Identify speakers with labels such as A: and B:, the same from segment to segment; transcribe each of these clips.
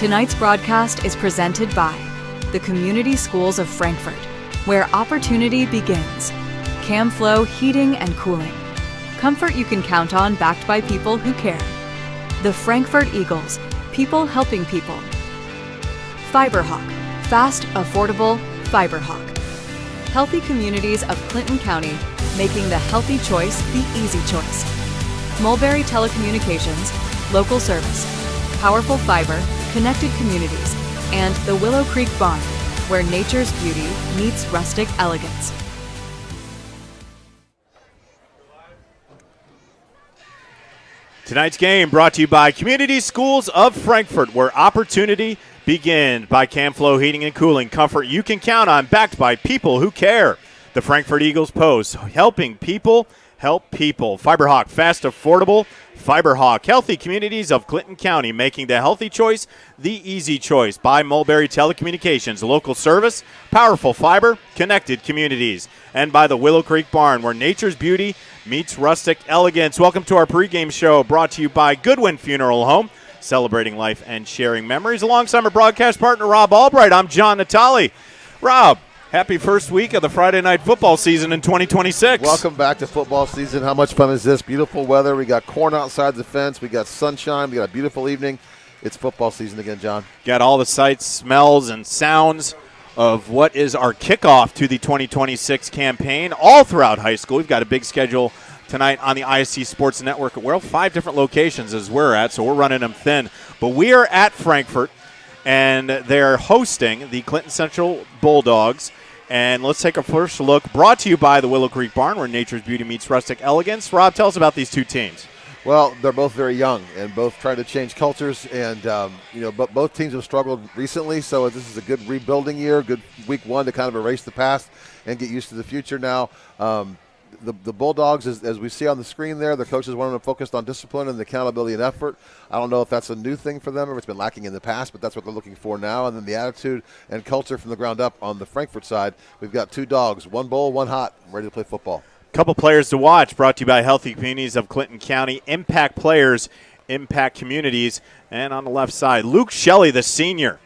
A: Tonight's broadcast is presented by the Community Schools of Frankfort, where opportunity begins. CamFlow Heating and Cooling. Comfort you can count on, backed by people who care. The Frankfort Eagles, people helping people. FiberHawk, fast, affordable FiberHawk. Healthy communities of Clinton County, making the healthy choice the easy choice. Mulberry Telecommunications, local service. Powerful fiber, connected communities. And the Willow Creek Barn, where nature's beauty meets rustic elegance.
B: Tonight's game brought to you by Community Schools of Frankfort, where opportunity begins. By CamFlow Heating and Cooling, comfort you can count on, backed by people who care. The Frankfort Eagles Post, helping people help people. FiberHawk, fast, affordable FiberHawk. Healthy communities of Clinton County, making the healthy choice the easy choice. By Mulberry Telecommunications, local service, powerful fiber, connected communities. And by the Willow Creek Barn, where nature's beauty meets rustic elegance. Welcome to our pregame show, brought to you by Goodwin Funeral Home, celebrating life and sharing memories. Alongside my broadcast partner, Rob Albright, I'm John Natali. Rob, happy first week of the Friday night football season in 2026.
C: Welcome back to football season. How much fun is this? Beautiful weather. We got corn outside the fence. We got sunshine. We got a beautiful evening. It's football season again, John.
B: Got all the sights, smells, and sounds of what is our kickoff to the 2026 campaign all throughout high school. We've got a big schedule tonight on the ISC Sports Network. Well, 5 different locations as we're at, so we're running them thin. But we are at Frankfort, and they're hosting the Clinton Central Bulldogs. And let's take a first look, brought to you by the Willow Creek Barn, where nature's beauty meets rustic elegance. Rob, tell us about these two teams.
C: Well, they're both very young and both trying to change cultures. And, but both teams have struggled recently, so this is a good rebuilding year, good week one to kind of erase the past and get used to the future now. The Bulldogs, as we see on the screen there, the coaches want them focused on discipline and accountability and effort. I don't know if that's a new thing for them or it's been lacking in the past, but that's what they're looking for now. And then the attitude and culture from the ground up on the Frankfort side. We've got 2 dogs, 1 bull, 1 hot, ready to play football.
B: Couple players to watch, brought to you by Healthy Communities of Clinton County. Impact players, impact communities. And on the left side, Luke Shelley, the senior.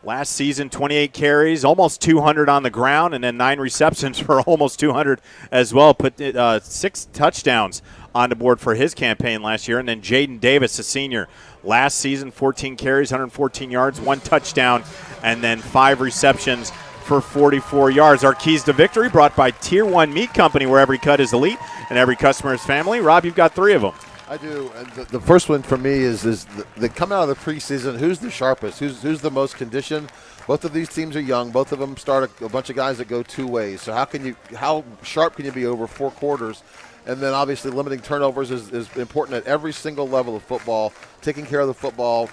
B: Last season, 28 carries, almost 200 on the ground, and then 9 receptions for almost 200 as well. Put 6 touchdowns on the board for his campaign last year. And then Jaden Davis, a senior. Last season, 14 carries, 114 yards, 1 touchdown, and then 5 receptions for 44 yards. Our keys to victory brought by Tier 1 Meat Company, where every cut is elite and every customer is family. Rob, you've got 3 of them.
C: I do. And the first one for me is they come out of the preseason. Who's the sharpest? Who's the most conditioned? Both of these teams are young. Both of them start a bunch of guys that go 2 ways. So how sharp can you be over 4 quarters? And then obviously limiting turnovers is important at every single level of football. Taking care of the football,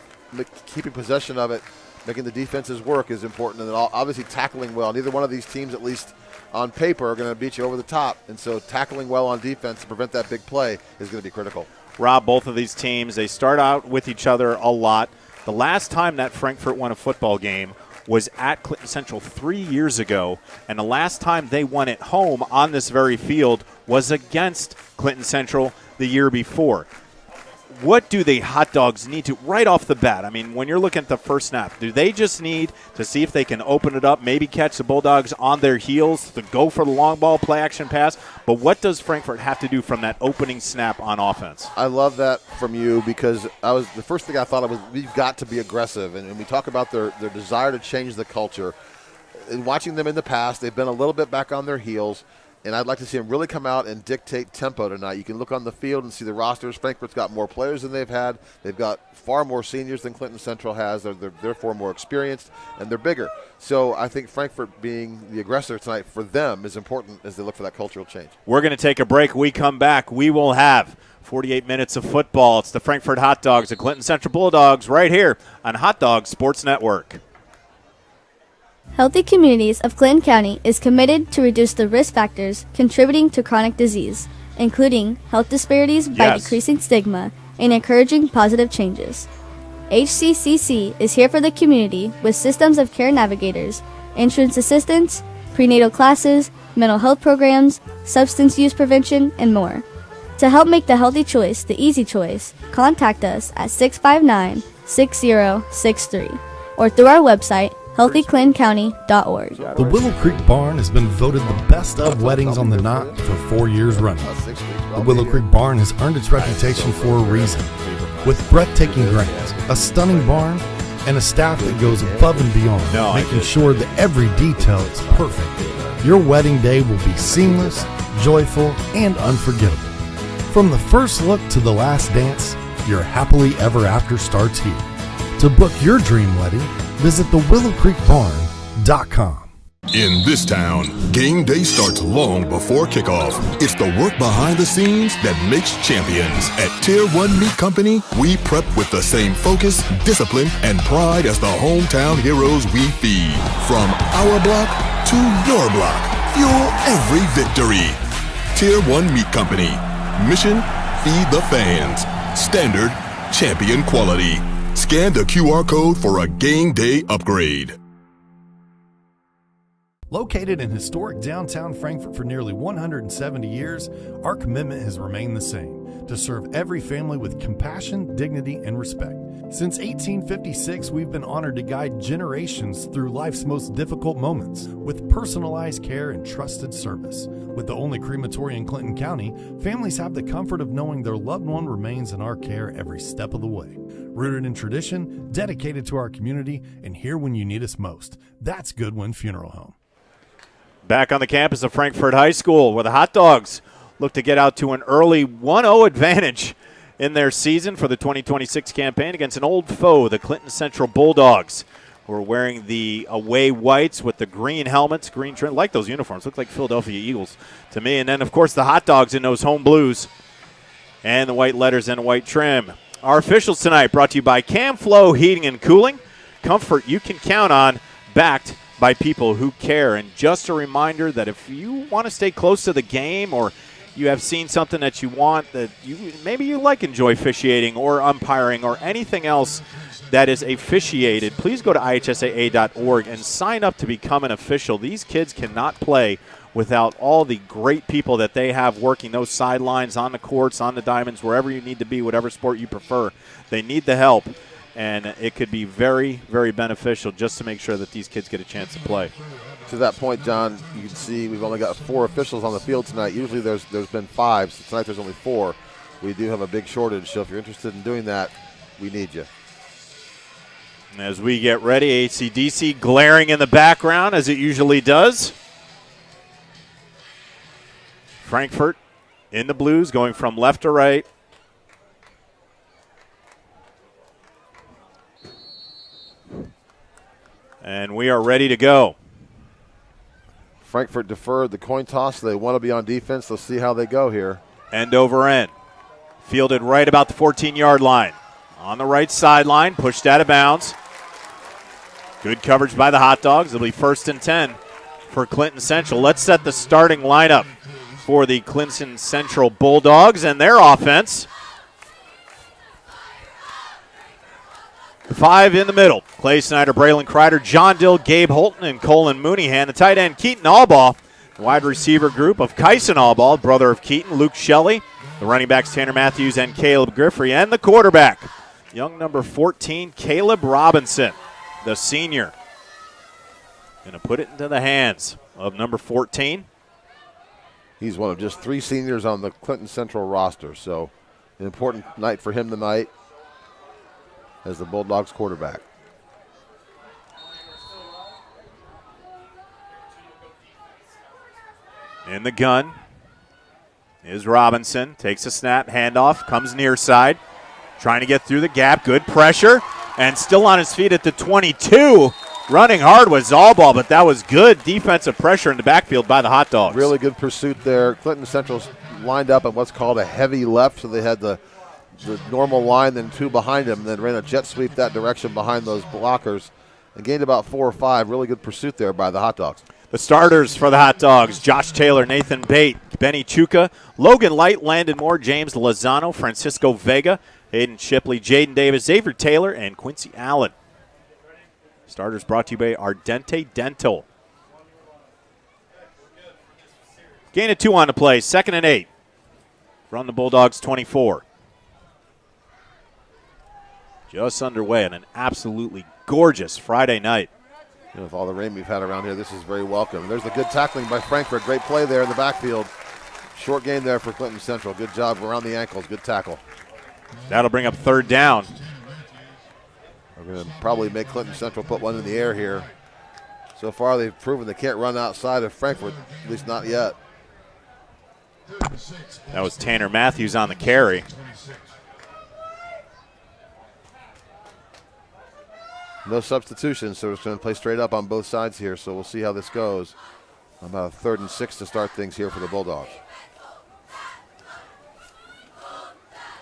C: keeping possession of it, making the defenses work is important. And then obviously tackling well. Neither one of these teams, at least on paper, are going to beat you over the top. And so tackling well on defense to prevent that big play is going to be critical.
B: Rob, both of these teams, they start out with each other a lot. The last time that Frankfort won a football game was at Clinton Central 3 years ago, and the last time they won at home on this very field was against Clinton Central the year before. What do the Hot Dogs need to, right off the bat? I mean, when you're looking at the first snap, do they just need to see if they can open it up, maybe catch the Bulldogs on their heels, to go for the long ball, play action pass? But what does Frankfort have to do from that opening snap on offense?
C: I love that from you, because the first thing I thought of was we've got to be aggressive. And we talk about their desire to change the culture. And watching them in the past, they've been a little bit back on their heels. And I'd like to see them really come out and dictate tempo tonight. You can look on the field and see the rosters. Frankfort's got more players than they've had. They've got far more seniors than Clinton Central has. They're therefore more experienced, and they're bigger. So I think Frankfort being the aggressor tonight for them is important as they look for that cultural change. We're
B: going to take a break. We come back. We will have 48 minutes of football. It's the Frankfort Hot Dogs, the Clinton Central Bulldogs, right here on Hot Dogs Sports Network.
D: Healthy Communities of Clinton County is committed to reduce the risk factors contributing to chronic disease, including health disparities by decreasing stigma and encouraging positive changes. HCCC is here for the community with systems of care navigators, insurance assistance, prenatal classes, mental health programs, substance use prevention, and more. To help make the healthy choice the easy choice, contact us at 659 888-888-6063 or through our website, healthyclintoncounty.org.
E: The Willow Creek Barn has been voted the best of weddings on the knot for 4 years running. The Willow Creek Barn has earned its reputation for a reason. With breathtaking grounds, a stunning barn, and a staff that goes above and beyond, making sure that every detail is perfect, your wedding day will be seamless, joyful, and unforgettable. From the first look to the last dance, your happily ever after starts here. To book your dream wedding, visit thewillowcreekbarn.com.
F: In this town, game day starts long before kickoff. It's the work behind the scenes that makes champions. At Tier 1 Meat Company, we prep with the same focus, discipline, and pride as the hometown heroes we feed. From our block to your block, fuel every victory. Tier 1 Meat Company. Mission, feed the fans. Standard, champion quality. Scan the QR code for a game day upgrade.
E: Located in historic downtown Frankfort for nearly 170 years, our commitment has remained the same, to serve every family with compassion, dignity, and respect. Since 1856, we've been honored to guide generations through life's most difficult moments with personalized care and trusted service. With the only crematory in Clinton County, families have the comfort of knowing their loved one remains in our care every step of the way. Rooted in tradition, dedicated to our community, and here when you need us most. That's Goodwin Funeral Home.
B: Back on the campus of Frankfort High School, where the Hot Dogs look to get out to an early 1-0 advantage in their season for the 2026 campaign against an old foe, the Clinton Central Bulldogs, who are wearing the away whites with the green helmets, green trim. Like those uniforms, look like Philadelphia Eagles to me. And then, of course, the Hot Dogs in those home blues and the white letters and white trim. Our officials tonight brought to you by CamFlow Heating and Cooling. Comfort you can count on, backed by people who care. And just a reminder that if you want to stay close to the game, or you have seen something that you want, that maybe you enjoy officiating or umpiring or anything else that is officiated, please go to ihsaa.org and sign up to become an official. These kids cannot play without all the great people that they have working those sidelines, on the courts, on the diamonds, wherever you need to be, whatever sport you prefer. They need the help. And it could be very, very beneficial just to make sure that these kids get a chance to play.
C: To that point, John, you can see we've only got 4 officials on the field tonight. Usually there's been 5, so tonight there's only 4. We do have a big shortage, so if you're interested in doing that, we need you.
B: As we get ready, AC/DC glaring in the background, as it usually does. Frankfort in the blues, going from left to right. And we are ready to go.
C: Frankfort deferred the coin toss. They want to be on defense. Let's see how they go here.
B: End over end. Fielded right about the 14-yard line. On the right sideline, pushed out of bounds. Good coverage by the Hot Dogs. It'll be 1st and 10 for Clinton Central. Let's set the starting lineup for the Clinton Central Bulldogs and their offense. 5 in the middle. Clay Snyder, Braylon Kreider, John Dill, Gabe Holton, and Colin Mooneyhan. The tight end, Keaton Allball. The wide receiver group of Kyson Allball, brother of Keaton, Luke Shelley. The running backs, Tanner Matthews and Caleb Griffrey. And the quarterback, young number 14, Caleb Robinson, the senior. Going to put it into the hands of number 14.
C: He's one of just 3 seniors on the Clinton Central roster, so an important night for him tonight as the Bulldogs quarterback.
B: In the gun is Robinson. Takes a snap, handoff, comes near side. Trying to get through the gap. Good pressure. And still on his feet at the 22. Running hard was Allball, but that was good defensive pressure in the backfield by the Hot Dogs.
C: Really good pursuit there. Clinton Central's lined up at what's called a heavy left, so they had the normal line, then 2 behind him, then ran a jet sweep that direction behind those blockers and gained about 4 or 5. Really good pursuit there by the Hot Dogs.
B: The starters for the Hot Dogs, Josh Taylor, Nathan Bate, Benny Chuka, Logan Light, Landon Moore, James Lozano, Francisco Vega, Hayden Shipley, Jaden Davis, Xavier Taylor, and Quincy Allen. Starters brought to you by Ardente Dental. Gain of 2 on the play, 2nd and 8. From the Bulldogs 24. just underway on an absolutely gorgeous Friday night.
C: You know, with all the rain we've had around here, this is very welcome. There's the good tackling by Frankfurt. Great play there in the backfield. Short game there for Clinton Central. Good job around the ankles. Good tackle.
B: That'll bring up third down.
C: We're going to probably make Clinton Central put one in the air here. So far, they've proven they can't run outside of Frankfurt, at least not yet.
B: That was Tanner Matthews on the carry.
C: No substitutions, so we're just going to play straight up on both sides here, so we'll see how this goes. About a 3rd and 6 to start things here for the Bulldogs.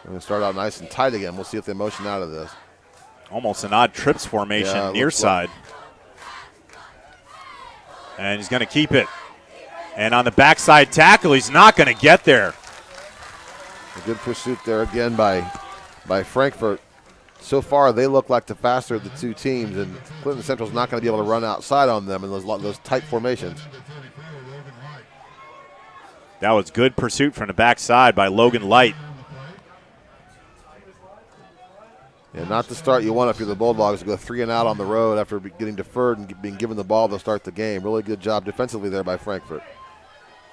C: We're going to start out nice and tight again. We'll see if they motion out of this.
B: Almost an odd trips formation near side. And he's going to keep it. And on the backside tackle, he's not going to get there.
C: A good pursuit there again by Frankfurt. So far, they look like the faster of the two teams, and Clinton Central's not going to be able to run outside on them in those tight formations.
B: That was good pursuit from the backside by Logan Light.
C: Yeah, not the start you want if you're the Bulldogs to go 3 and out on the road after getting deferred and being given the ball to start the game. Really good job defensively there by Frankfurt.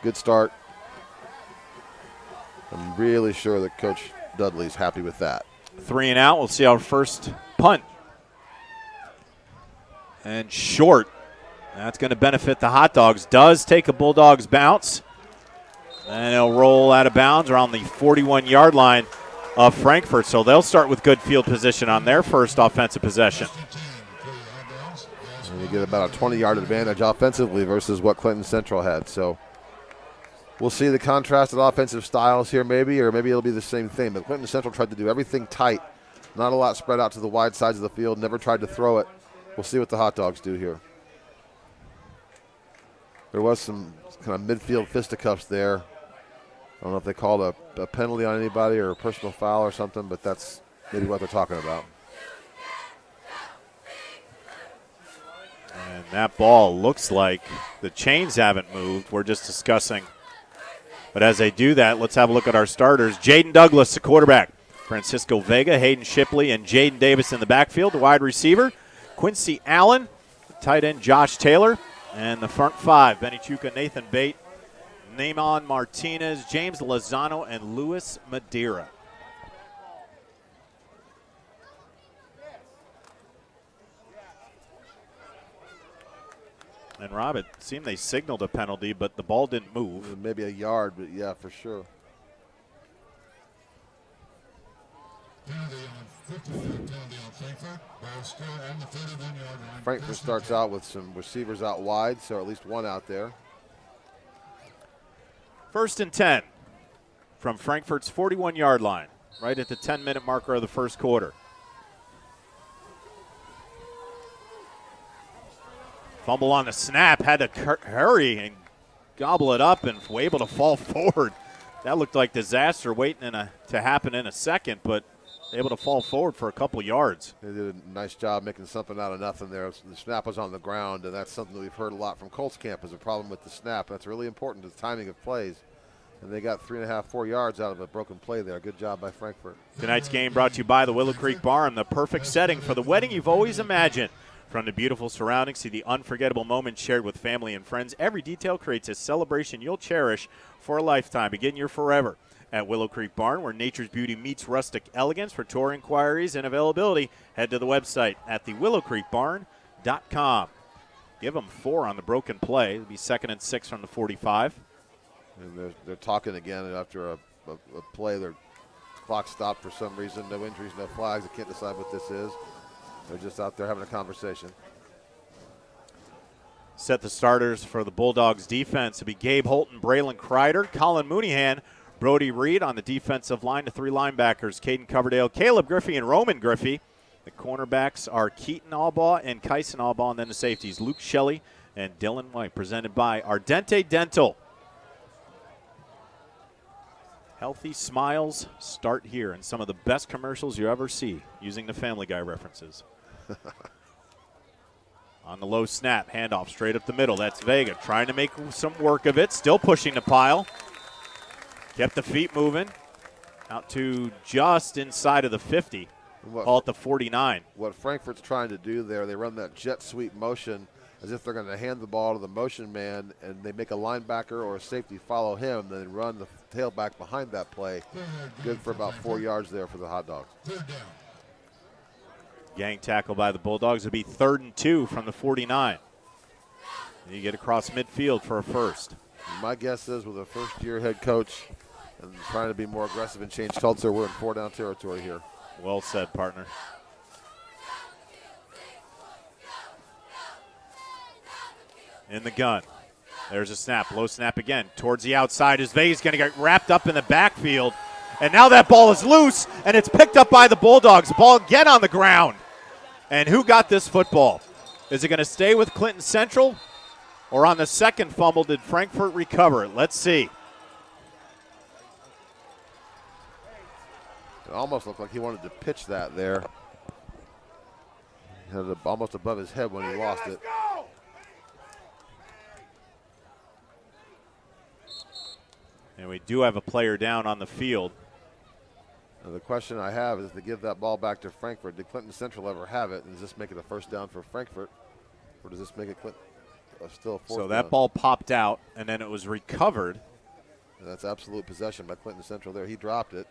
C: Good start. I'm really sure that Coach Dudley's happy with that.
B: 3 and out. We'll see our first punt. And short. That's going to benefit the Hot Dogs. Does take a Bulldogs bounce. And it'll roll out of bounds around the 41-yard line of Frankfurt. So they'll start with good field position on their first offensive possession.
C: And you get about a 20-yard advantage offensively versus what Clinton Central had. So we'll see the contrasted offensive styles here maybe, or maybe it'll be the same thing. But Clinton Central tried to do everything tight. Not a lot spread out to the wide sides of the field. Never tried to throw it. We'll see what the Hot Dogs do here. There was some kind of midfield fisticuffs there. I don't know if they called a penalty on anybody or a personal foul or something, but that's maybe what they're talking about.
B: And that ball looks like the chains haven't moved. We're just discussing. But as they do that, let's have a look at our starters. Jaden Douglas, the quarterback. Francisco Vega, Hayden Shipley, and Jaden Davis in the backfield. The wide receiver, Quincy Allen. Tight end, Josh Taylor. And the front 5, Benny Chuka, Nathan Bate, Naaman Martinez, James Lozano, and Luis Madeira. And Rob, it seemed they signaled a penalty, but the ball didn't move.
C: Maybe a yard, but yeah, for sure. Frankfurt starts out with some receivers out wide, so at least one out there.
B: 1st and 10 from Frankfurt's 41-yard line, right at the 10-minute marker of the first quarter. Fumble on the snap, had to hurry and gobble it up and were able to fall forward. That looked like disaster waiting to happen in a second, but able to fall forward for a couple yards.
C: They did a nice job making something out of nothing there. The snap was on the ground, and that's something that we've heard a lot from Colts camp is a problem with the snap. That's really important to the timing of plays. And they got 3.5, 4 yards out of a broken play there. Good job by Frankfurt.
B: Tonight's game brought to you by the Willow Creek Barn, the perfect setting for the wedding you've always imagined. From the beautiful surroundings to the unforgettable moments shared with family and friends, every detail creates a celebration you'll cherish for a lifetime. Begin your forever at Willow Creek Barn, where nature's beauty meets rustic elegance. For tour inquiries and availability, head to the website at thewillowcreekbarn.com. Give them 4 on the broken play. It'll be 2nd and 6 from the 45.
C: And they're talking again after a play. Their clock stopped for some reason. No injuries, no flags. They can't decide what this is. They're just out there having a conversation.
B: Set the starters for the Bulldogs defense. It'll be Gabe Holton, Braylon Kreider, Colin Mooneyhan, Brody Reed on the defensive line. The 3 linebackers, Caden Coverdale, Caleb Griffey, and Roman Griffey. The cornerbacks are Keaton Albaugh and Kyson Albaugh, and then the safeties, Luke Shelley and Dylan White, presented by Ardente Dental. Healthy smiles start here, and some of the best commercials you ever see using the Family Guy references. On the low snap, handoff straight up the middle. That's Vega trying to make some work of it, still pushing the pile. Kept the feet moving out to just inside of the 50. Ball at the 49.
C: What Frankfurt's trying to do there, they run that jet sweep motion as if they're going to hand the ball to the motion man, and they make a linebacker or a safety follow him, then run the tailback behind that play. Good for about 4 yards there for the Hot Dogs.
B: Gang tackle by the Bulldogs. It'll be 3rd and 2 from the 49. You get across midfield for a first.
C: My guess is with a first-year head coach and trying to be more aggressive and change culture, we're in 4-down territory here.
B: Well said, partner. In the gun. There's a snap. Low snap again. Towards the outside is Vay's going to get wrapped up in the backfield. And now that ball is loose, and it's picked up by the Bulldogs. The ball again on the ground. And who got this football? Is it going to stay with Clinton Central? Or on the second fumble, did Frankfurt recover it? Let's see.
C: It almost looked like he wanted to pitch that there. He had it almost above his head when he lost it.
B: And we do have a player down on the field.
C: Now the question I have is to give that ball back to Frankfurt. Did Clinton Central ever have it? And does this make it a first down for Frankfurt? Or does this make it still a fourth
B: So that
C: down?
B: ball popped out, and then it was recovered.
C: And that's absolute possession by Clinton Central there. He dropped it.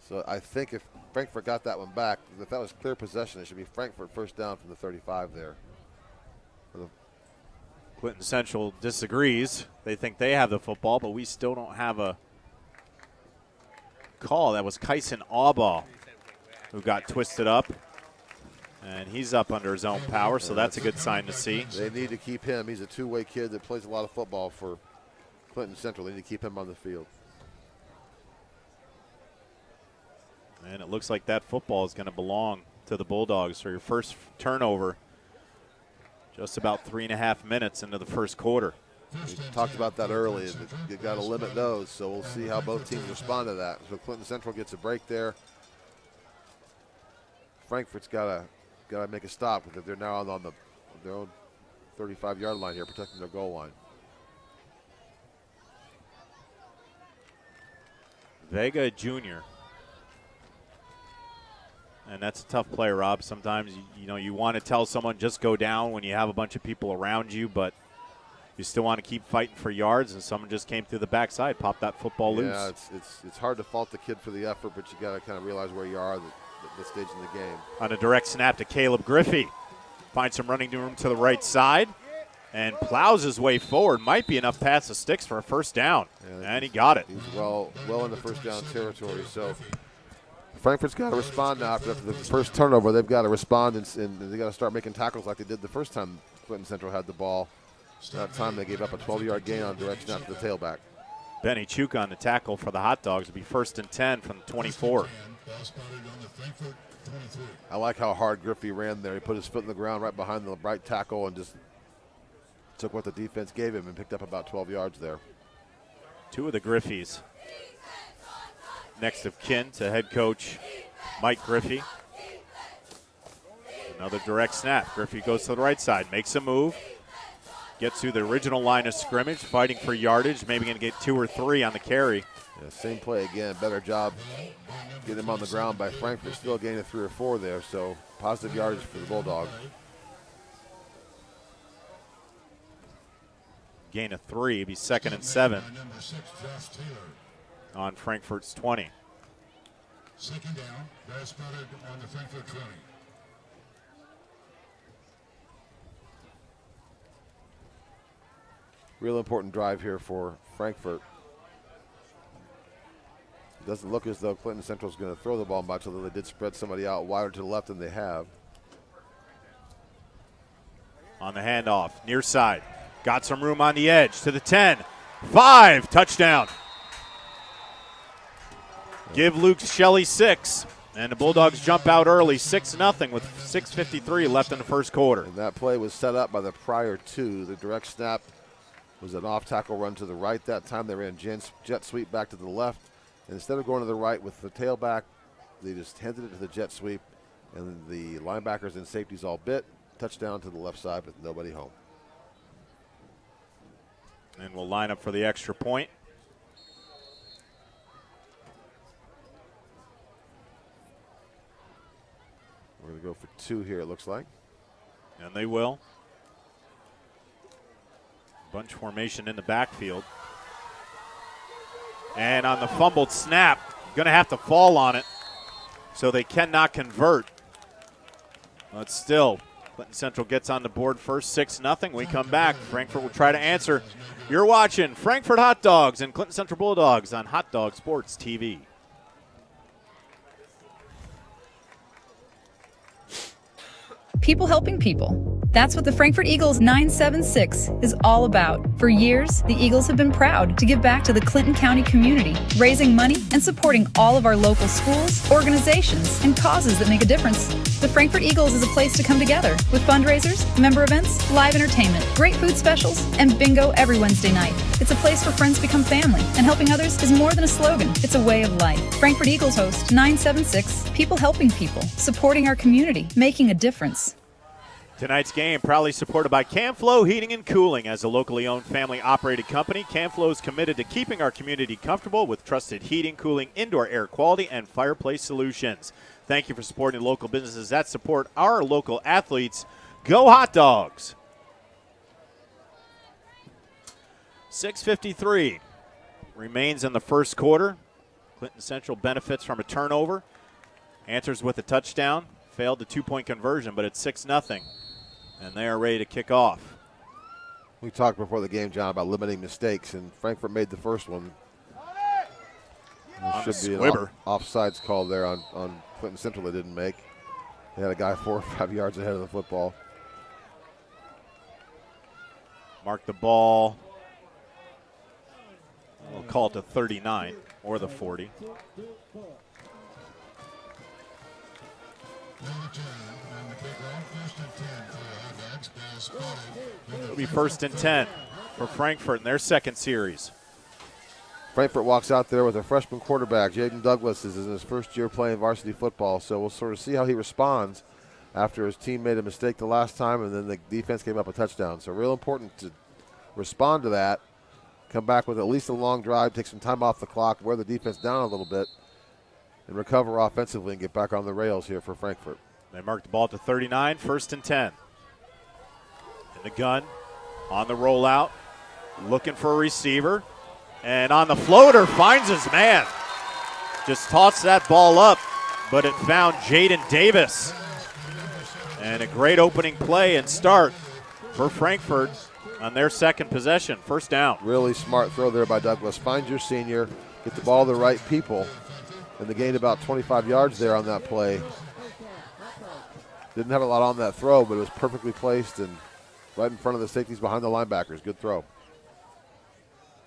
C: So I think if Frankfurt got that one back, if that was clear possession, it should be Frankfurt first down from the 35 there.
B: Clinton Central disagrees. They think they have the football, but we still don't have a call. That was Kyson Aubaugh who got twisted up, and he's up under his own power, so that's a good sign to see.
C: They need to keep him. He's a two-way kid that plays a lot of football for Clinton Central. They need to keep him on the field.
B: And it looks like that football is going to belong to the Bulldogs for your first turnover. Just about 3.5 minutes into the first quarter.
C: We talked about that early. You got to limit those, so we'll see how both teams respond to that. So Clinton Central gets a break there. Frankfurt's got to make a stop because they're now on their own 35-yard line here, protecting their goal line.
B: Vega Jr. And that's a tough play, Rob. Sometimes you want to tell someone just go down when you have a bunch of people around you, but you still want to keep fighting for yards, and someone just came through the backside, popped that football loose.
C: Yeah, it's hard to fault the kid for the effort, but you got to kind of realize where you are at this stage in the game.
B: On a direct snap to Caleb Griffey. Finds some running room to the right side and plows his way forward. Might be enough pass to Sticks for a first down, and he got it.
C: He's well in the first down territory, so Frankfurt's got to respond now after the first turnover. They've got to respond, and they've got to start making tackles like they did the first time Clinton Central had the ball. That time they gave up a 12-yard gain on direct snap to the tailback.
B: Benny Chuka on the tackle for the Hot Dogs. It'll be 1st and 10 from the 24.
C: I like how hard Griffey ran there. He put his foot in the ground right behind the right tackle and just took what the defense gave him and picked up about 12 yards there.
B: Two of the Griffies next of kin to head coach Mike Griffey. Another direct snap. Griffey goes to the right side, makes a move, gets through the original line of scrimmage, fighting for yardage, maybe going to get 2 or 3 on the carry.
C: Yeah, same play again, better job getting him on the ground by Frankfurt. Still gaining 3 or 4 there, so positive yardage for the Bulldogs.
B: Gain of 3, it'd be 2nd and 7 on Frankfurt's 20.
G: Second down, pass spotted on the Frankfurt 20.
C: Real important drive here for Frankfurt. It doesn't look as though Clinton Central is going to throw the ball much, although they did spread somebody out wider to the left than they have.
B: On the handoff, near side. Got some room on the edge to the 10. 5, touchdown. Give Luke Shelley 6. And the Bulldogs jump out early, 6-0 with 6:53 left in the first quarter.
C: And that play was set up by the prior 2. The direct snap was an off-tackle run to the right that time. They ran jet sweep back to the left. And instead of going to the right with the tailback, they just handed it to the jet sweep. And the linebackers and safeties all bit. Touchdown to the left side with nobody home.
B: And we'll line up for the extra point.
C: go for 2 here, it looks like.
B: And they will. Bunch formation in the backfield. And on the fumbled snap, going to have to fall on it. So they cannot convert. But still, Clinton Central gets on the board first, 6-0. We come back. Frankfort will try to answer. You're watching Frankfort Hot Dogs and Clinton Central Bulldogs on Hot Dog Sports TV.
H: People helping people. That's what the Frankfort Eagles 976 is all about. For years, the Eagles have been proud to give back to the Clinton County community, raising money and supporting all of our local schools, organizations, and causes that make a difference. The Frankfort Eagles is a place to come together with fundraisers, member events, live entertainment, great food specials, and bingo every Wednesday night. It's a place where friends become family, and helping others is more than a slogan. It's a way of life. Frankfort Eagles host 976, people helping people, supporting our community, making a difference.
B: Tonight's game proudly supported by Camflow Heating and Cooling. As a locally owned, family-operated company, Camflow is committed to keeping our community comfortable with trusted heating, cooling, indoor air quality, and fireplace solutions. Thank you for supporting local businesses that support our local athletes. Go Hot Dogs! 6:53 remains in the first quarter. Clinton Central benefits from a turnover. Answers with a touchdown. Failed the two-point conversion, but it's 6-0. And they are ready to kick off.
C: We talked before the game, John, about limiting mistakes, and Frankfort made the first one. There should be an offsides call there on Clinton Central they didn't make. They had a guy 4 or 5 yards ahead of the football.
B: Mark the ball. We'll call it the 39 or the 40. It'll be 1st and 10 for Frankfort in their second series.
C: Frankfort walks out there with a freshman quarterback. Jaden Douglas is in his first year playing varsity football, so we'll sort of see how he responds after his team made a mistake the last time and then the defense came up a touchdown. So real important to respond to that, come back with at least a long drive, take some time off the clock, wear the defense down a little bit, and recover offensively and get back on the rails here for Frankfort.
B: They mark the ball to 39, 1st and 10. In the gun, on the rollout, looking for a receiver. And on the floater, finds his man. Just tossed that ball up, but it found Jaden Davis. And a great opening play and start for Frankfort on their second possession, 1st down.
C: Really smart throw there by Douglas. Find your senior, get the ball to the right people. And they gained about 25 yards there on that play. Didn't have a lot on that throw, but it was perfectly placed and right in front of the safeties behind the linebackers. Good throw.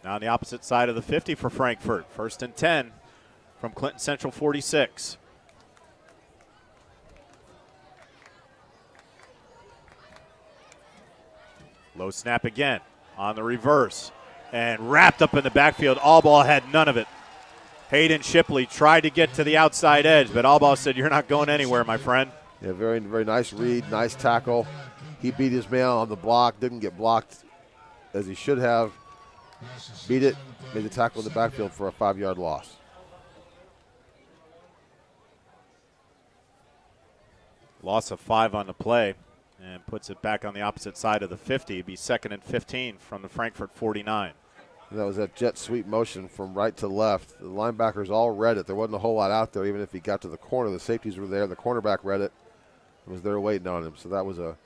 B: Now on the opposite side of the 50 for Frankfort. 1st and 10 from Clinton Central 46. Low snap again on the reverse. And wrapped up in the backfield. Allball had none of it. Hayden Shipley tried to get to the outside edge, but Allball said, "You're not going anywhere, my friend."
C: Yeah, very, very nice read, nice tackle. He beat his man on the block, didn't get blocked as he should have. Beat it, made the tackle in the backfield for a 5-yard loss.
B: Loss of 5 on the play and puts it back on the opposite side of the 50. It'd be 2nd and 15 from the Frankfort 49.
C: And that was that jet sweep motion from right to left. The linebackers all read it. There wasn't a whole lot out there, even if he got to the corner. The safeties were there. The cornerback read it and was there waiting on him. So that was a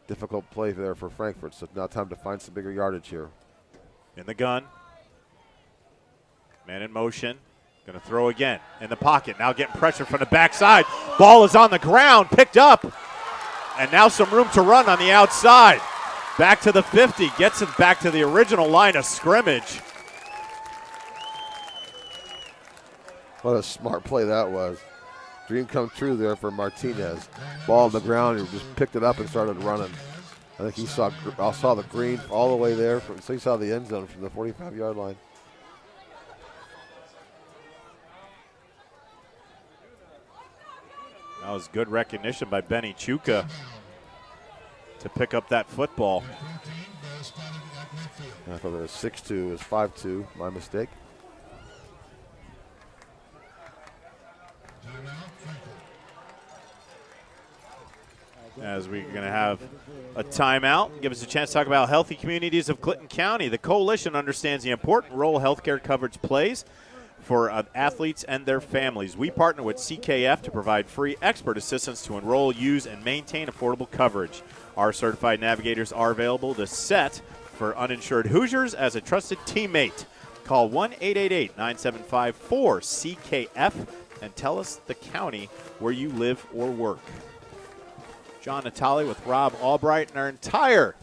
C: difficult play there for Frankfort. So now time to find some bigger yardage here.
B: In the gun. Man in motion. Going to throw again in the pocket. Now getting pressure from the backside. Ball is on the ground, picked up. And now some room to run on the outside. Back to the 50, gets it back to the original line of scrimmage.
C: What a smart play that was. Dream come true there for Martinez. Ball on the ground, he just picked it up and started running. I think he saw the green all the way there. So he saw the end zone from the 45-yard line.
B: That was good recognition by Benny Chuka to pick up that football.
C: I thought it was 6'2", it was 5'2", my mistake.
B: as we're going to have a timeout. Give us a chance to talk about healthy communities of Clinton County. The coalition understands the important role healthcare coverage plays for athletes and their families. We partner with CKF to provide free expert assistance to enroll, use, and maintain affordable coverage. Our certified navigators are available to set for uninsured Hoosiers as a trusted teammate. Call 1-888-975-4CKF and tell us the county where you live or work. John Natale with Rob Albright and our entire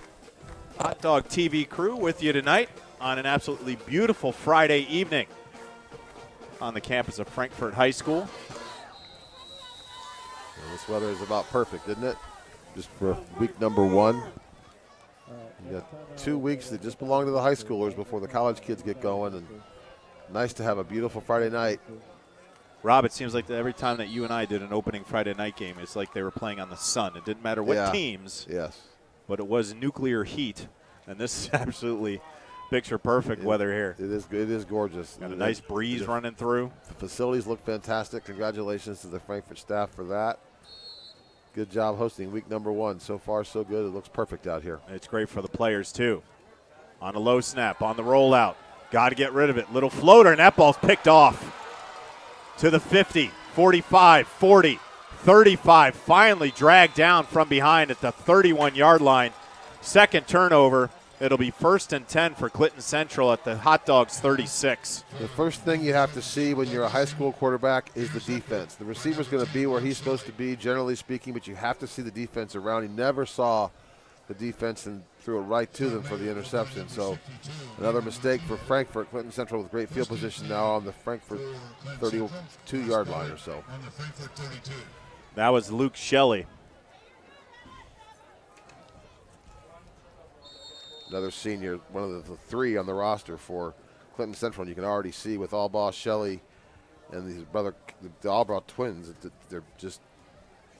B: Hot Dog TV crew with you tonight on an absolutely beautiful Friday evening on the campus of Frankfort High School.
C: Well, this weather is about perfect, isn't it? Just for week number 1. You got 2 weeks that just belong to the high schoolers before the college kids get going, and nice to have a beautiful Friday night.
B: Rob, it seems like every time that you and I did an opening Friday night game, it's like they were playing on the sun. It didn't matter what teams, but it was nuclear heat, and this is absolutely picture-perfect weather here.
C: It is good. It is gorgeous.
B: Got a nice breeze running through.
C: The facilities look fantastic. Congratulations to the Frankfort staff for that. Good job hosting week number 1. So far, so good. It looks perfect out here.
B: It's great for the players, too. On a low snap, on the rollout. Got to get rid of it. Little floater, and that ball's picked off to the 50, 45, 40, 35. Finally dragged down from behind at the 31-yard line. Second turnover. It'll be 1st and 10 for Clinton Central at the Hot Dogs 36.
C: The first thing you have to see when you're a high school quarterback is the defense. The receiver's going to be where he's supposed to be, generally speaking, but you have to see the defense around. He never saw the defense and threw it right to them for the interception. So another mistake for Frankfort. Clinton Central with great field position now on the Frankfort 32-yard line or so.
B: That was Luke Shelley.
C: Another senior, one of the 3 on the roster for Clinton Central. And you can already see with Albaugh, Shelley, and these the Albaugh twins, they're just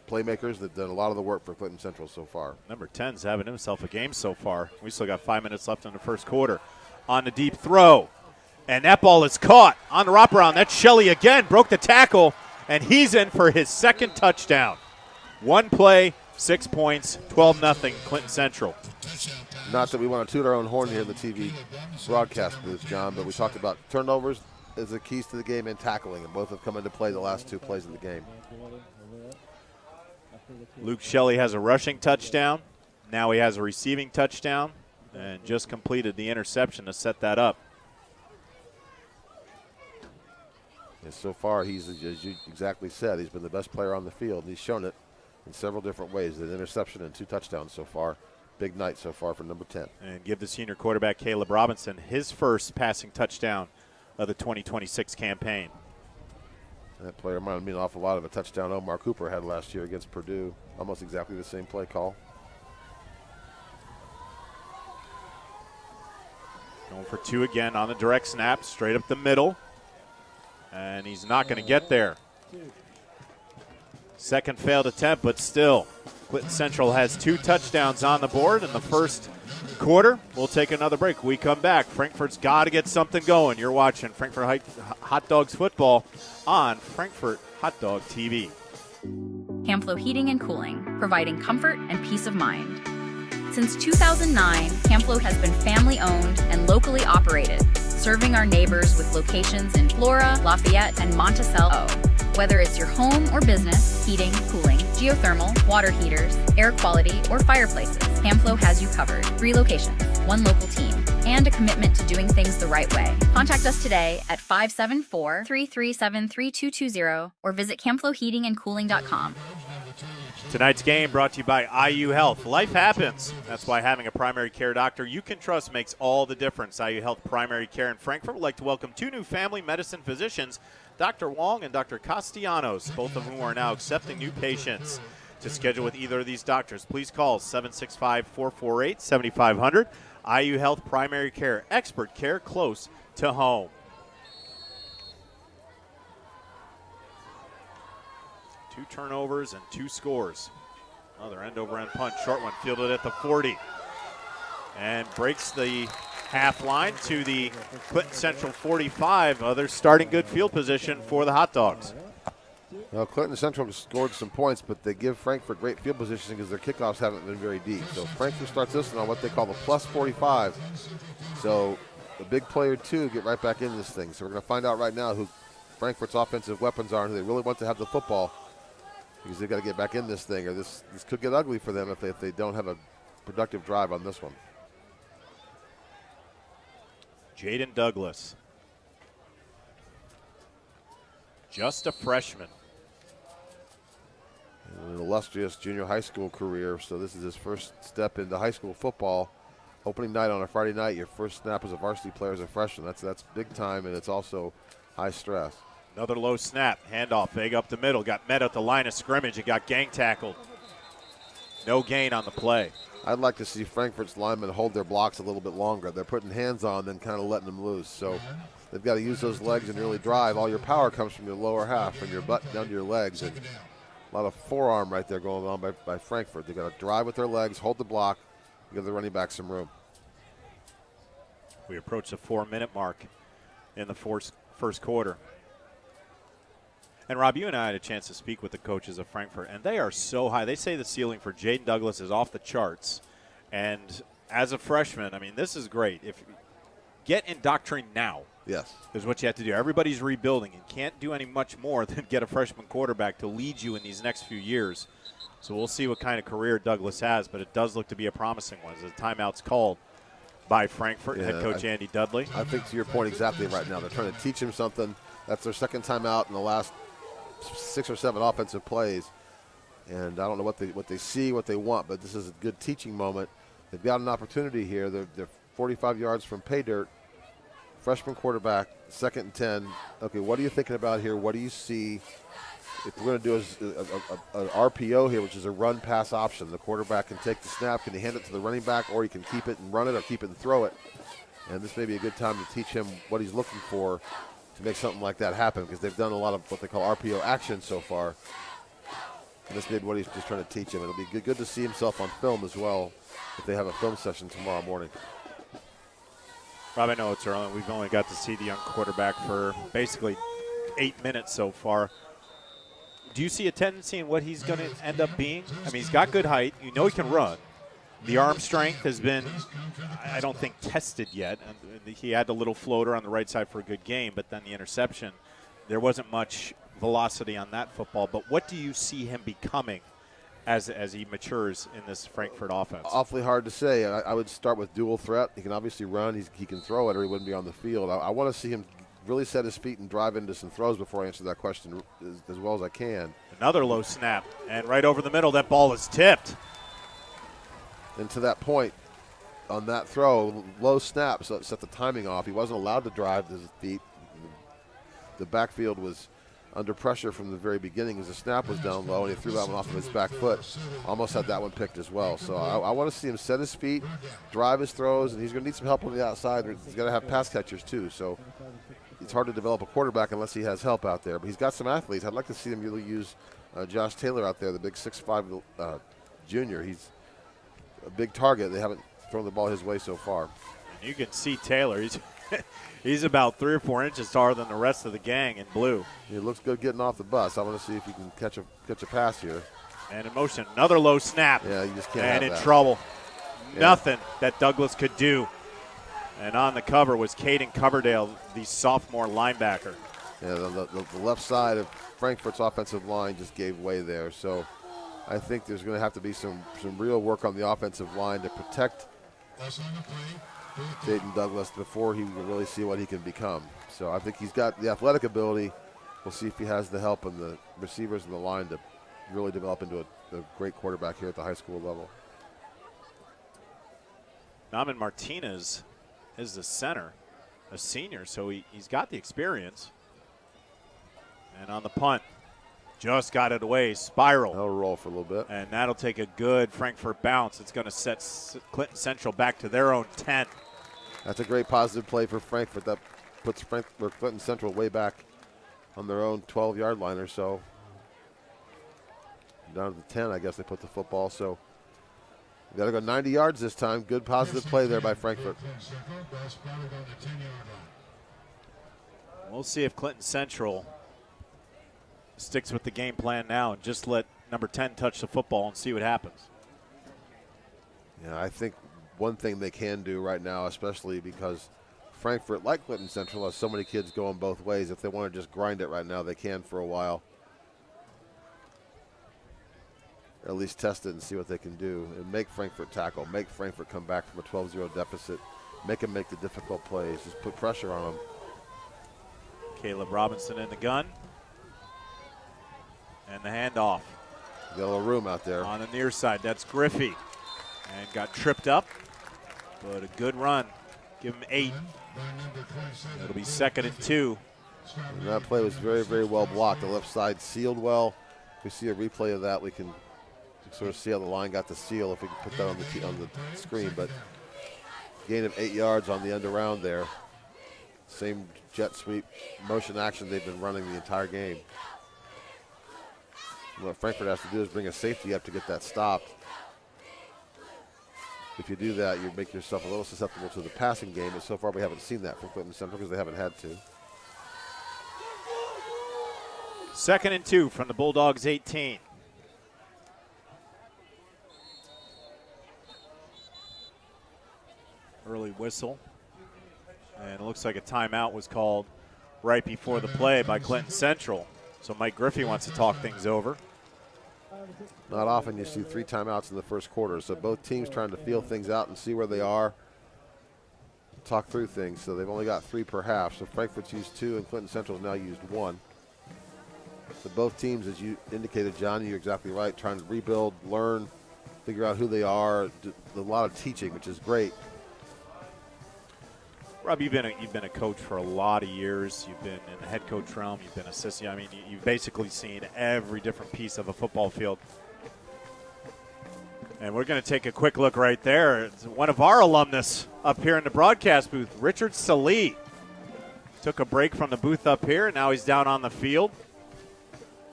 C: playmakers that done a lot of the work for Clinton Central so far.
B: Number 10's having himself a game so far. We still got 5 minutes left in the first quarter. On the deep throw, and that ball is caught on the wraparound. That's Shelley again, broke the tackle, and he's in for his second touchdown. 1 play, 6 points, 12-0 Clinton Central.
C: Not that we want to toot our own horn here in the TV broadcast booth, John, but we talked about turnovers as the keys to the game and tackling, and both have come into play the last 2 plays of the game.
B: Luke Shelley has a rushing touchdown. Now he has a receiving touchdown and just completed the interception to set that up.
C: And so far, he's, as you exactly said, he's been the best player on the field. He's shown it in several different ways, an interception and 2 touchdowns so far. Big night so far for number 10.
B: And give the senior quarterback Caleb Robinson his first passing touchdown of the 2026 campaign.
C: That player reminded me an awful lot of a touchdown Omar Cooper had last year against Purdue. Almost exactly the same play call.
B: Going for 2 again on the direct snap, straight up the middle. And he's not going to get there. Second failed attempt, but still. Clinton Central has 2 touchdowns on the board in the first quarter. We'll take another break. We come back. Frankfort's got to get something going. You're watching Frankfort Hot Dogs football on Frankfort Hot Dog TV.
I: Camflo Heating and Cooling, providing comfort and peace of mind. Since 2009, Camflo has been family-owned and locally operated, serving our neighbors with locations in Flora, Lafayette, and Monticello. Whether it's your home or business, heating, cooling, geothermal, water heaters, air quality, or fireplaces, Camflo has you covered. 3 locations, 1 local team, and a commitment to doing things the right way. Contact us today at 574-337-3220 or visit camfloheatingandcooling.com.
B: Tonight's game brought to you by IU Health. Life happens. That's why having a primary care doctor you can trust makes all the difference. IU Health Primary Care in Frankfort would like to welcome 2 new family medicine physicians, Dr. Wong and Dr. Castellanos, both of whom are now accepting new patients. To schedule with either of these doctors, please call 765-448-7500. IU Health Primary Care, expert care close to home. 2 turnovers and 2 scores. Another end-over-end punch, short one, fielded at the 40. And breaks the half line to the Clinton Central 45. They're starting good field position for the Hot Dogs.
C: Well, Clinton Central scored some points, but they give Frankfort great field positioning because their kickoffs haven't been very deep. So Frankfort starts this one on what they call the plus 45. So the big player two get right back in this thing. So we're going to find out right now who Frankfurt's offensive weapons are and who they really want to have the football, because they've got to get back in this thing, or this could get ugly for them if they don't have a productive drive on this one.
B: Jaden Douglas, just a freshman.
C: An illustrious junior high school career, so this is his first step into high school football. Opening night on a Friday night, your first snap as a varsity player as a freshman. That's big time, and it's also high stress.
B: Another low snap, handoff, big up the middle, got met at the line of scrimmage and got gang tackled. No gain on the play.
C: I'd like to see Frankfurt's linemen hold their blocks a little bit longer. They're putting hands on, then kind of letting them loose. So they've got to use those legs and really drive. All your power comes from your lower half, from your butt down to your legs. And a lot of forearm right there going on by Frankfurt. They've got to drive with their legs, hold the block, give the running back some room.
B: We approach the 4-minute mark in the first quarter. And, Rob, you and I had a chance to speak with the coaches of Frankfurt, and they are so high. They say the ceiling for Jaden Douglas is off the charts. And as a freshman, I mean, this is great. If get indoctrinated now.
C: Yes.
B: Is what you have to do. Everybody's rebuilding and can't do any much more than get a freshman quarterback to lead you in these next few years. So we'll see what kind of career Douglas has, but it does look to be a promising one. The timeout's called by Frankfurt, head coach Andy Dudley.
C: I think to your point exactly right now. They're trying to teach him something. That's their second time out in the last 6 or 7 offensive plays. And I don't know what they see, what they want, but this is a good teaching moment. They've got an opportunity here. They're 45 yards from pay dirt. Freshman quarterback, 2nd and 10. Okay, what are you thinking about here? What do you see? If we're going to do an RPO here, which is a run-pass option, the quarterback can take the snap, can he hand it to the running back, or he can keep it and run it, or keep it and throw it. And this may be a good time to teach him what he's looking for to make something like that happen, because they've done a lot of what they call RPO action so far. And this may be what he's just trying to teach him. It'll be good to see himself on film as well if they have a film session tomorrow morning.
B: Rob, I know it's early. We've only got to see the young quarterback for basically 8 minutes so far. Do you see a tendency in what he's going to end up being? I mean, he's got good height. You know he can run. The arm strength has been, I don't think, tested yet. And he had the little floater on the right side for a good game, but then the interception, there wasn't much velocity on that football. But what do you see him becoming as he matures in this Frankfurt offense?
C: Awfully hard to say. I would start with dual threat. He can obviously run. He can throw it, or he wouldn't be on the field. I want to see him really set his feet and drive into some throws before I answer that question as well as I can.
B: Another low snap, and right over the middle, that ball is tipped.
C: And to that point, on that throw, low snap set the timing off. He wasn't allowed to drive his feet. The backfield was under pressure from the very beginning as the snap was down low, and he threw that one off of his back foot. Almost had that one picked as well. So I want to see him set his feet, drive his throws, and he's going to need some help on the outside. He's going to have pass catchers too. So it's hard to develop a quarterback unless he has help out there. But he's got some athletes. I'd like to see him really use Josh Taylor out there, the big 6'5" junior. He's a big target. They haven't thrown the ball his way so far.
B: And you can see Taylor. He's about 3 or 4 inches taller than the rest of the gang in blue.
C: He looks good getting off the bus. I want to see if he can catch a pass here.
B: And in motion, another low snap.
C: Yeah, you just can't
B: And
C: have
B: in
C: that.
B: trouble.
C: Yeah.
B: Nothing that Douglas could do. And on the cover was Caden Coverdale, the sophomore linebacker.
C: Yeah, the left side of Frankfurt's offensive line just gave way there. So I think there's going to have to be some real work on the offensive line to protect Jaden Douglas before he will really see what he can become. So I think he's got the athletic ability. We'll see if he has the help and the receivers and the line to really develop into a great quarterback here at the high school level.
B: Naaman Martinez is the center, a senior, so he's got the experience. And on the punt, just got it away, spiral.
C: That'll roll for a little bit.
B: And that'll take a good Frankfurt bounce. It's going to set Clinton Central back to their own 10.
C: That's a great positive play for Frankfurt. That puts Clinton Central way back on their own 12-yard line or so. Down to the 10, I guess they put the football. So got to go 90 yards this time. Good positive play there by Frankfurt.
B: We'll see if Clinton Central sticks with the game plan now and just let number 10 touch the football and see what happens.
C: Yeah, I think one thing they can do right now, especially because Frankfort, like Clinton Central, has so many kids going both ways. If they want to just grind it right now, they can for a while. Or at least test it and see what they can do. And make Frankfort tackle. Make Frankfort come back from a 12-0 deficit. Make them make the difficult plays. Just put pressure on them.
B: Caleb Robinson in the gun. And the handoff.
C: Got a little room out there.
B: On the near side, that's Griffey. And got tripped up, but a good run. Give him 8. It'll be 2nd and 2.
C: And that play was very, very well blocked. The left side sealed well. If we see a replay of that, we can sort of see how the line got the seal if we can put that on the screen. But gain of 8 yards on the end around there. Same jet sweep motion action they've been running the entire game. What Frankfort has to do is bring a safety up to get that stopped. If you do that, you make yourself a little susceptible to the passing game, but so far we haven't seen that from Clinton Central because they haven't had to.
B: 2nd and 2 from the Bulldogs 18. Early whistle. And it looks like a timeout was called right before the play by Clinton Central. So Mike Griffey wants to talk things over.
C: Not often you see 3 timeouts in the first quarter, so both teams trying to feel things out and see where they are, talk through things. So they've only got 3 per half. So Frankfurt's used 2 and Clinton Central's now used 1. So both teams, as you indicated, John, you're exactly right, trying to rebuild, learn, figure out who they are. A lot of teaching, which is great.
B: Rob, you've been a coach for a lot of years. You've been in the head coach realm. You've been assistant. I mean, you've basically seen every different piece of a football field. And we're going to take a quick look right there. It's one of our alumnus up here in the broadcast booth, Richard Salee. Took a break from the booth up here, and now he's down on the field.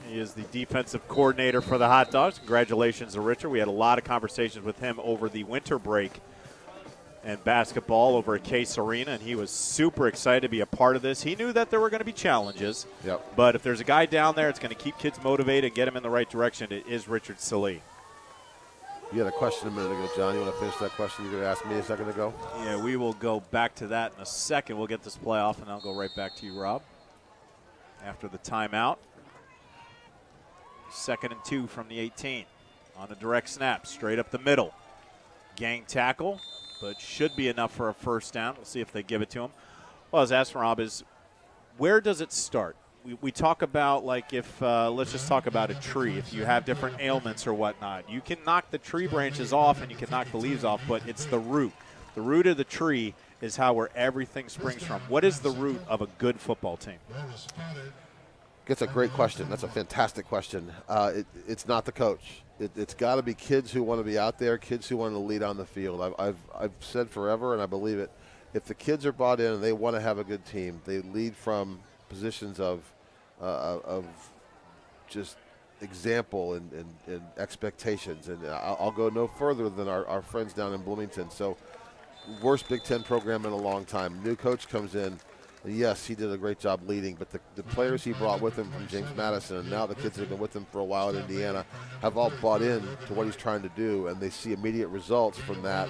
B: He is the defensive coordinator for the Hot Dogs. Congratulations to Richard. We had a lot of conversations with him over the winter break and basketball over at Case Arena, and he was super excited to be a part of this. He knew that there were going to be challenges, but if there's a guy down there that's going to keep kids motivated and get them in the right direction, it is Richard Salee.
C: You had a question a minute ago, John. You want to finish that question you were going to ask me a second ago?
B: Yeah, we will go back to that in a second. We'll get this play off, and I'll go right back to you, Rob, after the timeout. 2nd and 2 from the 18. On a direct snap, straight up the middle. Gang tackle, but should be enough for a first down. We'll see if they give it to him. Well, I was asking Rob, is where does it start? We talk about, like, if let's just talk about a tree. If you have different ailments or whatnot, you can knock the tree branches off and you can knock the leaves off, but it's the root. The root of the tree is where everything springs from. What is the root of a good football team?
C: That's a great question. That's a fantastic question. It's not the coach. It's got to be kids who want to be out there, kids who want to lead on the field. I've said forever, and I believe it. If the kids are bought in and they want to have a good team, they lead from positions of just example and expectations. And I'll go no further than our friends down in Bloomington. So, worst Big Ten program in a long time. New coach comes in. Yes, he did a great job leading, but the players he brought with him from James Madison, and now the kids that have been with him for a while in Indiana, have all bought in to what he's trying to do, and they see immediate results from that,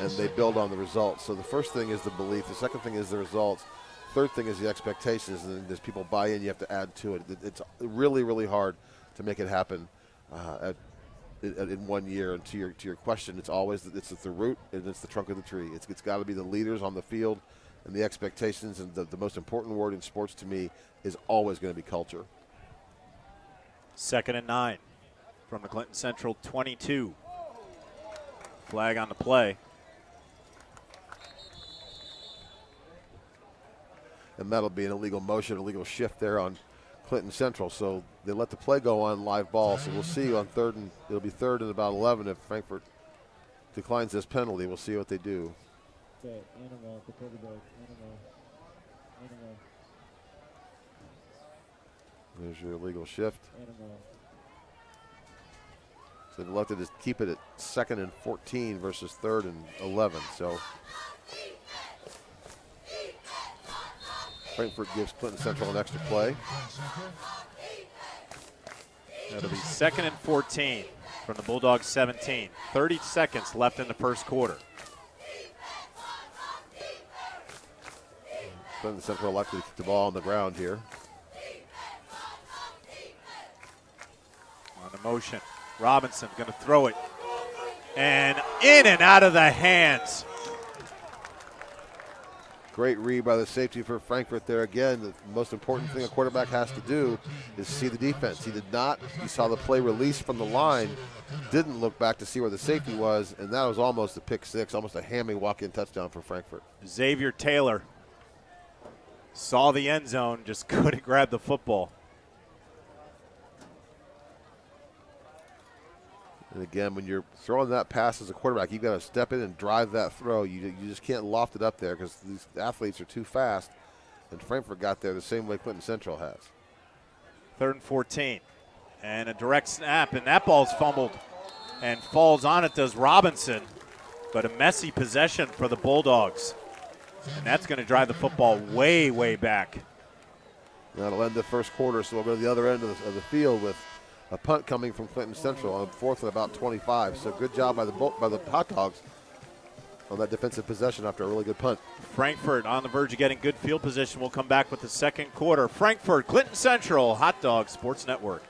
C: and they build on the results. So the first thing is the belief. The second thing is the results. Third thing is the expectations, and as people buy in, you have to add to it. It's really, really hard to make it happen in 1 year. And to your question, it's always it's the root and it's the trunk of the tree. It's got to be the leaders on the field. And the expectations, and the most important word in sports to me is always going to be culture.
B: 2nd and 9 from the Clinton Central 22. Flag on the play.
C: And that'll be an illegal motion, illegal shift there on Clinton Central. So they let the play go on live ball. So we'll see on it'll be 3rd and about 11 if Frankfort declines this penalty. We'll see what they do.
J: Animal, the quarterback, animal.
C: There's your illegal shift.
J: Animal.
C: So they've elected to keep it at 2nd and 14 versus 3rd and 11. So Frankfort gives Clinton Central an extra play.
B: It'll be 2nd and 14 from the Bulldogs 17. 30 seconds left in the first quarter.
C: Clinton Central likely to keep the ball on the ground here.
B: On the motion, Robinson going to throw it. And in and out of the hands.
C: Great read by the safety for Frankfurt there. Again, the most important thing a quarterback has to do is see the defense. He did not. He saw the play release from the line, didn't look back to see where the safety was, and that was almost a pick six, almost a hammy walk-in touchdown for Frankfurt.
B: Xavier Taylor saw the end zone, just couldn't grab the football.
C: And again, when you're throwing that pass as a quarterback, you've got to step in and drive that throw. You just can't loft it up there because these athletes are too fast. And Frankfurt got there the same way Clinton Central has.
B: 3rd and 14. And a direct snap, and that ball's fumbled and falls on it, does Robinson. But a messy possession for the Bulldogs. And that's going to drive the football way, way back.
C: That'll end the first quarter, so we'll go to the other end of the field with a punt coming from Clinton Central on 4th and about 25. So good job by the Hot Dogs on that defensive possession after a really good punt.
B: Frankfurt on the verge of getting good field position. We'll come back with the second quarter. Frankfurt, Clinton Central, Hot Dog Sports Network.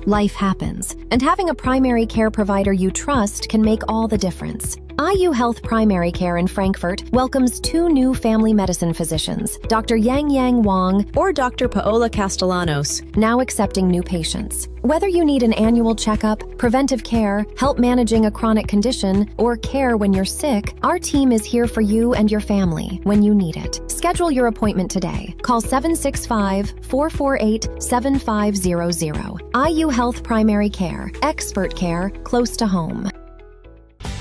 K: Life happens, and having a primary care provider you trust can make all the difference. IU Health Primary Care in Frankfurt welcomes 2 new family medicine physicians, Dr. Yang Wang
L: or Dr. Paola Castellanos,
K: now accepting new patients. Whether you need an annual checkup, preventive care, help managing a chronic condition, or care when you're sick, our team is here for you and your family when you need it. Schedule your appointment today. Call 765-448-7500. IU Health Primary Care. Expert care close to home.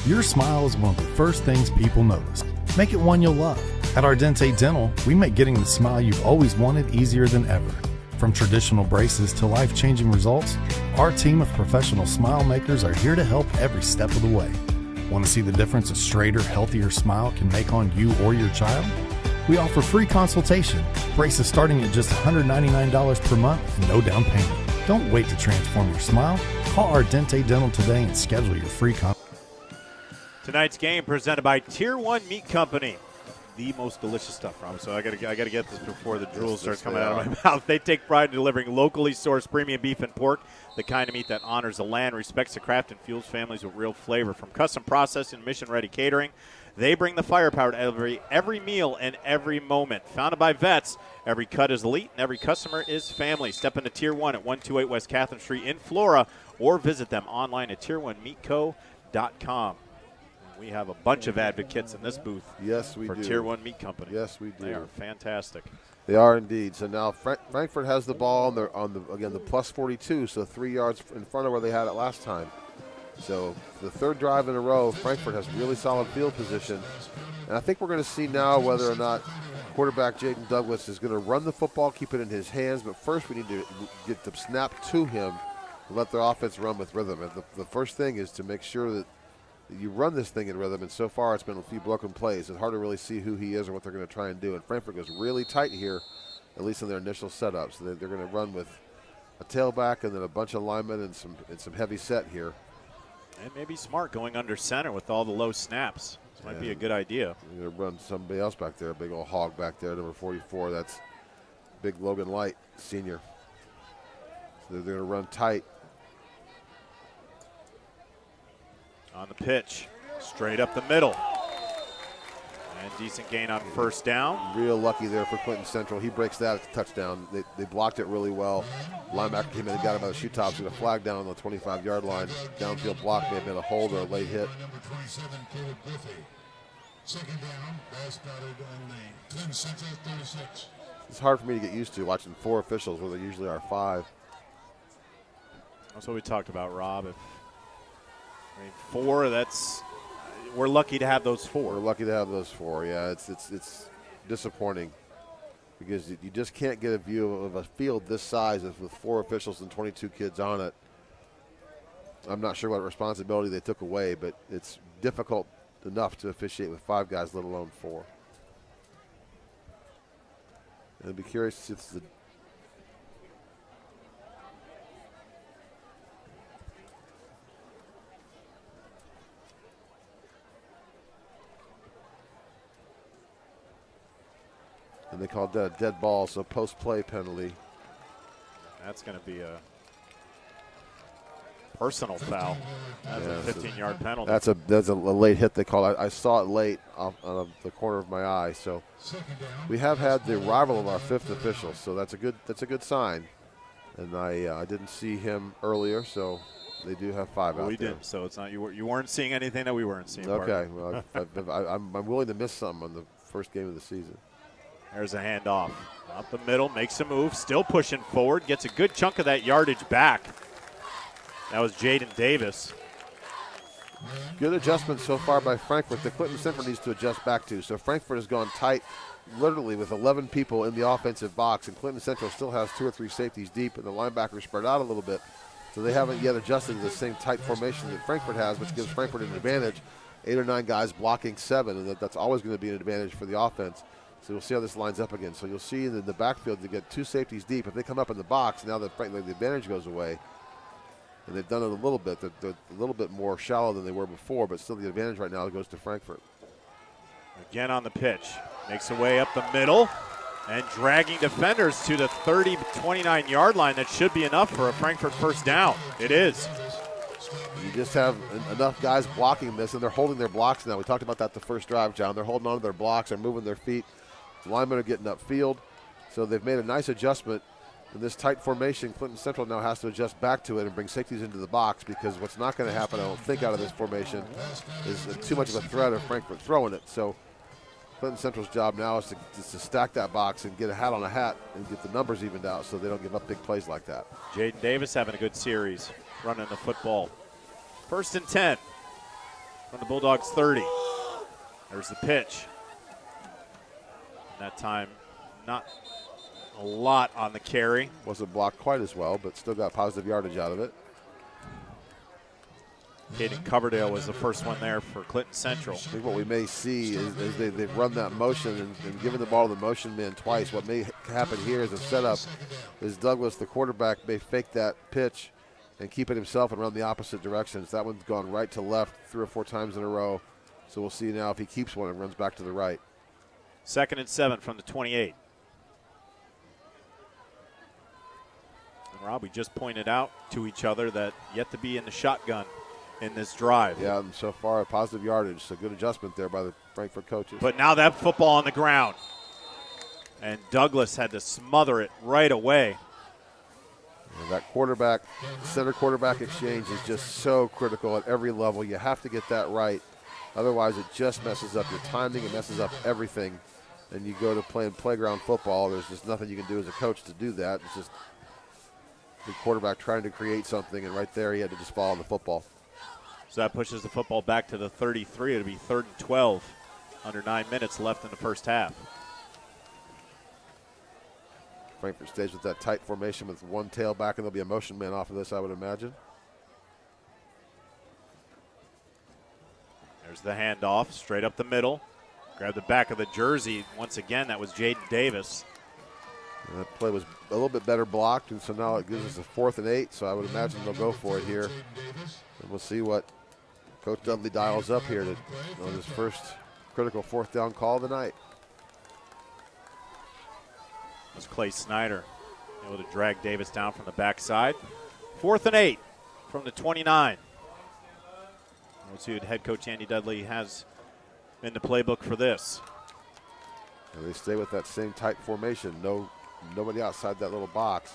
E: Your smile is one of the first things people notice. Make it one you'll love. At Ardente Dental, we make getting the smile you've always wanted easier than ever. From traditional braces to life-changing results, our team of professional smile makers are here to help every step of the way. Want to see the difference a straighter, healthier smile can make on you or your child? We offer free consultation, braces starting at just $199 per month and no down payment. Don't wait to transform your smile. Call Ardente Dental today and schedule your free consultation.
B: Tonight's game presented by Tier 1 Meat Company. The most delicious stuff, Rob. So I gotta get this before the drool starts coming out of my mouth. They take pride in delivering locally sourced premium beef and pork, the kind of meat that honors the land, respects the craft, and fuels families with real flavor. From custom processing and mission-ready catering, they bring the firepower to every meal and every moment. Founded by vets, every cut is elite and every customer is family. Step into Tier 1 at 128 West Catherine Street in Flora, or visit them online at tier1meatco.com. We have a bunch of advocates in this booth.
C: Yes, we
B: for
C: do.
B: Tier 1 Meat Company.
C: Yes, we do.
B: They are fantastic.
C: They are indeed. So now Frankfurt has the ball on the plus 42, so 3 yards in front of where they had it last time. So the third drive in a row, Frankfurt has really solid field position. And I think we're going to see now whether or not quarterback Jaden Douglas is going to run the football, keep it in his hands. But first we need to get the snap to him and let their offense run with rhythm. And the first thing is to make sure that you run this thing in rhythm, and so far it's been a few broken plays. It's hard to really see who he is or what they're going to try and do. And Frankfurt goes really tight here, at least in their initial setup. So they're going to run with a tailback and then a bunch of linemen and some heavy set here.
B: And maybe smart going under center with all the low snaps. This might be a good idea.
C: They're going to run somebody else back there, a big old hog back there, number 44. That's big Logan Light, senior. So they're going to run tight.
B: On the pitch, straight up the middle. And decent gain on first down.
C: Real lucky there for Clinton Central. He breaks that at the touchdown. They blocked it really well. Linebacker came in and got him by the shoe tops with a flag down on the 25-yard line. Downfield block may have been a hold or a late hit.
G: Second down, ball spotted on the Clinton Central 36.
C: It's hard for me to get used to watching 4 officials where there usually are 5.
B: That's what we talked about, Rob. 4, we're lucky to have those 4.
C: We're lucky to have those 4. Yeah, it's disappointing because you just can't get a view of a field this size with 4 officials and 22 kids on it. I'm not sure what responsibility they took away, but it's difficult enough to officiate with 5 guys, let alone 4. And I'd be curious if called that a dead ball, so post-play penalty.
B: That's going to be a personal foul. That's a 15-yard penalty.
C: That's a late hit they call. I saw it late off the corner of my eye. So we have had the arrival of our 5th official, so that's a good sign. And I didn't see him earlier, so they do have 5 out there.
B: We didn't, so it's not you weren't seeing anything that we weren't seeing.
C: Okay, well, I'm willing to miss something on the first game of the season.
B: There's a handoff. Up the middle, makes a move, still pushing forward, gets a good chunk of that yardage back. That was Jaden Davis.
C: Good adjustment so far by Frankfort that Clinton Central needs to adjust back to. So Frankfort has gone tight, literally with 11 people in the offensive box, and Clinton Central still has 2 or 3 safeties deep, and the linebackers spread out a little bit. So they haven't yet adjusted to the same tight formation that Frankfort has, which gives Frankfort an advantage. 8 or 9 guys blocking 7, and that's always going to be an advantage for the offense. So we'll see how this lines up again. So you'll see in the backfield to get 2 safeties deep. If they come up in the box, now that frankly the advantage goes away. And they've done it a little bit. They're a little bit more shallow than they were before, but still the advantage right now goes to Frankfort.
B: Again on the pitch. Makes a way up the middle and dragging defenders to the 30, 29-yard line. That should be enough for a Frankfort first down. It is.
C: You just have enough guys blocking this, and they're holding their blocks now. We talked about that the first drive, John. They're holding on to their blocks. They're moving their feet. The linemen are getting upfield. So they've made a nice adjustment. In this tight formation, Clinton Central now has to adjust back to it and bring safeties into the box, because what's not going to happen, I don't think, out of this formation is too much of a threat of Frankfort throwing it. So Clinton Central's job now is to stack that box and get a hat on a hat and get the numbers evened out so they don't give up big plays like that.
B: Jaden Davis having a good series, running the football. 1st and 10 from the Bulldogs 30. There's the pitch. That time, not a lot on the carry.
C: Wasn't blocked quite as well, but still got positive yardage out of it.
B: Caden Coverdale was the first one there for Clinton Central.
C: I think what we may see is they've run that motion and given the ball to the motion man twice. What may happen here is a setup is Douglas, the quarterback, may fake that pitch and keep it himself and run the opposite directions. That one's gone right to left 3 or 4 times in a row. So we'll see now if he keeps one and runs back to the right.
B: 2nd and 7 from the 28. And Rob, we just pointed out to each other that yet to be in the shotgun in this drive.
C: Yeah, and so far a positive yardage. So good adjustment there by the Frankfort coaches.
B: But now that football on the ground. And Douglas had to smother it right away.
C: And that center quarterback exchange is just so critical at every level. You have to get that right. Otherwise, it just messes up your timing. It messes up everything. And you go to playing playground football, there's just nothing you can do as a coach to do that. It's just the quarterback trying to create something, and right there he had to just fall on the football.
B: So that pushes the football back to the 33. It'll be 3rd and 12. Under 9 minutes left in the first half.
C: Frankfort stays with that tight formation with one tailback, and there'll be a motion man off of this, I would imagine.
B: There's the handoff, straight up the middle. Grab the back of the jersey. Once again, that was Jaden Davis.
C: And that play was a little bit better blocked, and so now it gives us a 4th and 8, so I would imagine they'll go for it here. And we'll see what Coach Dudley dials up here on his first critical 4th down call of the night.
B: That was Clay Snyder able to drag Davis down from the backside. 4th and 8 from the 29. We'll see what head coach Andy Dudley has in the playbook for this.
C: And they stay with that same tight formation. Nobody outside that little box.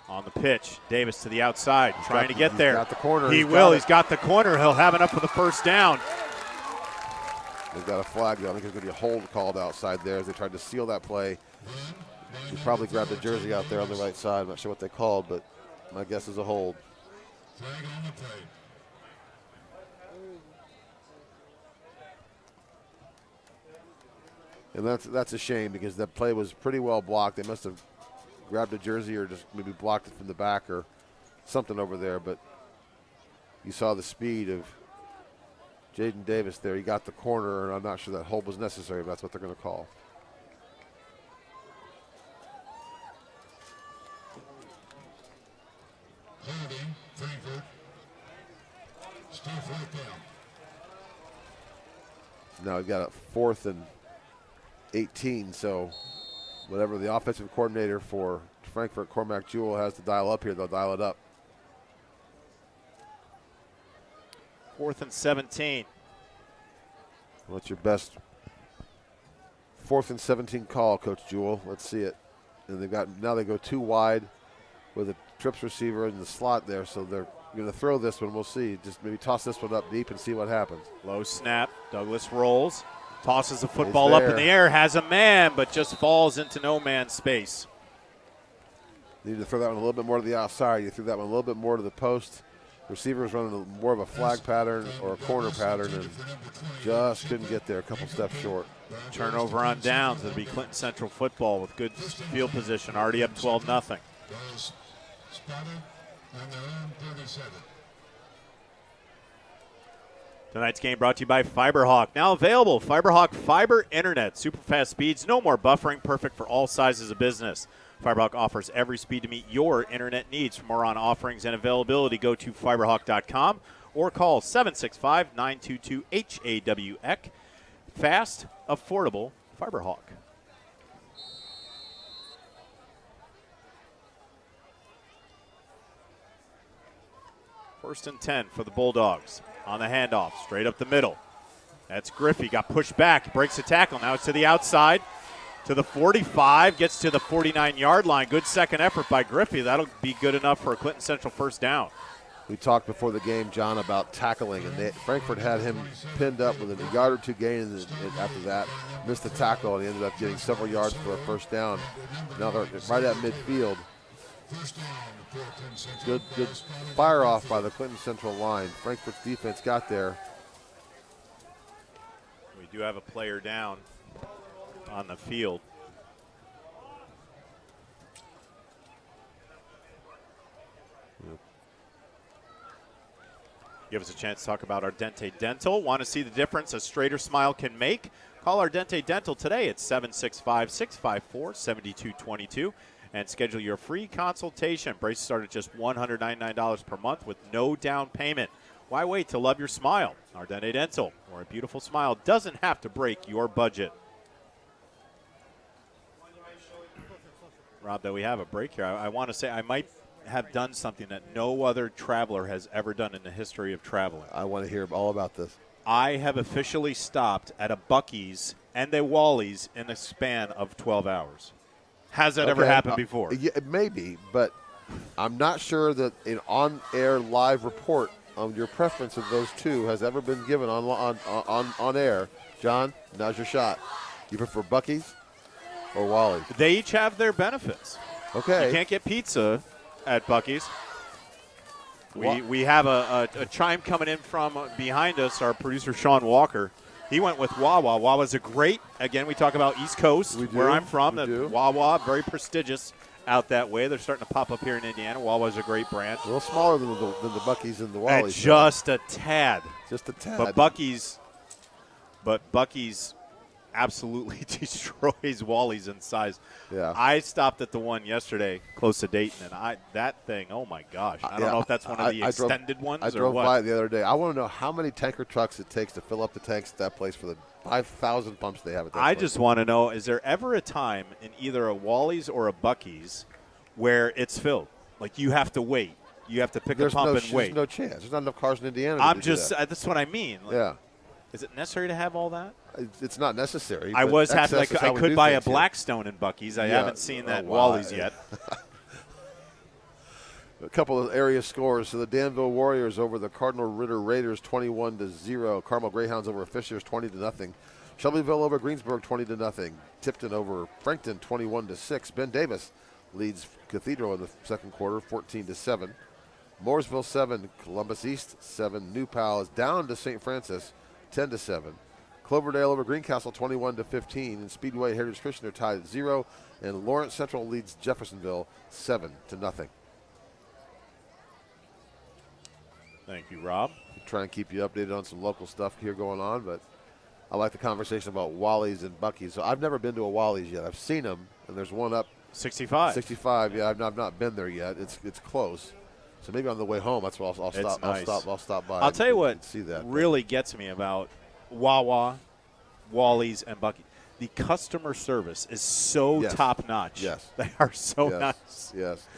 B: On the pitch, Davis to the outside, trying to get there.
C: He's got the corner.
B: He will. He's got the corner. He'll have enough for the first down.
C: They've got a flag though. I think there's going to be a hold called outside there as they tried to seal that play. He probably grabbed the jersey out there on the right side. I'm not sure what they called, but my guess is a hold. And that's a shame because that play was pretty well blocked. They must have grabbed a jersey or just maybe blocked it from the back or something over there. But you saw the speed of Jaden Davis there. He got the corner, and I'm not sure that hold was necessary, but that's what they're going to call. Now we've got a 4th and 18, so Whatever the offensive coordinator for Frankfurt, Cormac Jewell, has to dial up here, they'll dial it up.
B: 4th and 17.
C: What's your best 4th and 17 call, Coach Jewell? Let's see it. And now they go 2 wide with a trips receiver in the slot there, so they're going to throw this one. We'll see. Just maybe toss this one up deep and see what happens.
B: Low snap. Douglas rolls, tosses the football up in the air, has a man, but just falls into no man's space.
C: You need to throw that one a little bit more to the outside. You threw that one a little bit more to the post. Receivers running more of a flag pattern or a corner pattern and just couldn't get there, a couple steps short.
B: Turnover on downs. It'll be Clinton Central football with good field position, already up 12-0. Tonight's game brought to you by FiberHawk. Now available, FiberHawk Fiber Internet. Super fast speeds, no more buffering, perfect for all sizes of business. FiberHawk offers every speed to meet your internet needs. For more on offerings and availability, go to fiberhawk.com or call 765-922-HAWK. Fast, affordable FiberHawk. First and 10 for the Bulldogs. On the handoff, straight up the middle. That's Griffey, got pushed back, breaks the tackle. Now it's to the outside. To the 45, gets to the 49-yard line. Good second effort by Griffey. That'll be good enough for a Clinton Central first down.
C: We talked before the game, John, about tackling, and Frankfurt had him pinned up with a yard or two gain, and after that, missed the tackle, and he ended up getting several yards for a first down. Now they're right at midfield. Good fire off by the Clinton Central line. Frankfurt's defense got there.
B: We do have a player down on the field. Give us a chance to talk about Ardente Dental. Want to see the difference a straighter smile can make? Call Ardente Dental today at 765-654-7222 and schedule your free consultation. Braces start at just $199 per month with no down payment. Why wait to love your smile? Ardente Dental, where a beautiful smile doesn't have to break your budget. Rob, that we have a break here. I want to say I might have done something that no other traveler has ever done in the history of traveling.
C: I want to hear all about this.
B: I have officially stopped at a Buc-ee's and a Wally's in a span of 12 hours. Has that ever happened before?
C: Yeah, maybe, but I'm not sure that an on-air live report on your preference of those two has ever been given on air. John, now's your shot. You prefer Buc-ee's or Wally's?
B: They each have their benefits.
C: Okay.
B: You can't get pizza at Buc-ee's. We have a chime coming in from behind us, our producer Sean Walker. He went with Wawa. Wawa's a great, again, we talk about East Coast, where I'm from. Wawa, very prestigious out that way. They're starting to pop up here in Indiana. Wawa's a great brand.
C: A little smaller than the Buc-ee's and the Wally's.
B: Just a tad.
C: Just a tad.
B: But Buc-ee's absolutely destroys Wally's in size.
C: Yeah.
B: I stopped at the one yesterday close to Dayton, and that thing, oh my gosh. I don't know if that's one of the extended ones or what.
C: I drove by it the other day. I want to know how many tanker trucks it takes to fill up the tanks at that place for the 5,000 pumps they have at that place.
B: I just want to know, is there ever a time in either a Wally's or a Buc-ee's where it's filled? Like you have to wait. You have to pick a pump and wait.
C: There's no chance. There's not enough cars in Indiana to do that.
B: That's what I mean. Like,
C: yeah.
B: Is it necessary to have a that?
C: It's not necessary.
B: I could buy a Blackstone in Buc-ee's. I haven't seen that Wally's yet.
C: A couple of area scores. So the Danville Warriors over the Cardinal Ritter Raiders 21-0. Carmel Greyhounds over Fishers 20-0. Shelbyville over Greensburg 20-0. Tipton over Frankton 21-6. Ben Davis leads Cathedral in the second quarter 14-7. Mooresville 7, Columbus East 7. New Pal is down to St. Francis 10-7. Cloverdale over Greencastle 21-15. And Speedway Heritage Christian are tied at 0. And Lawrence Central leads Jeffersonville 7-0.
B: Thank you, Rob.
C: Try and keep you updated on some local stuff here going on, but I like the conversation about Wally's and Buc-ee's. So I've never been to a Wally's yet. I've seen them, and there's one up
B: 65.
C: 65. Yeah, I've not been there yet. It's close. So maybe on the way home, that's what I'll stop.
B: Nice.
C: I'll stop by.
B: I'll tell you what
C: see that
B: really gets me about Wawa, Wally's, and Buc-ee's. the customer service is so top-notch.
C: Yes.
B: They are so
C: yes.
B: nice.
C: Yes.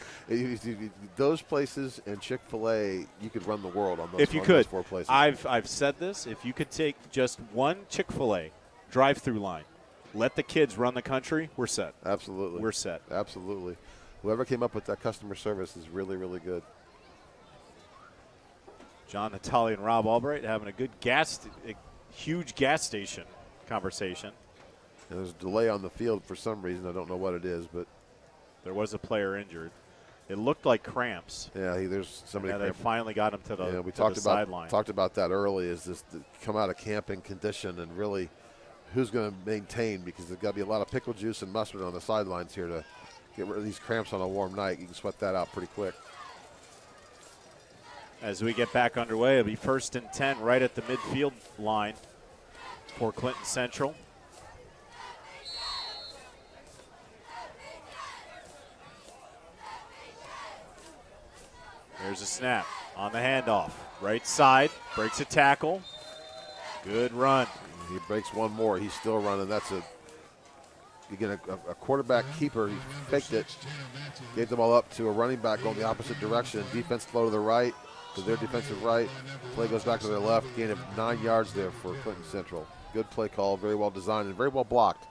C: Those places and Chick-fil-A, you could run the world on those,
B: If you
C: on
B: could.
C: those 4 places.
B: I've said this. If you could take just one Chick-fil-A drive-through line, let the kids run the country, we're set.
C: Absolutely.
B: We're set.
C: Absolutely. Whoever came up with that customer service is really, really good.
B: John Natali and Rob Albright having a good huge gas station conversation.
C: And there's a delay on the field for some reason. I don't know what it is, but
B: there was a player injured. It looked like cramps.
C: Yeah, there's somebody.
B: They finally got him to the,
C: we
B: talked sideline.
C: Talked about that early. Is this come out of camp in condition, and really, who's going to maintain? Because there's got to be a lot of pickle juice and mustard on the sidelines here to get rid of these cramps on a warm night. You can sweat that out pretty quick.
B: As we get back underway, it'll be 1st and 10 right at the midfield line for Clinton Central. There's a snap on the handoff. Right side, breaks a tackle. Good run.
C: He breaks one more. He's still running. That's you get a quarterback keeper. He faked it, gave them all up to a running back going the opposite direction. Defense flow to the right, to their defensive right. Play goes back to their left. Gain of 9 yards there for Clinton Central. Good play call, very well designed, and very well blocked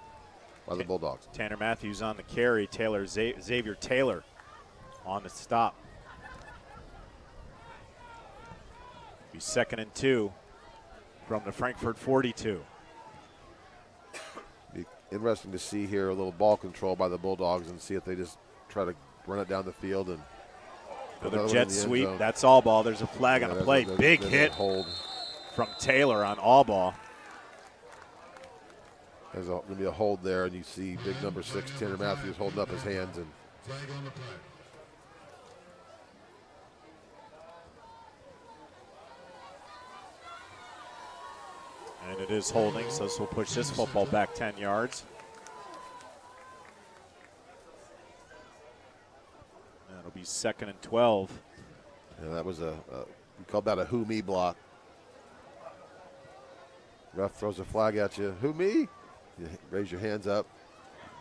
C: by the Bulldogs.
B: Tanner Matthews on the carry. Xavier Taylor on the stop. Be 2nd and 2 from the Frankfurt 42.
C: Be interesting to see here a little ball control by the Bulldogs and see if they just try to run it down the field and
B: another jet sweep. That's all ball. There's a flag on the play. Big hit
C: hold
B: from Taylor on all ball.
C: There's going to be a hold there, and you see big number 6 Tanner Matthews holding up his hands and.
G: Flag on the play.
B: And it is holding, so this will push this football back 10 yards. That'll be 2nd and 12.
C: Yeah, that was we called that a who me block. Ref throws a flag at you. Who me? You raise your hands up.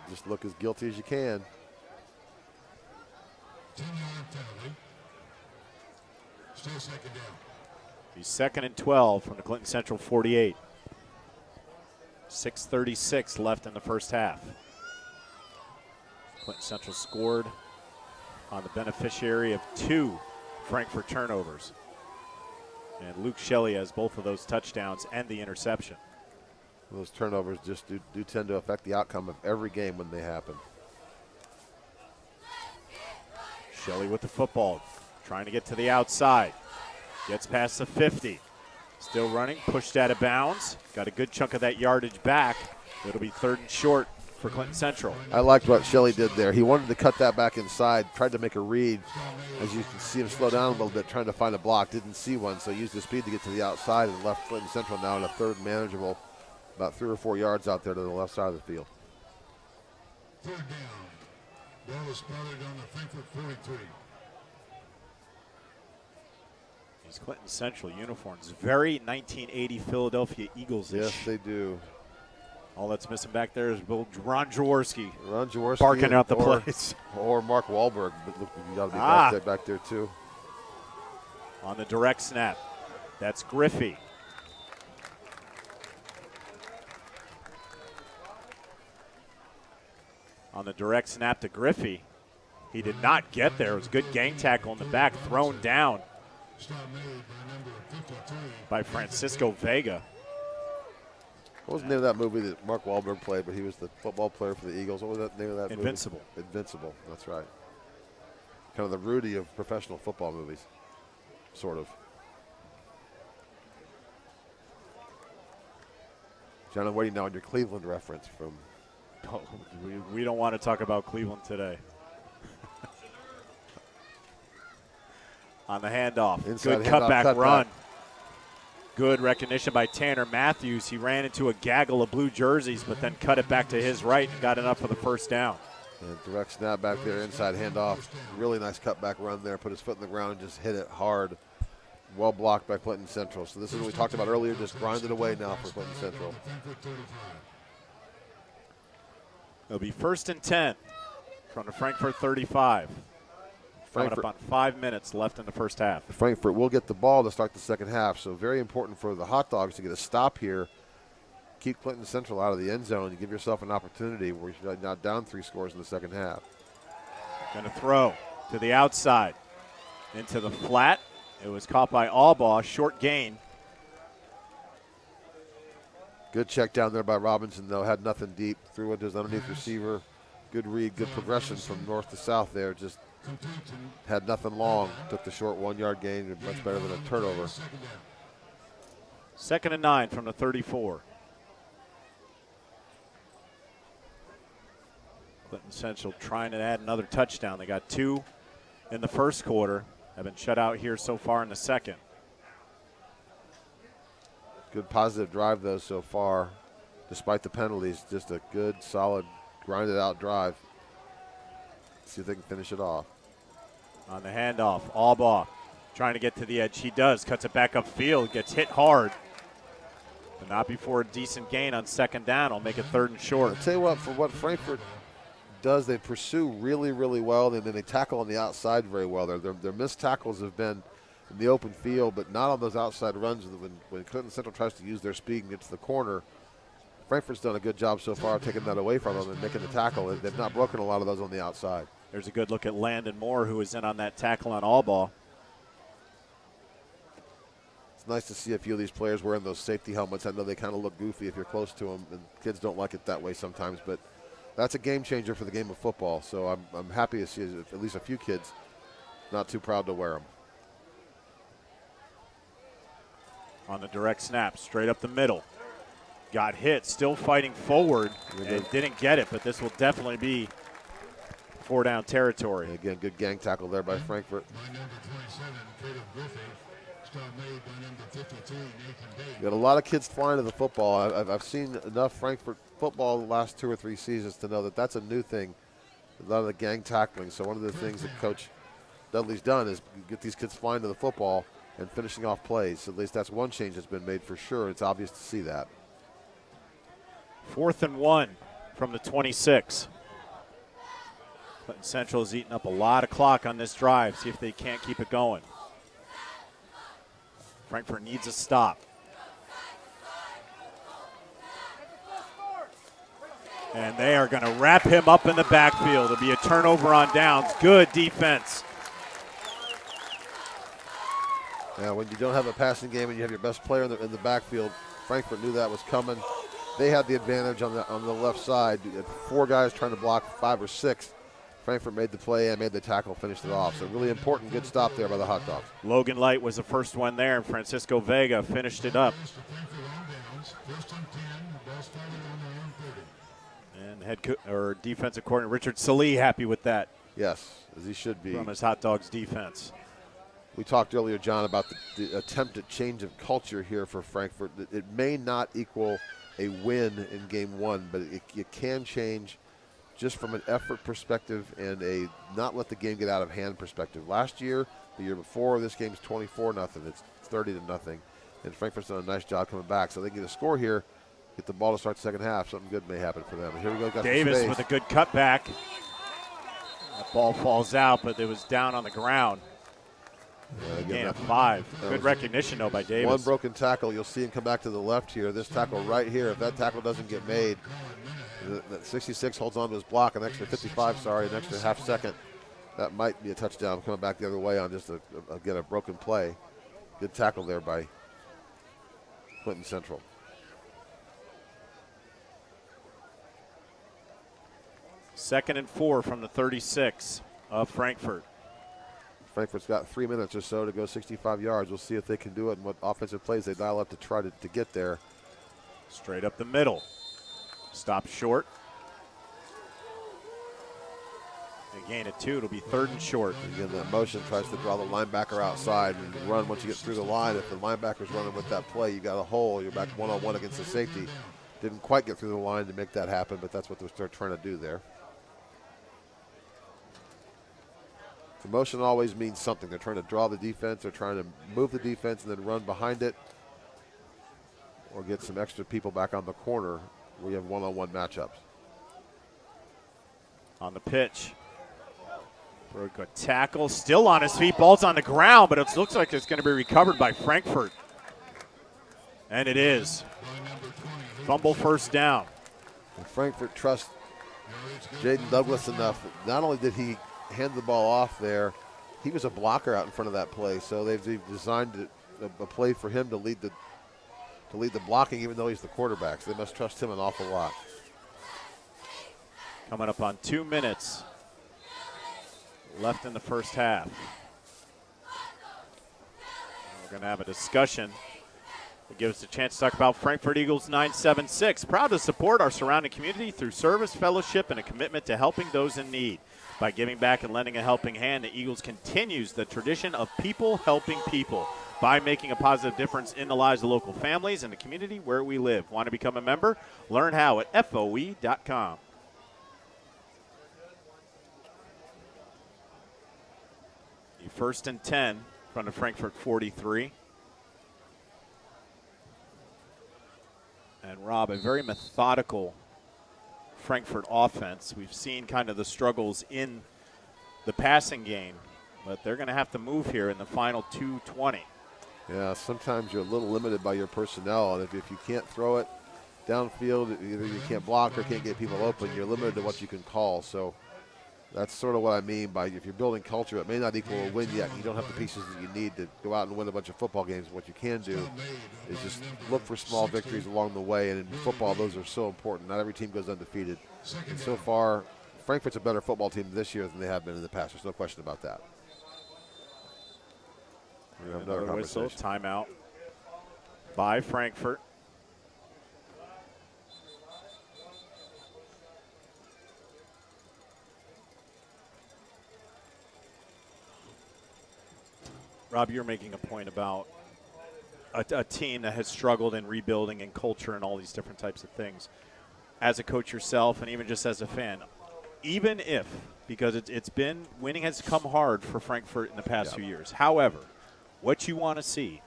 C: Just look as guilty as you can.
G: 10-yard penalty. Still 2nd down.
B: Be 2nd and 12 from the Clinton Central 48. 6:36 left in the first half. Clinton Central scored on the beneficiary of 2 Frankfurt turnovers. And Luke Shelley has both of those touchdowns and the interception.
C: Those turnovers just do tend to affect the outcome of every game when they happen.
B: Shelley with the football, trying to get to the outside. Gets past the 50. Still running, pushed out of bounds. Got a good chunk of that yardage back. It'll be 3rd and short for Clinton Central.
C: I liked what Shelley did there. He wanted to cut that back inside, tried to make a read. As you can see him slow down a little bit, trying to find a block. Didn't see one, so used his speed to get to the outside and left Clinton Central now in a 3rd manageable, about 3 or 4 yards out there to the left side of the field.
G: 3rd down. Ball is spotted on the Frankfurt 43.
B: These Clinton Central uniforms, very 1980 Philadelphia Eagles-ish.
C: Yes, they do.
B: All that's missing back there is Ron Jaworski.
C: Ron Jaworski
B: barking out the plays.
C: Or Mark Wahlberg, but look, you got to be back there too.
B: On the direct snap, that's Griffey. On the direct snap to Griffey, he did not get there. It was a good gang tackle in the back, thrown down by Francisco Vega.
C: What was the name of that movie that Mark Wahlberg played, but he was the football player for the Eagles? What was that name of that
B: Invincible.
C: movie? Invincible, that's right. Kind of the Rudy of professional football movies, sort of. John, I'm waiting now on your Cleveland reference from.
B: Oh, we don't want to talk about Cleveland today. On the handoff.
C: Inside
B: good
C: handoff,
B: cutback run. Good recognition by Tanner Matthews. He ran into a gaggle of blue jerseys, but then cut it back to his right and got enough for the 1st down.
C: And direct snap back there, inside handoff. Really nice cutback run there. Put his foot in the ground and just hit it hard. Well blocked by Clinton Central. So this is what we talked about earlier, just grinded away now for Clinton Central.
B: It'll be 1st and 10 from the Frankfurt 35. Coming up on 5 minutes left in the first half.
C: Frankfurt will get the ball to start the second half, so very important for the Hot Dogs to get a stop here. Keep Clinton Central out of the end zone. You give yourself an opportunity where you're not down 3 scores in the second half.
B: Going to throw to the outside into the flat. It was caught by Albaugh, short gain.
C: Good check down there by Robinson, though. Had nothing deep. Threw it to his underneath receiver. Good read, good progression from north to south there. Just had nothing long. Took the short 1-yard gain. Much better than a turnover.
B: 2nd and 9 from the 34. Clinton Central trying to add another touchdown. They got 2 in the first quarter. Have been shut out here so far in the second.
C: Good positive drive, though, so far. Despite the penalties, just a good, solid, grinded-out drive. See if they can finish it off.
B: On the handoff, Albaugh trying to get to the edge. He does. Cuts it back upfield. Gets hit hard. But not before a decent gain on 2nd down. Will make it 3rd and short.
C: I'll tell you what, for what Frankfurt does, they pursue really, really well, and then they tackle on the outside very well. Their missed tackles have been in the open field, but not on those outside runs. When Clinton Central tries to use their speed and get to the corner, Frankfurt's done a good job so far of taking that away from them and making the tackle. They've not broken a lot of those on the outside.
B: There's a good look at Landon Moore, who was in on that tackle on Albaugh.
C: It's nice to see a few of these players wearing those safety helmets. I know they kind of look goofy if you're close to them, and kids don't like it that way sometimes, but that's a game changer for the game of football. So I'm happy to see at least a few kids not too proud to wear them.
B: On the direct snap, straight up the middle. Got hit, still fighting forward, and didn't get it, but this will definitely be 4-down territory.
C: And again, good gang tackle there by Frankfurt. Got a lot of kids flying to the football. I've seen enough Frankfurt football the last 2 or 3 seasons to know that that's a new thing, a lot of the gang tackling. So one of the things that Coach Dudley's done is get these kids flying to the football and finishing off plays. So at least that's one change that's been made for sure. It's obvious to see that.
B: 4th and 1 from the 26. Clinton Central has eaten up a lot of clock on this drive. See if they can't keep it going. Frankfurt needs a stop. And they are going to wrap him up in the backfield. It'll be a turnover on downs. Good defense.
C: Yeah, when you don't have a passing game and you have your best player in the backfield, Frankfurt knew that was coming. They had the advantage on the left side. You had 4 guys trying to block 5 or 6. Frankfurt made the play and made the tackle, finished it off. So really important, good stop there by the Hot Dogs.
B: Logan Light was the first one there, and Francisco Vega finished it up. And defensive coordinator Richard Salee happy with that.
C: Yes, as he should be.
B: From his Hot Dogs defense.
C: We talked earlier, John, about the attempted change of culture here for Frankfurt. It may not equal a win in game 1, but it can change just from an effort perspective and a not let the game get out of hand perspective. Last year, the year before, this game's 24-0. It's 30-0. And Frankfurt's done a nice job coming back. So they get a score here, get the ball to start the second half. Something good may happen for them. And here we go. Got
B: Davis with a good cutback. That ball falls out, but it was down on the ground. Gain of 5. Good recognition, though, by Davis.
C: One broken tackle. You'll see him come back to the left here. This tackle right here, if that tackle doesn't get made, that 66 holds on to his block, an extra 55, an extra half second. That might be a touchdown coming back the other way on just, a broken play. Good tackle there by Clinton Central.
B: Second and 4 from the 36 of Frankfurt.
C: Frankfurt's got 3 minutes or so to go 65 yards. We'll see if they can do it and what offensive plays they dial up to try to get there.
B: Straight up the middle. Stop short. A gain of 2. It'll be 3rd and short.
C: Again, that motion tries to draw the linebacker outside and run once you get through the line. If the linebacker's running with that play, you got a hole. You're back one-on-one against the safety. Didn't quite get through the line to make that happen, but that's what they're trying to do there. The motion always means something. They're trying to draw the defense. They're trying to move the defense and then run behind it or get some extra people back on the corner where you have one-on-one matchups.
B: on the pitch. For a good tackle, still on his feet, ball's on the ground, but it looks like it's going to be recovered by Frankfort. And it is. Fumble first down.
C: And Frankfort trusts Jaden Douglas enough. Not only did he hand the ball off there, he was a blocker out in front of that play. So they've designed a play for him to lead the blocking, even though he's the quarterback. So they must trust him an awful lot.
B: Coming up on 2 minutes left in the first half. We're going to have a discussion that gives us a chance to talk about Frankfort Eagles 976. Proud to support our surrounding community through service, fellowship, and a commitment to helping those in need. By giving back and lending a helping hand, the Eagles continues the tradition of people helping people by making a positive difference in the lives of local families and the community where we live. Want to become a member? Learn how at FOE.com. First and 10 in front of Frankfort 43. And Rob, a very methodical Frankfort offense. We've seen kind of the struggles in the passing game, but they're going to have to move here in the final 2:20.
C: Yeah, sometimes you're a little limited by your personnel, and if you can't throw it downfield, either you can't block or can't get people open, you're limited to what you can call. So that's sort of what I mean by if you're building culture, it may not equal a win yet. You don't have the pieces that you need to go out and win a bunch of football games. What you can do is just look for small victories along the way, and in football, those are so important. Not every team goes undefeated. And so far, Frankfurt's a better football team this year than they have been in the past. There's no question about that. We have another
B: whistle, timeout by Frankfort. Rob, you're making a point about a team that has struggled in rebuilding and culture and all these different types of things. As a coach yourself and even just as a fan, even if, because it's been, winning has come hard for Frankfort in the past few years. However, what you want to see,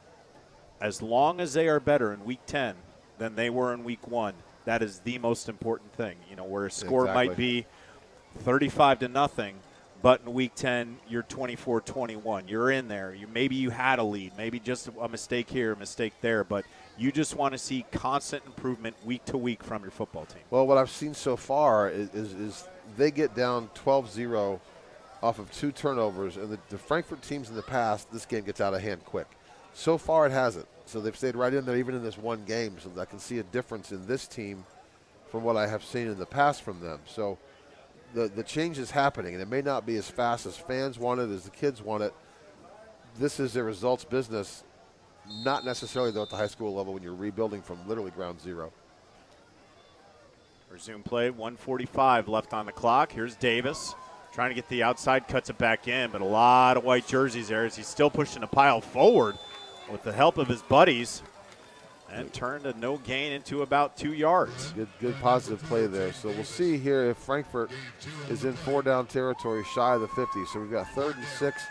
B: as long as they are better in Week 10 than they were in Week 1, that is the most important thing. You know, where a score might be 35-0, but in Week 10, you're 24-21. You're in there. Maybe you had a lead. Maybe just a mistake here, a mistake there. But you just want to see constant improvement week to week from your football team.
C: Well, what I've seen so far is they get down 12-0 off of 2 turnovers. And the Frankfort teams in the past, this game gets out of hand quick. So far it hasn't. So they've stayed right in there even in this one game. So I can see a difference in this team from what I have seen in the past from them. So the change is happening, and it may not be as fast as fans want it, as the kids want it. This is a results business, not necessarily, though, at the high school level when you're rebuilding from literally ground zero.
B: Resume play, 1:45 left on the clock. Here's Davis trying to get the outside, cuts it back in, but a lot of white jerseys there as he's still pushing the pile forward with the help of his buddies. And turned a no gain into about 2 yards.
C: Good positive play there. So we'll see here if Frankfort is in 4-down territory shy of the 50. So we've got 3rd and 6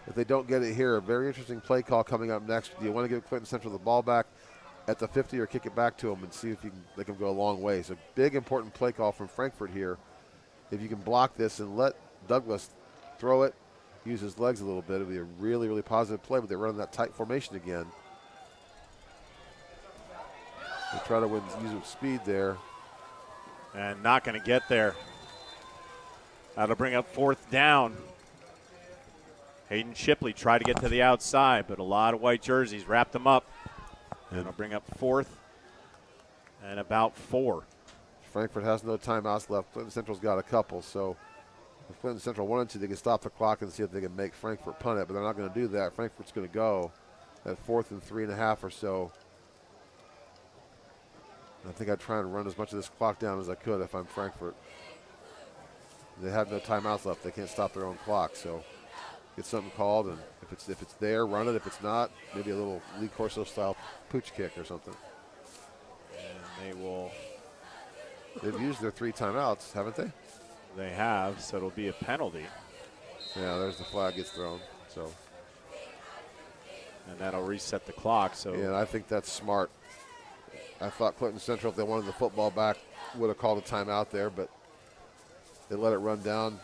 C: if they don't get it here. A very interesting play call coming up next. Do you want to give Clinton Central the ball back at the 50 or kick it back to them and see if they can go a long way? So big, important play call from Frankfort here. If you can block this and let Douglas throw it, use his legs a little bit, it'll be a really, really positive play, but they're running that tight formation again. They try to use speed there.
B: And not going to get there. That'll bring up 4th down. Hayden Shipley tried to get to the outside, but a lot of white jerseys wrapped them up. And it'll bring up 4th and about 4.
C: Frankfort has no timeouts left. Clinton Central's got a couple. So if Clinton Central wanted to, they can stop the clock and see if they can make Frankfort punt it. But they're not going to do that. Frankfort's going to go at 4th and 3.5 or so. I think I'd try and run as much of this clock down as I could if I'm Frankfort. They have no timeouts left. They can't stop their own clock. So get something called, and if it's there, run it. If it's not, maybe a little Lee Corso-style pooch kick or something.
B: And
C: they've used their 3 timeouts, haven't they?
B: They have, so it'll be a penalty.
C: Yeah, there's the flag gets thrown. So.
B: And that'll reset the clock. So
C: yeah, I think that's smart. I thought Clinton Central, if they wanted the football back, would have called a timeout there, but They let it run down.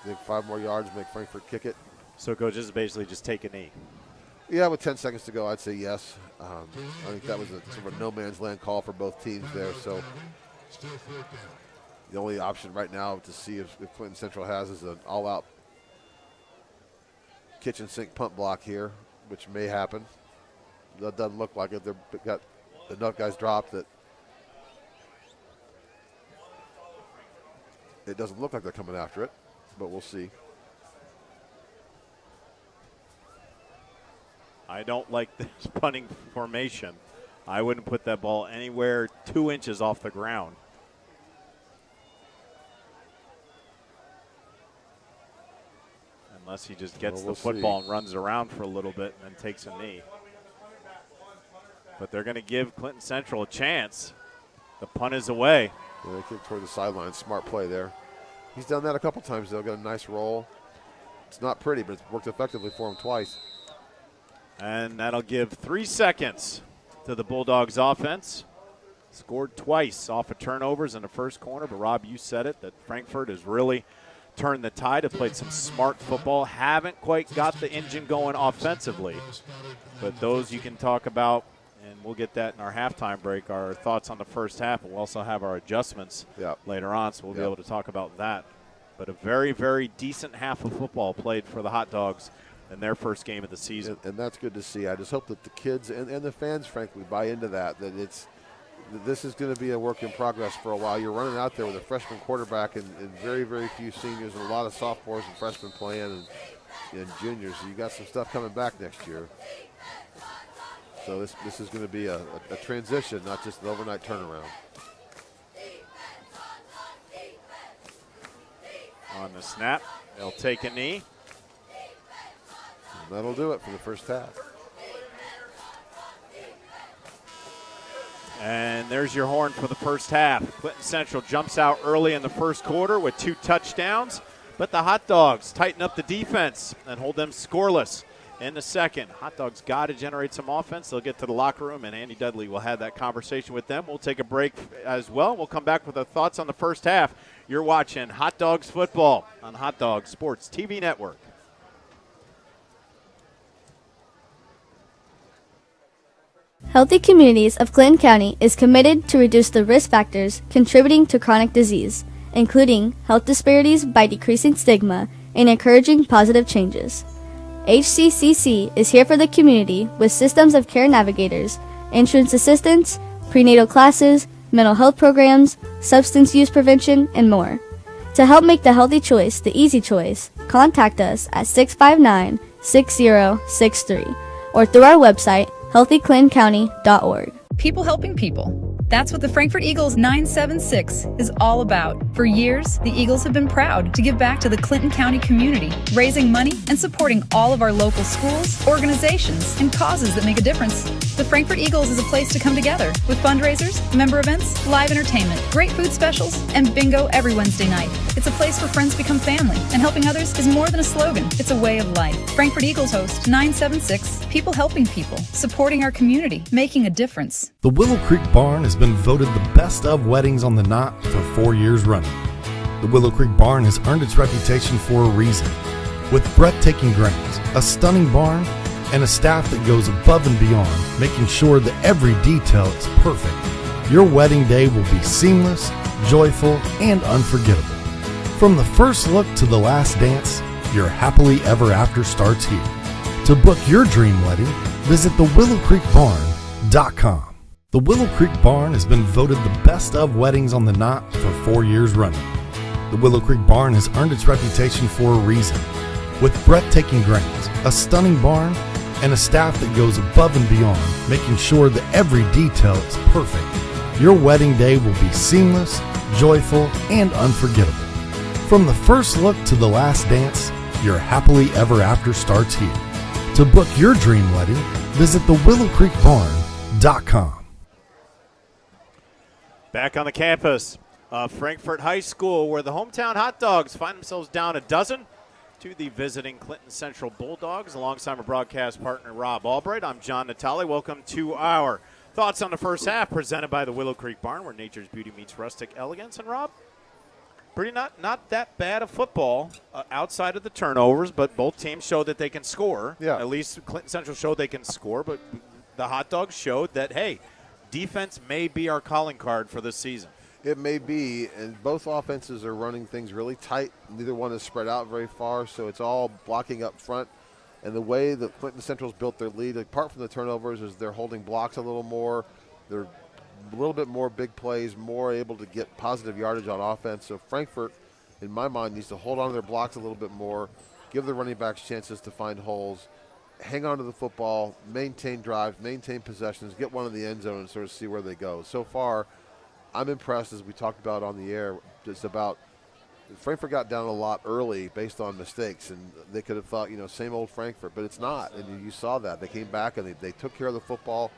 C: I think 5 more yards, make Frankfurt kick it.
B: So Coach, this is basically just take a knee.
C: Yeah, with 10 seconds to go, I'd say yes. I think that was a sort of a no man's land call for both teams there. So the only option right now to see if Clinton Central has is an all-out kitchen sink punt block here, which may happen. That doesn't look like it. They've got enough guys dropped that it doesn't look like they're coming after it, but we'll see.
B: I don't like this punting formation. I wouldn't put that ball anywhere 2 inches off the ground. Unless he just gets the football and runs around for a little bit and then takes a knee. But they're going to give Clinton Central a chance. The punt is away.
C: Yeah, they kick toward the sideline. Smart play there. He's done that a couple times, though. Got a nice roll. It's not pretty, but it's worked effectively for him twice.
B: And that'll give 3 seconds to the Bulldogs offense. Scored twice off of turnovers in the first quarter, but Rob, you said it, that Frankfurt has really turned the tide, have played some smart football, haven't quite got the engine going offensively. But those you can talk about, and we'll get that in our halftime break, our thoughts on the first half. We'll also have our adjustments later on, so we'll be able to talk about that. But a very, very decent half of football played for the Hot Dogs in their first game of the season.
C: And that's good to see. I just hope that the kids and the fans, frankly, buy into that this is going to be a work in progress for a while. You're running out there with a freshman quarterback and very, very few seniors and a lot of sophomores and freshmen playing and juniors. So you got some stuff coming back next year. So this is going to be a transition, not just an overnight turnaround.
B: On the snap, they'll take a knee.
C: And that'll do it for the first half.
B: And there's your horn for the first half. Clinton Central jumps out early in the first quarter with 2 touchdowns, but the Hot Dogs tighten up the defense and hold them scoreless in the second. Hot Dogs got to generate some offense. They'll get to the locker room, and Andy Dudley will have that conversation with them. We'll take a break as well. We'll come back with our thoughts on the first half. You're watching Hot Dogs football on Hot Dogs Sports TV Network.
D: Healthy Communities of Clinton County is committed to reduce the risk factors contributing to chronic disease, including health disparities by decreasing stigma and encouraging positive changes. HCCC is here for the community with systems of care navigators, insurance assistance, prenatal classes, mental health programs, substance use prevention, and more. To help make the healthy choice the easy choice, contact us at 659-6063 or through our website, healthyclintoncounty.org.
H: People helping people. That's what the Frankfurt Eagles 976 is all about. For years, the Eagles have been proud to give back to the Clinton County community, raising money and supporting all of our local schools, organizations, and causes that make a difference. The Frankfurt Eagles is a place to come together with fundraisers, member events, live entertainment, great food specials, and bingo every Wednesday night. It's a place where friends become family, and helping others is more than a slogan. It's a way of life. Frankfurt Eagles host 976, people helping people, supporting our community, making a difference.
E: The Willow Creek Barn has been voted the best of weddings on the knot for 4 years running. The Willow Creek Barn has earned its reputation for a reason. With breathtaking grounds, a stunning barn, and a staff that goes above and beyond, making sure that every detail is perfect, your wedding day will be seamless, joyful, and unforgettable. From the first look to the last dance, your happily ever after starts here. To book your dream wedding, visit thewillowcreekbarn.com. The Willow Creek Barn has been voted the best of weddings on the knot for 4 years running. The Willow Creek Barn has earned its reputation for a reason. With breathtaking grounds, a stunning barn, and a staff that goes above and beyond, making sure that every detail is perfect, your wedding day will be seamless, joyful, and unforgettable. From the first look to the last dance, your happily ever after starts here. To book your dream wedding, visit thewillowcreekbarn.com.
B: Back on the campus of Frankfurt High School, where the hometown Hot Dogs find themselves down a dozen to the visiting Clinton Central Bulldogs. Alongside my broadcast partner, Rob Albright, I'm John Natale. Welcome to our thoughts on the first half, presented by the Willow Creek Barn, where nature's beauty meets rustic elegance. And Rob? pretty not that bad of football outside of the turnovers, but both teams showed that they can score.
C: Yeah.
B: At least Clinton Central showed they can score, but the Hot Dogs showed that, hey, defense may be our calling card for this season.
C: It may be, and both offenses are running things really tight. Neither one is spread out very far, so it's all blocking up front. And the way that Clinton Central's built their lead, apart from the turnovers, is they're holding blocks a little more. They're a little bit more big plays, more able to get positive yardage on offense. So Frankfort, in my mind, needs to hold on to their blocks a little bit more, give the running backs chances to find holes, hang on to the football, maintain drives, maintain possessions, get one in the end zone and sort of see where they go. So far, I'm impressed, as we talked about on the air, just about Frankfort got down a lot early based on mistakes, and they could have thought, same old Frankfort, but it's not. And you saw that. They came back and they took care of the football.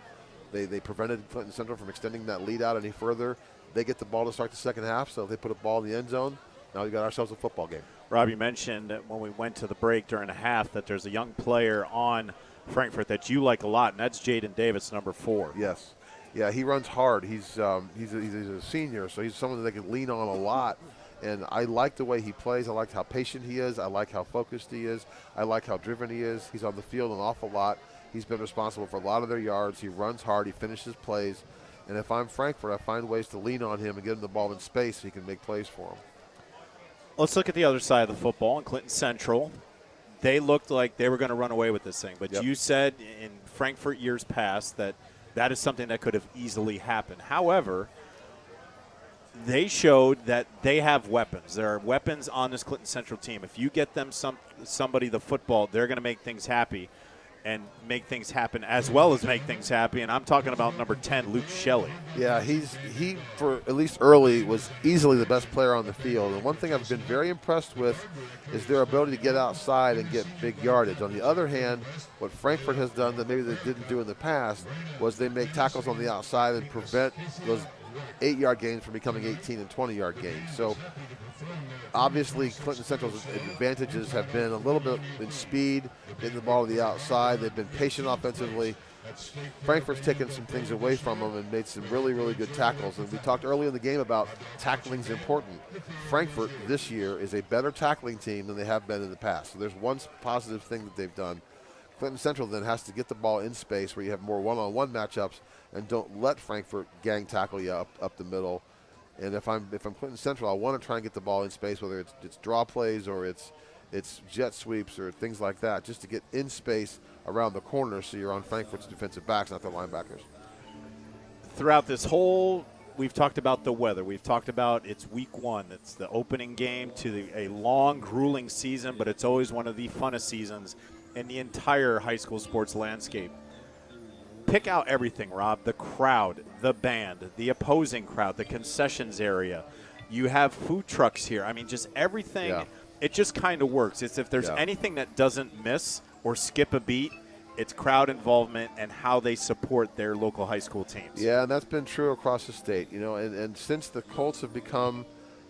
C: They prevented Clinton Central from extending that lead out any further. They get the ball to start the second half, so if they put a ball in the end zone, now we got ourselves a football game.
B: Rob, you mentioned when we went to the break during the half that there's a young player on Frankfort that you like a lot, and that's Jaden Davis, number 4.
C: Yes. Yeah, he runs hard. He's a senior, so he's someone that they can lean on a lot. And I like the way he plays. I like how patient he is. I like how focused he is. I like how driven he is. He's on the field an awful lot. He's been responsible for a lot of their yards. He runs hard. He finishes plays. And if I'm Frankfort, I find ways to lean on him and get him the ball in space so he can make plays for him.
B: Let's look at the other side of the football. In Clinton Central, they looked like they were going to run away with this thing. But you said in Frankfort years past that is something that could have easily happened. However, they showed that they have weapons. There are weapons on this Clinton Central team. If you get them somebody the football, they're going to make things happy and make things happen as well as make things happy. And I'm talking about number 10, Luke Shelley.
C: Yeah, he for at least early was easily the best player on the field. And one thing I've been very impressed with is their ability to get outside and get big yardage. On the other hand, what Frankfort has done that maybe they didn't do in the past was they make tackles on the outside and prevent those 8-yard gains from becoming 18 and 20-yard gains. So obviously Clinton Central's advantages have been a little bit in speed, getting the ball to the outside. They've been patient offensively. Frankfort's taken some things away from them and made some really, really good tackles. And we talked early in the game about tackling's important. Frankfort this year is a better tackling team than they have been in the past. So there's one positive thing that they've done. Clinton Central then has to get the ball in space where you have more one-on-one matchups and don't let Frankfort gang tackle you up the middle. And if I'm Clinton Central, I want to try and get the ball in space, whether it's draw plays or it's jet sweeps or things like that, just to get in space around the corner so you're on Frankfort's defensive backs, not their linebackers.
B: Throughout this whole, we've talked about the weather. We've talked about it's week 1. It's the opening game to a long, grueling season, but it's always one of the funnest seasons in the entire high school sports landscape. Pick out everything, Rob. The crowd, the band, the opposing crowd, the concessions area. You have food trucks here. I mean, just everything. Yeah. It just kind of works. It's if there's anything that doesn't miss or skip a beat, it's crowd involvement and how they support their local high school teams.
C: Yeah, and that's been true across the state. And since the Colts have become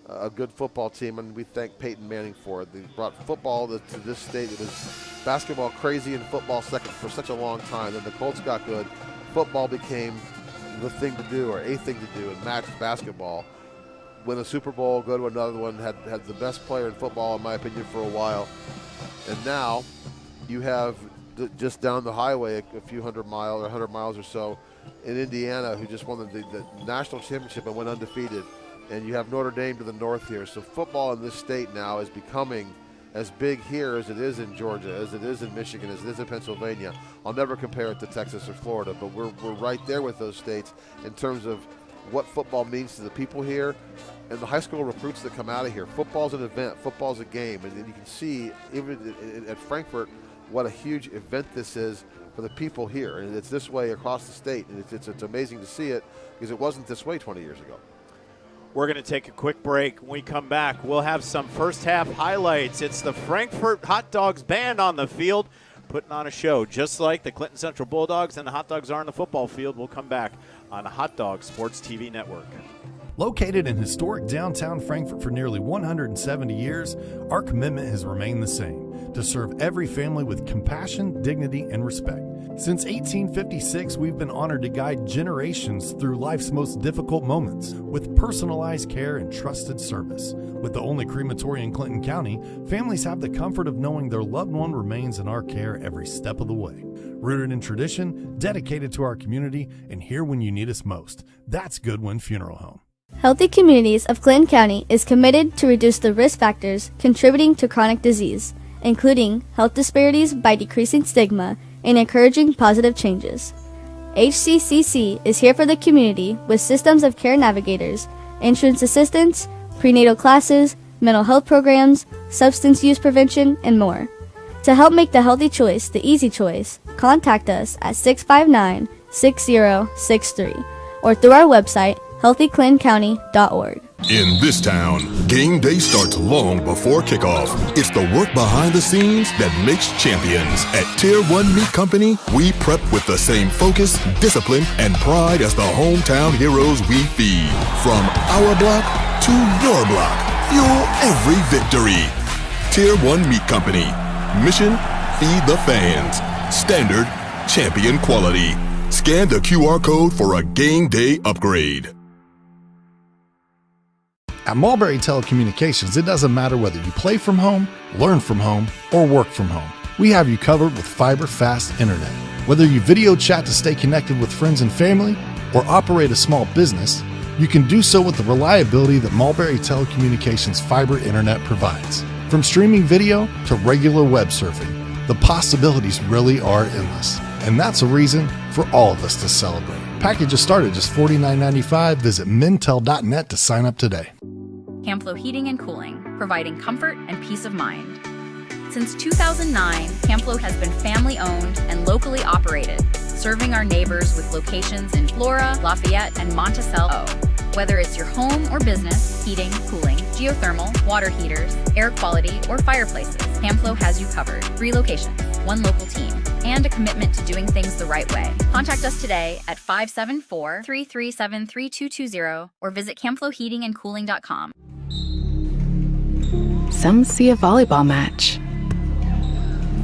C: a good football team, and we thank Peyton Manning for it. They brought football to this state. It was basketball crazy and football second for such a long time. Then the Colts got good. Football became the thing to do, or a thing to do, and match basketball. Win a Super Bowl, go to another one, had the best player in football, in my opinion, for a while. And now you have just down the highway a few 100 miles or so in Indiana, who just won the national championship and went undefeated. And you have Notre Dame to the north here. So football in this state now is becoming as big here as it is in Georgia, as it is in Michigan, as it is in Pennsylvania. I'll never compare it to Texas or Florida, but we're right there with those states in terms of what football means to the people here and the high school recruits that come out of here. Football's an event. Football's a game. And you can see, even at Frankfort, what a huge event this is for the people here. And it's this way across the state. And it's amazing to see it because it wasn't this way 20 years ago.
B: We're going to take a quick break. When we come back, we'll have some first half highlights. It's the Frankfort Hot Dogs band on the field putting on a show, just like the Clinton Central Bulldogs and the Hot Dogs are on the football field. We'll come back on the Hot Dog Sports TV Network.
E: Located in historic downtown Frankfort for nearly 170 years, our commitment has remained the same: to serve every family with compassion, dignity, and respect. Since 1856, we've been honored to guide generations through life's most difficult moments with personalized care and trusted service. With the only crematory in Clinton County, families have the comfort of knowing their loved one remains in our care every step of the way. Rooted in tradition, dedicated to our community, and here when you need us most. That's Goodwin Funeral Home.
D: Healthy Communities of Clinton County is committed to reduce the risk factors contributing to chronic disease, including health disparities by decreasing stigma and encouraging positive changes. HCCC is here for the community with systems of care navigators, insurance assistance, prenatal classes, mental health programs, substance use prevention, and more. To help make the healthy choice the easy choice, contact us at 659-6063 or through our website, healthyclintoncounty.org.
F: In this town, game day starts long before kickoff. It's the work behind the scenes that makes champions. At Tier 1 Meat Company, we prep with the same focus, discipline, and pride as the hometown heroes we feed. From our block to your block, fuel every victory. Tier 1 Meat Company. Mission, feed the fans. Standard, champion quality. Scan the QR code for a game day upgrade.
E: At Mulberry Telecommunications, it doesn't matter whether you play from home, learn from home, or work from home. We have you covered with fiber-fast internet. Whether you video chat to stay connected with friends and family, or operate a small business, you can do so with the reliability that Mulberry Telecommunications fiber internet provides. From streaming video to regular web surfing, the possibilities really are endless. And that's a reason for all of us to celebrate. Packages start at just $49.95. Visit mintel.net to sign up today.
I: Camflow Heating and Cooling, providing comfort and peace of mind. Since 2009, Camflow has been family-owned and locally operated, serving our neighbors with locations in Flora, Lafayette, and Monticello. Whether it's your home or business, heating, cooling, geothermal, water heaters, air quality, or fireplaces, Camflow has you covered. 3 locations, 1 local team, and a commitment to doing things the right way. Contact us today at 574-337-3220 or visit camflowheatingandcooling.com.
M: Some see a volleyball match.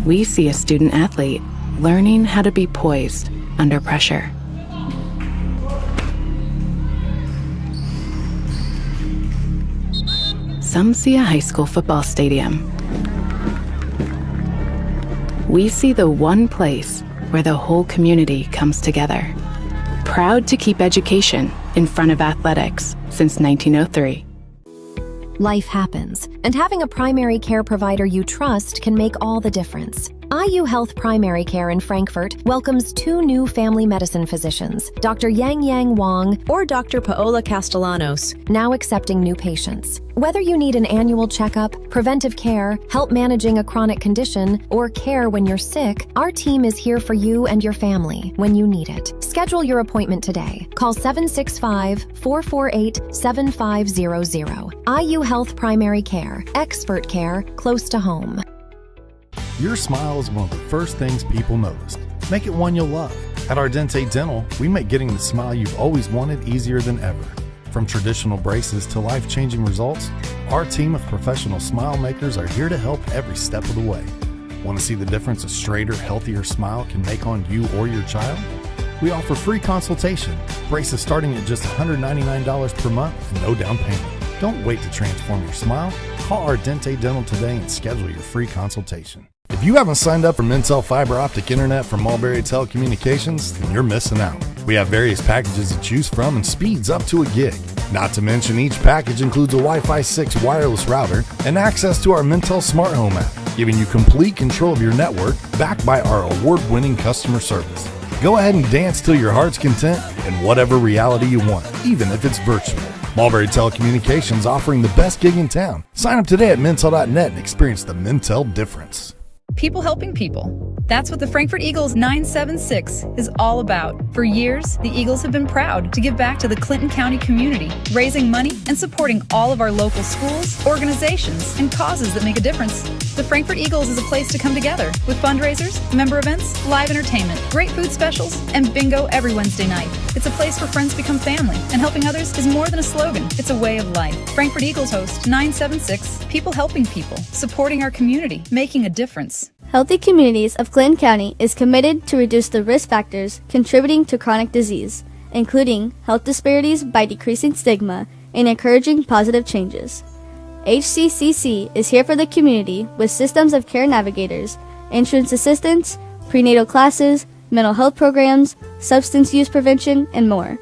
M: We see a student athlete learning how to be poised under pressure. Some see a high school football stadium. We see the one place where the whole community comes together. Proud to keep education in front of athletics since 1903.
K: Life happens, and having a primary care provider you trust can make all the difference. IU Health Primary Care in Frankfort welcomes 2 new family medicine physicians, Dr. Yang Wang
L: or Dr. Paola Castellanos,
K: now accepting new patients. Whether you need an annual checkup, preventive care, help managing a chronic condition, or care when you're sick, our team is here for you and your family when you need it. Schedule your appointment today. Call 765-448-7500. IU Health Primary Care, expert care close to home.
E: Your smile is one of the first things people notice. Make it one you'll love. At Ardente Dental, we make getting the smile you've always wanted easier than ever. From traditional braces to life-changing results, our team of professional smile makers are here to help every step of the way. Want to see the difference a straighter, healthier smile can make on you or your child? We offer free consultation, braces starting at just $199 per month and no down payment. Don't wait to transform your smile. Call Ardente Dental today and schedule your free consultation. If you haven't signed up for Mintel Fiber Optic Internet from Mulberry Telecommunications, then you're missing out. We have various packages to choose from and speeds up to a gig. Not to mention each package includes a Wi-Fi 6 wireless router and access to our Mintel Smart Home app, giving you complete control of your network backed by our award-winning customer service. Go ahead and dance till your heart's content in whatever reality you want, even if it's virtual. Mulberry Telecommunications offering the best gig in town. Sign up today at Mintel.net and experience the Mintel difference.
H: People helping people. That's what the Frankfort Eagles 976 is all about. For years, the Eagles have been proud to give back to the Clinton County community, raising money and supporting all of our local schools, organizations, and causes that make a difference. The Frankfort Eagles is a place to come together with fundraisers, member events, live entertainment, great food specials, and bingo every Wednesday night. It's a place where friends become family, and helping others is more than a slogan. It's a way of life. Frankfurt Eagles host 976, people helping people, supporting our community, making a difference.
D: Healthy Communities of Clinton County is committed to reduce the risk factors contributing to chronic disease, including health disparities by decreasing stigma and encouraging positive changes. HCCC is here for the community with systems of care navigators, insurance assistance, prenatal classes, mental health programs, substance use prevention, and more.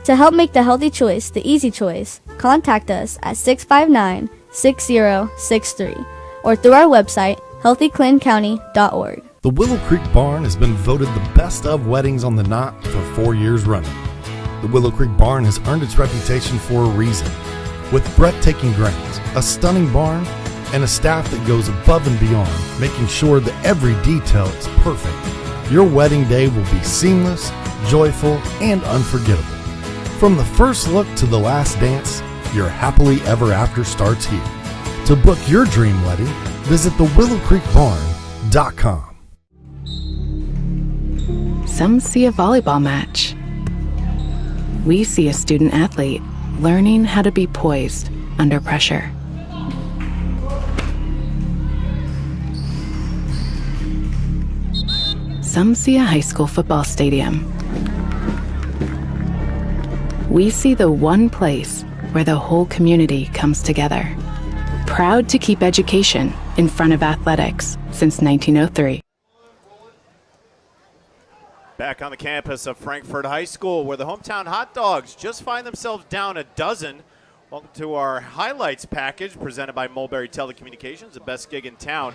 D: To help make the healthy choice the easy choice, contact us at 659-6063 or through our website, healthyclintoncounty.org.
E: The Willow Creek Barn has been voted the best of weddings on the knot for 4 years running. The Willow Creek Barn has earned its reputation for a reason. With breathtaking grounds, a stunning barn, and a staff that goes above and beyond, making sure that every detail is perfect, your wedding day will be seamless, joyful, and unforgettable. From the first look to the last dance, your happily ever after starts here. To book your dream wedding, visit thewillowcreekbarn.com.
M: Some see a volleyball match. We see a student athlete learning how to be poised under pressure. Some see a high school football stadium. We see the one place where the whole community comes together. Proud to keep education in front of athletics since 1903.
B: Back on the campus of Frankfurt High School, where the hometown hot dogs just find themselves down a dozen. Welcome to our highlights package presented by Mulberry Telecommunications, the best gig in town.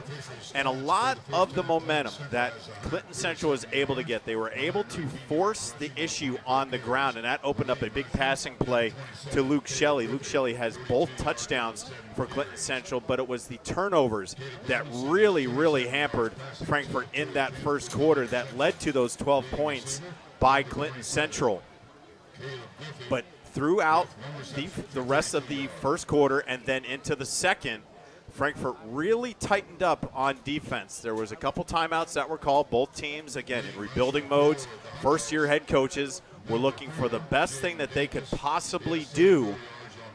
B: And a lot of the momentum that Clinton Central was able to get, they were able to force the issue on the ground, and that opened up a big passing play to Luke Shelley. Luke Shelley has both touchdowns for Clinton Central, but it was the turnovers that really hampered Frankfurt in that first quarter that led to those 12 points by Clinton Central. But throughout the rest of the first quarter and then into the second, Frankfurt really tightened up on defense. There was a couple timeouts that were called. Both teams, again, in rebuilding modes. First-year head coaches were looking for the best thing that they could possibly do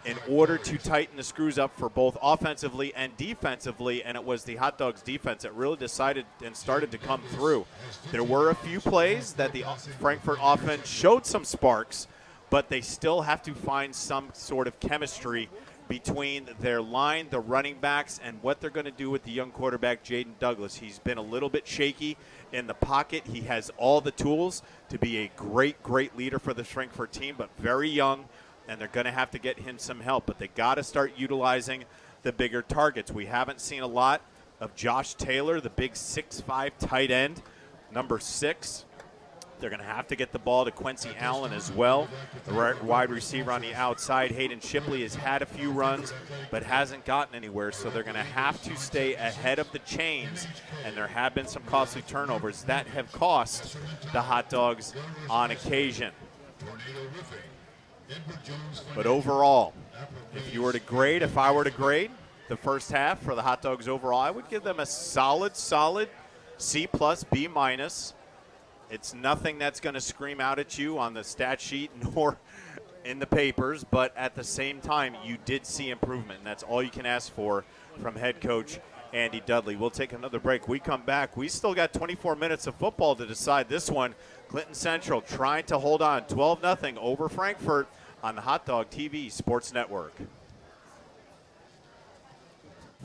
B: in order to tighten the screws up for both offensively and defensively, and it was the Hot Dogs defense that really decided and started to come through. There were a few plays that the Frankfurt offense showed some sparks, but they still have to find some sort of chemistry between their line, the running backs, and what they're going to do with the young quarterback, Jaden Douglas. He's been a little bit shaky in the pocket. He has all the tools to be a great leader for the Frankfurt team, but very young, and they're going to have to get him some help. But they got to start utilizing the bigger targets. We haven't seen a lot of Josh Taylor, the big 6'5" tight end, number 6. They're going to have to get the ball to Quincy Allen as well. The wide receiver on the outside, Hayden Shipley, has had a few runs but hasn't gotten anywhere, so they're going to have to stay ahead of the chains, and there have been some costly turnovers that have cost the Hot Dogs on occasion. But overall, if I were to grade the first half for the Hot Dogs overall, I would give them a solid C+, B-. It's nothing that's going to scream out at you on the stat sheet nor in the papers, but at the same time, you did see improvement, and that's all you can ask for from head coach Andy Dudley. We'll take another break. We come back. We still got 24 minutes of football to decide this one. Clinton Central trying to hold on 12-0 over Frankfurt on the Hot Dog TV Sports Network.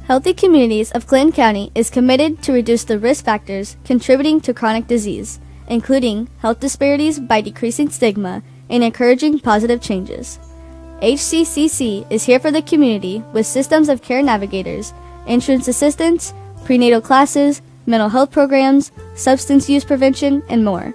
D: Healthy Communities of Clinton County is committed to reduce the risk factors contributing to chronic disease, including health disparities by decreasing stigma and encouraging positive changes. HCCC is here for the community with systems of care navigators, insurance assistance, prenatal classes, mental health programs, substance use prevention, and more.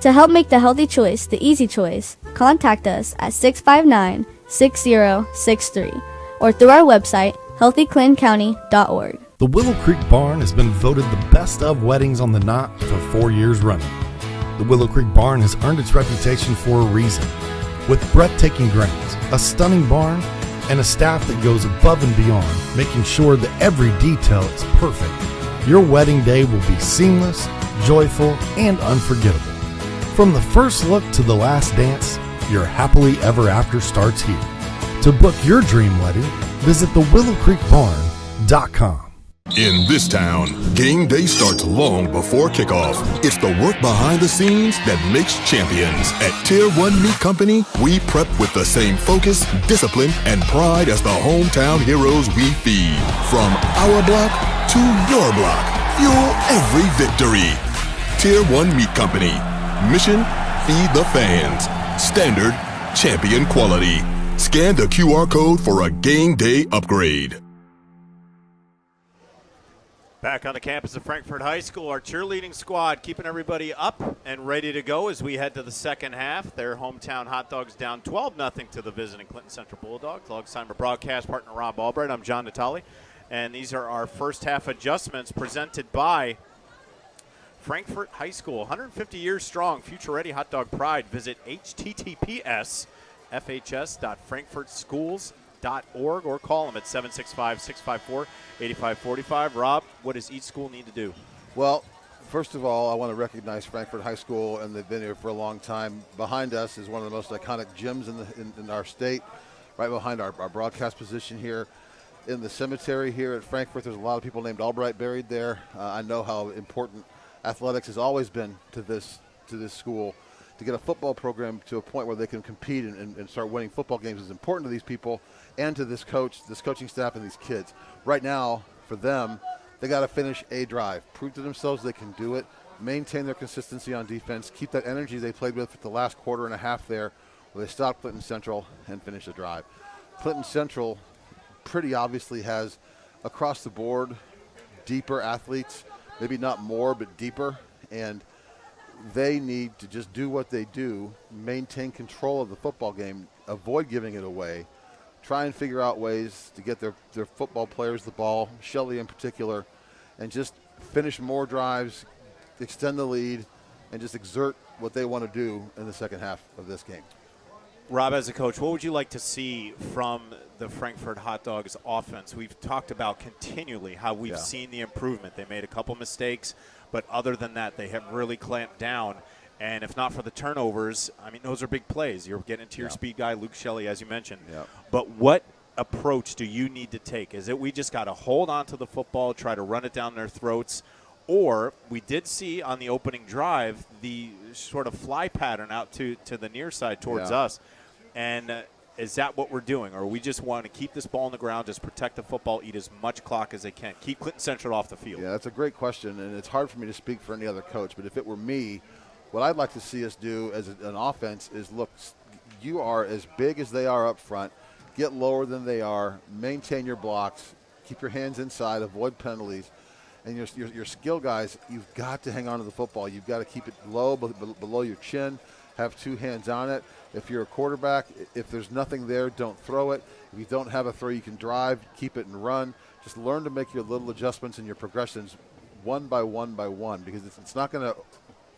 D: To help make the healthy choice the easy choice, contact us at 659-6063 or through our website, healthyclintoncounty.org.
E: The Willow Creek Barn has been voted the best of weddings on the knot for 4 years running. The Willow Creek Barn has earned its reputation for a reason. With breathtaking grounds, a stunning barn, and a staff that goes above and beyond, making sure that every detail is perfect, your wedding day will be seamless, joyful, and unforgettable. From the first look to the last dance, your happily ever after starts here. To book your dream wedding, visit thewillowcreekbarn.com.
F: In this town, game day starts long before kickoff. It's the work behind the scenes that makes champions. At Tier 1 Meat Company, we prep with the same focus, discipline, and pride as the hometown heroes we feed. From our block to your block, fuel every victory. Tier 1 Meat Company. Mission, feed the fans. Standard, champion quality. Scan the QR code for a game day upgrade.
B: Back on the campus of Frankfort High School, our cheerleading squad keeping everybody up and ready to go as we head to the second half. Their hometown Hot Dogs down 12-0 to the visiting Clinton Central Bulldogs. Alongside my broadcast partner Rob Albright, I'm John Natali. And these are our first half adjustments presented by Frankfort High School. 150 years strong, future-ready hot dog pride. Visit https://FHS.frankfortschools.org or call them at 765-654-8545. Rob, what does each school need to do?
C: Well, first of all, I want to recognize Frankfort High School, and they've been here for a long time. Behind us is one of the most iconic gyms in our state, right behind our broadcast position here. In the cemetery here at Frankfort, there's a lot of people named Albright buried there. I know how important athletics has always been to this school. To get a football program to a point where they can compete and start winning football games is important to these people and to this coaching staff and these kids. Right now, for them, they got to finish a drive, prove to themselves they can do it, maintain their consistency on defense, keep that energy they played with for the last quarter and a half there, where they stopped Clinton Central and finish the drive. Clinton Central pretty obviously has, across the board, deeper athletes, maybe not more, but deeper, and they need to just do what they do, maintain control of the football game, avoid giving it away, try and figure out ways to get their football players the ball, Shelley in particular, and just finish more drives, extend the lead, and just exert what they want to do in the second half of this game.
B: Rob, as a coach, what would you like to see from the Frankfort Hot Dogs offense? We've talked about continually how we've seen the improvement. They made a couple mistakes, but other than that, they have really clamped down. And if not for the turnovers, I mean, those are big plays. You're getting into your speed guy, Luke Shelley, as you mentioned. But what approach do you need to take? Is it we just got to hold on to the football, try to run it down their throats? Or we did see on the opening drive the sort of fly pattern out to the near side towards us. And is that what we're doing? Or we just want to keep this ball on the ground, just protect the football, eat as much clock as they can, keep Clinton Central off the field?
C: Yeah, that's a great question, and it's hard for me to speak for any other coach. But if it were me, what I'd like to see us do as an offense is, look, you are as big as they are up front. Get lower than they are. Maintain your blocks. Keep your hands inside. Avoid penalties. And your skill guys, you've got to hang on to the football. You've got to keep it low, below your chin. Have two hands on it. If you're a quarterback, if there's nothing there, don't throw it. If you don't have a throw, you can drive, keep it and run. Just learn to make your little adjustments and your progressions one by one by one, because it's not going to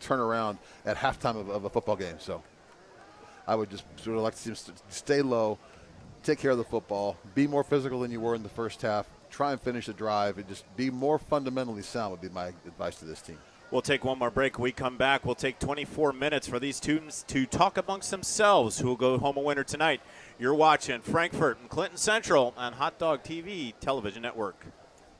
C: turn around at halftime of a football game. So I would just sort of like to see them stay low, take care of the football, be more physical than you were in the first half, try and finish the drive, and just be more fundamentally sound would be my advice to this team.
B: We'll take one more break. When we come back, we'll take 24 minutes for these teams to talk amongst themselves who will go home a winner tonight. You're watching Frankfort and Clinton Central on Hot Dog TV Television Network.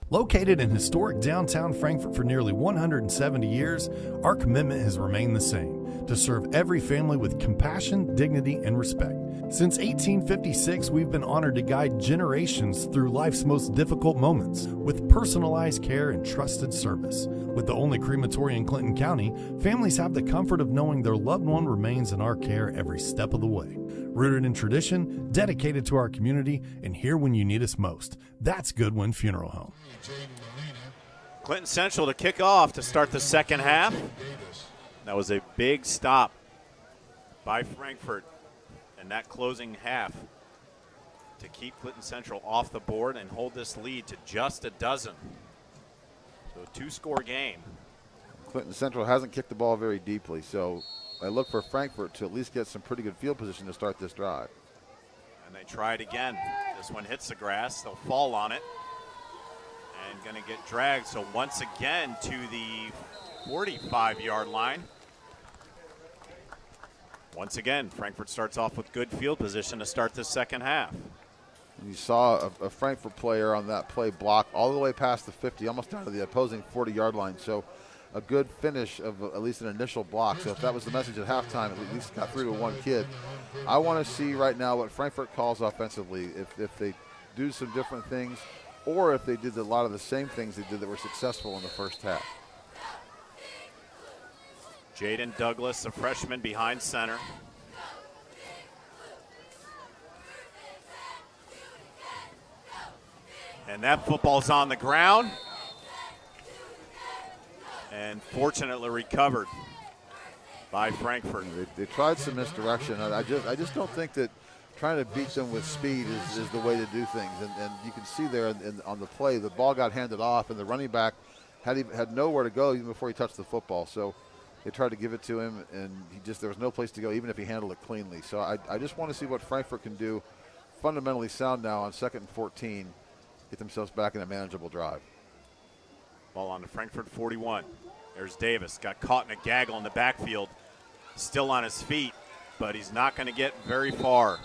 E: Located in historic downtown Frankfort for nearly 170 years, our commitment has remained the same: to serve every family with compassion, dignity, and respect. Since 1856, we've been honored to guide generations through life's most difficult moments with personalized care and trusted service. With the only crematory in Clinton County, families have the comfort of knowing their loved one remains in our care every step of the way. Rooted in tradition, dedicated to our community, and here when you need us most. That's Goodwin Funeral Home.
B: Clinton Central to kick off to start the second half. That was a big stop by Frankfort in that closing half to keep Clinton Central off the board and hold this lead to just a dozen. So a two-score game.
C: Clinton Central hasn't kicked the ball very deeply, so I look for Frankfort to at least get some pretty good field position to start this drive.
B: And they try it again. This one hits the grass. They'll fall on it and going to get dragged. So once again to the 45-yard line. Once again, Frankfurt starts off with good field position to start the second half.
C: And you saw a Frankfurt player on that play block all the way past the 50, almost down to the opposing 40-yard line. So a good finish of at least an initial block. So if that was the message at halftime, at least got through to one kid. I want to see right now what Frankfurt calls offensively. If they do some different things, or if they did a lot of the same things they did that were successful in the first half.
B: Jaden Douglas, a freshman behind center. And that football's on the ground. And fortunately recovered by Frankfurt.
C: They tried some misdirection. I just don't think that trying to beat them with speed is the way to do things. And you can see there on the play, the ball got handed off, and the running back had nowhere to go even before he touched the football. So they tried to give it to him, and there was no place to go, even if he handled it cleanly. So I just want to see what Frankfurt can do. Fundamentally sound now on 2nd and 14, get themselves back in a manageable drive.
B: Ball on to Frankfurt 41. There's Davis, got caught in a gaggle in the backfield. Still on his feet, but he's not going to get very far.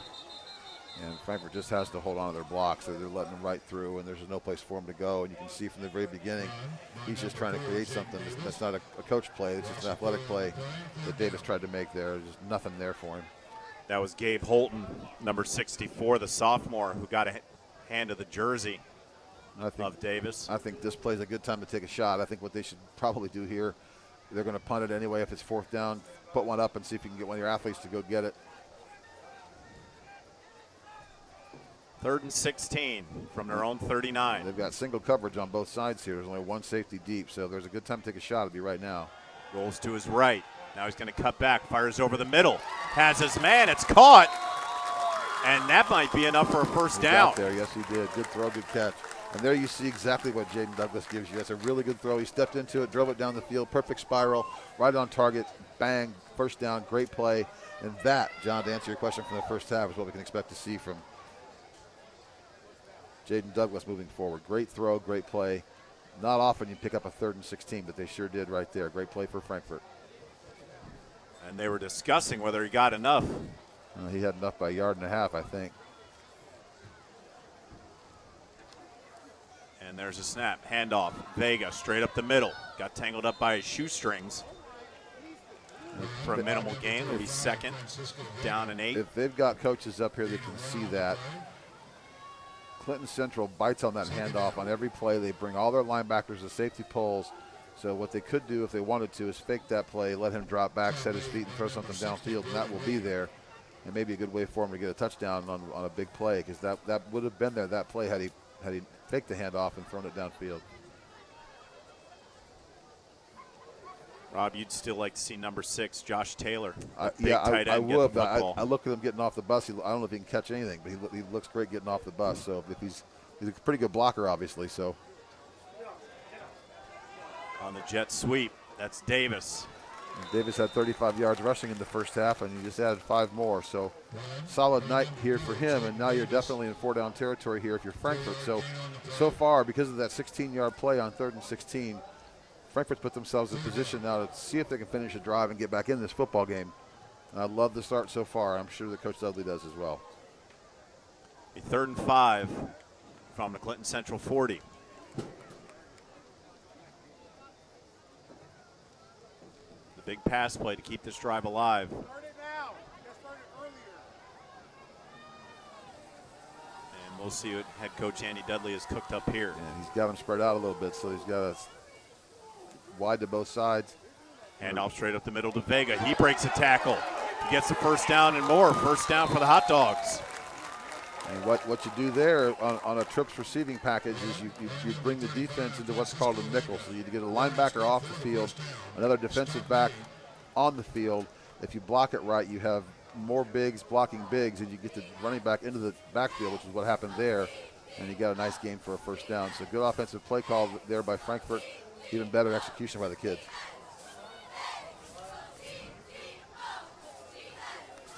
C: And Frankfurt just has to hold on to their blocks. So they're letting him right through, and there's no place for him to go. And you can see from the very beginning, he's just trying to create something. That's not a coach play. It's just an athletic play that Davis tried to make there. There's just nothing there for him.
B: That was Gabe Holton, number 64, the sophomore, who got a hand of the jersey of Davis.
C: I think this play is a good time to take a shot. I think what they should probably do here, they're going to punt it anyway. If it's 4th down, put one up and see if you can get one of your athletes to go get it.
B: 3rd and 16 from their own 39.
C: They've got single coverage on both sides here. There's only one safety deep, so there's a good time to take a shot. It'll be right now.
B: Rolls to his right. Now he's going to cut back, fires over the middle. Has his man. It's caught. And that might be enough for a first down.
C: Out there. Yes, he did. Good throw, good catch. And there you see exactly what Jaden Douglas gives you. That's a really good throw. He stepped into it, drove it down the field, perfect spiral, right on target, bang, first down, great play. And that, John, to answer your question from the first half, is what we can expect to see from Jaden Douglas moving forward. Great throw, great play. Not often you pick up a 3rd and 16, but they sure did right there. Great play for Frankfurt.
B: And they were discussing whether he got enough.
C: He had enough by 1.5 yards, I think.
B: And there's a snap. Handoff. Vega straight up the middle. Got tangled up by his shoestrings. For a minimal gain, it'll be 2nd down and 8.
C: If they've got coaches up here that can see that, Clinton Central bites on that handoff on every play. They bring all their linebackers to safety poles. So what they could do if they wanted to is fake that play, let him drop back, set his feet, and throw something downfield, and that will be there. And maybe a good way for him to get a touchdown on a big play, because that would have been there, that play, had he faked the handoff and thrown it downfield.
B: Rob, you'd still like to see number 6, Josh Taylor.
C: I would. But I look at him getting off the bus. I don't know if he can catch anything, but he looks great getting off the bus. So if he's a pretty good blocker, obviously. So
B: on the jet sweep, that's Davis.
C: And Davis had 35 yards rushing in the first half, and he just added 5 more. So solid night here for him, and now you're definitely in 4-down territory here if you're Frankfurt. So far, because of that 16-yard play on 3rd and 16, Frankfurt's put themselves in position now to see if they can finish a drive and get back in this football game. And I love the start so far. I'm sure that Coach Dudley does as well.
B: A 3rd and 5 from the Clinton Central 40. The big pass play to keep this drive alive. And we'll see what head coach Andy Dudley has cooked up here.
C: And he's got them spread out a little bit, so he's got us wide to both sides.
B: And off straight up the middle to Vega. He breaks a tackle. He gets the first down and more. First down for the Hot Dogs.
C: And what you do there on a trips receiving package is you bring the defense into what's called a nickel. So you get a linebacker off the field, another defensive back on the field. If you block it right, you have more bigs blocking bigs, and you get the running back into the backfield, which is what happened there. And you got a nice gain for a first down. So good offensive play call there by Frankfurt. Even better execution by the kids.